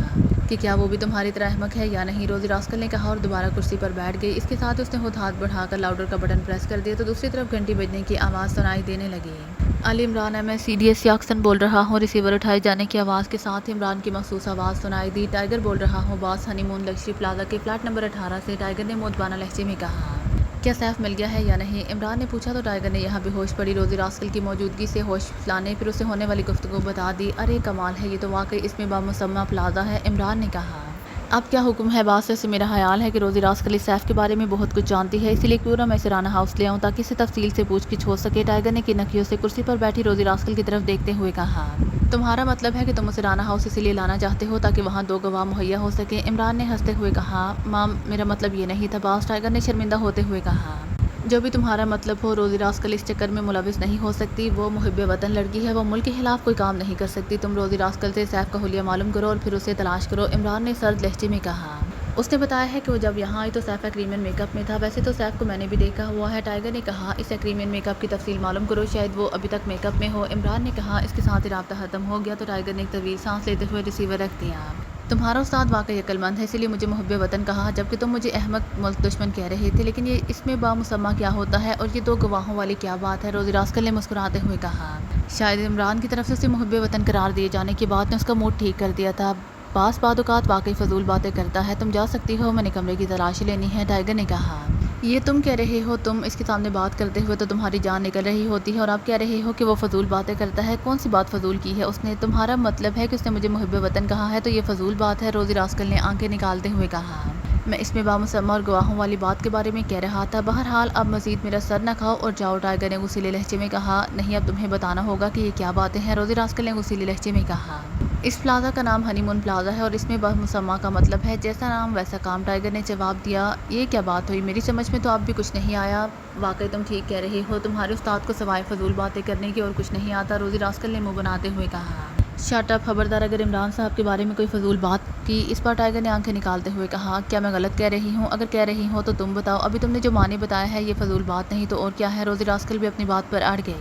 کہ کیا وہ بھی تمہاری طرح احمق ہے یا نہیں، روزی راسکل نے کہا اور دوبارہ کرسی پر بیٹھ گئی۔ اس کے ساتھ اس نے خود ہاتھ بڑھا کر لاؤڈر کا بٹن پریس کر دیا تو دوسری طرف گھنٹی بجنے کی آواز سنائی دینے لگی۔ علی عمران ہے، میں CDS سے اکسن بول رہا ہوں، ریسیور اٹھائے جانے کی آواز کے ساتھ ہی عمران کی مخصوص آواز سنائی دی۔ ٹائیگر بول رہا ہوں، باس، ہنی مون لگژری پلازا کے فلیٹ نمبر 18 سے، ٹائیگر نے مؤدبانہ لہجے میں کہا۔ کیا سیف مل گیا ہے یا نہیں؟ عمران نے پوچھا تو ٹائیگر نے یہاں بے ہوش پڑی روزی راسکل کی موجودگی سے ہوش لانے پھر اسے ہونے والی گفتگو بتا دی۔ ارے کمال ہے، یہ تو واقعی اس میں بامسمہ پلازا ہے، عمران نے کہا۔ اب کیا حکم ہے باس؟ ویسے میرا خیال ہے کہ روزی راسکل اس سیف کے بارے میں بہت کچھ جانتی ہے، اسی لیے کیوں نہ میں سرانہ ہاؤس لے آؤں تاکہ اسے تفصیل سے پوچھ گچھ ہو سکے، ٹائیگر نے کنکھیوں سے کرسی پر بیٹھی روزی راسکل کی طرف دیکھتے ہوئے کہا۔ تمہارا مطلب ہے کہ تم اسے رانہ ہاؤس اسی لیے لانا چاہتے ہو تاکہ وہاں 2 گواہ مہیا ہو سکیں، عمران نے ہنستے ہوئے کہا۔ مام، میرا مطلب یہ نہیں تھا باس، ٹائیگر نے شرمندہ ہوتے ہوئے کہا۔ جو بھی تمہارا مطلب ہو، روزی راسکل اس چکر میں ملوث نہیں ہو سکتی، وہ محب وطن لڑکی ہے، وہ ملک کے خلاف کوئی کام نہیں کر سکتی، تم روزی راسکل سے سیف کا حلیہ معلوم کرو اور پھر اسے تلاش کرو، عمران نے سرد لہجے میں کہا۔ اس نے بتایا ہے کہ وہ جب یہاں آئی تو سیف ایکریمن میک اپ میں تھا، ویسے تو سیف کو میں نے بھی دیکھا ہوا ہے، ٹائیگر نے کہا۔ اس ایکریمن میک اپ کی تفصیل معلوم کرو، شاید وہ ابھی تک میک اپ میں ہو، عمران نے کہا۔ اس کے ساتھ ہی رابطہ ختم ہو گیا تو ٹائیگر نے ایک طویل سانس لیتے ہوئے ریسیور رکھ دیا۔ تمہارا استاد واقعی عقل مند ہے، اسی لیے مجھے محب وطن کہا، جبکہ تم مجھے احمق ملک دشمن کہہ رہے تھے، لیکن یہ اس میں بامسمہ کیا ہوتا ہے اور یہ 2 گواہوں والی کیا بات ہے، روزی راسکل نے مسکراتے ہوئے کہا۔ شاید عمران کی طرف سے اسے محب وطن قرار دیے جانے کی بات نے اس کا موڈ ٹھیک کر دیا تھا۔ باس بعض اوقات واقعی فضول باتیں کرتا ہے، تم جا سکتی ہو، میں نے کمرے کی تلاش لینی ہے، ٹائیگر نے کہا۔ یہ تم کہہ رہے ہو؟ تم اس کے سامنے بات کرتے ہوئے تو تمہاری جان نکل رہی ہوتی ہے اور آپ کہہ رہے ہو کہ وہ فضول باتیں کرتا ہے، کون سی بات فضول کی ہے اس نے؟ تمہارا مطلب ہے کہ اس نے مجھے محب وطن کہا ہے تو یہ فضول بات ہے، روزی راسکل نے آنکھیں نکالتے ہوئے کہا۔ میں اس میں بامسمہ اور گواہوں والی بات کے بارے میں کہہ رہا تھا، بہرحال اب مزید میرا سر نہ کھاؤ اور جاؤ، ٹائیگر نے غصیلے لہجے میں کہا۔ نہیں، اب تمہیں بتانا ہوگا کہ یہ کیا باتیں ہیں، روزی راسکل نے غصیلے لہجے میں کہا۔ اس پلازا کا نام ہنی مون پلازا ہے اور اس میں بامسمہ کا مطلب ہے جیسا نام ویسا کام، ٹائیگر نے جواب دیا۔ یہ کیا بات ہوئی؟ میری سمجھ میں تو اب بھی کچھ نہیں آیا، واقعی تم ٹھیک کہہ رہے ہو، تمہارے استاد کو سوائے فضول باتیں کرنے کی اور کچھ نہیں آتا، روزی راسکل نے منہ بناتے ہوئے کہا۔ شٹ اپ، خبردار اگر عمران صاحب کے بارے میں کوئی فضول بات کی، اس بار ٹائیگر نے آنکھیں نکالتے ہوئے کہا۔ کیا میں غلط کہہ رہی ہوں؟ اگر کہہ رہی ہو تو تم بتاؤ، ابھی تم نے جو معنی بتایا ہے یہ فضول بات نہیں تو اور کیا ہے، روزی راسکل بھی اپنی بات پر اڑ گئی۔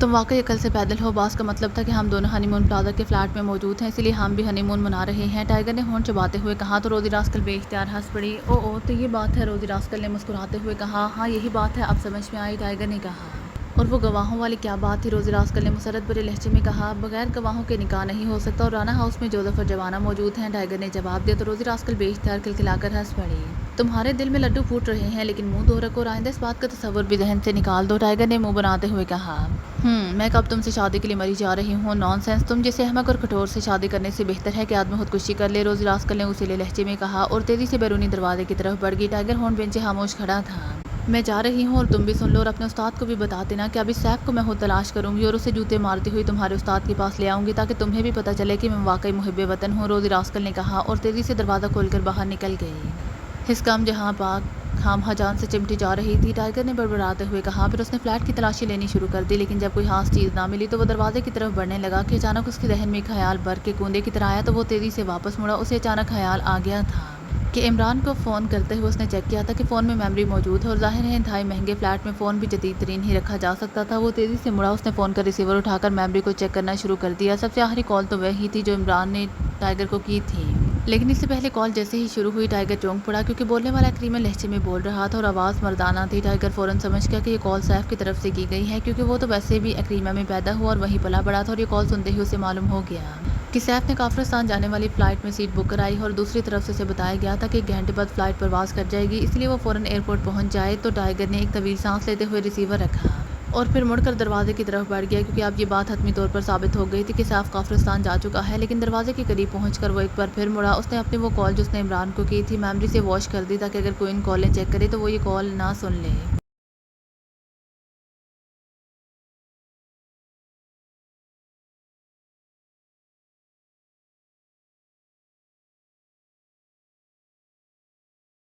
تم واقعی عقل سے پیدل ہو، باس کا مطلب تھا کہ ہم دونوں ہنی مون پلازا کے فلیٹ میں موجود ہیں، اسی لیے ہم بھی ہنی مون منا رہے ہیں، ٹائیگر نے ہونٹ چباتے ہوئے کہا تو روزی راسکل بے اختیار ہنس پڑی۔ او تو یہ بات ہے، روزی راسکل نے مسکراتے ہوئے کہا۔ ہاں یہی بات ہے، اب سمجھ میں آئی، ٹائیگر نے کہا۔ اور وہ گواہوں والی کیا بات تھی، روزی راسکل نے مسرت بھرے لہجے میں کہا۔ بغیر گواہوں کے نکاح نہیں ہو سکتا اور رانہ ہاؤس میں جوزف اور جوانا موجود ہیں، ٹائیگر نے جواب دیا تو روزی راسکل بے اختیار کھلکھلا کر ہنس پڑی۔ تمہارے دل میں لڈو پھوٹ رہے ہیں لیکن منہ دو رکھو اور آئندہ اس بات کا تصور بھی ذہن سے نکال دو، ٹائیگر نے منہ بناتے ہوئے کہا۔ میں کب تم سے شادی کے لیے مری جا رہی ہوں، نان سینس، تم جیسے احمق اور کٹھور سے شادی کرنے سے بہتر ہے کہ آدمی خودکشی کر لے، روزی راسکل نے غصیلے لہجے میں کہا اور تیزی سے بیرونی دروازے کی طرف بڑھ گئی، ٹائیگر ہونٹ بینچے خاموش کھڑا تھا۔ میں جا رہی ہوں اور تم بھی سن لو اور اپنے استاد کو بھی بتا دینا کہ اب اس سیف کو میں خود تلاش کروں گی اور اسے جوتے مارتی ہوئی تمہارے استاد کے پاس لے آؤں گی تاکہ تمہیں بھی پتہ چلے کہ میں واقعی محب وطن ہوں، روزی راسکل نے کہا اور تیزی سے دروازہ کھول کر باہر نکل گئی۔ حسکام جہاں پاک خامہ جان سے چمٹی جا رہی تھی، ٹائیگر نے بڑبڑاتے ہوئے کہا، پھر اس نے فلیٹ کی تلاشی لینی شروع کر دی، لیکن جب کوئی خاص چیز نہ ملی تو وہ دروازے کی طرف بڑھنے لگا کہ اچانک اس کے ذہن میں ایک خیال برق کے کوندے کی طرح آیا تو وہ تیزی سے واپس مڑا، اسے اچانک خیال آ گیا تھا کہ عمران کو فون کرتے ہوئے اس نے چیک کیا تھا کہ فون میں میموری موجود ہے اور ظاہر ہے انتہائی مہنگے فلیٹ میں فون بھی جدید ترین ہی رکھا جا سکتا تھا۔ وہ تیزی سے مڑا، اس نے فون کا ریسیور اٹھا کر میموری کو چیک کرنا شروع کر دیا۔ سب سے آخری کال تو وہی تھی جو عمران نے ٹائیگر کو کی تھی، لیکن اس سے پہلے کال جیسے ہی شروع ہوئی ٹائیگر چونک پڑا کیونکہ بولنے والا کریمن لہجے میں بول رہا تھا اور آواز مردانہ تھی۔ ٹائیگر فوراً سمجھ گیا کہ یہ کال سیف کی طرف سے کی گئی ہے کیونکہ وہ تو ویسے بھی ایکریما میں پیدا ہوا اور وہیں پلا بڑا تھا، اور یہ کال سنتے ہی اسے معلوم ہو گیا کہ سیف نے کافرستان جانے والی فلائٹ میں سیٹ بک کرائی ہے اور دوسری طرف سے اسے بتایا گیا تھا کہ 1 گھنٹے بعد فلائٹ پرواز کر جائے گی، اس لیے وہ فوراً ایئرپورٹ پہنچ جائے۔ تو ٹائیگر نے ایک طویل سانس لیتے ہوئے ریسیور رکھا اور پھر مڑ کر دروازے کی طرف بڑھ گیا کیونکہ اب یہ بات حتمی طور پر ثابت ہو گئی تھی کہ سیف کافرستان جا چکا ہے۔ لیکن دروازے کے قریب پہنچ کر وہ ایک بار پھر مڑا، اس نے اپنی وہ کال جو اس نے عمران کو کی تھی میموری سے واش کر دی تاکہ اگر کوئی ان کالیں چیک کرے تو وہ یہ کال نہ سن لے۔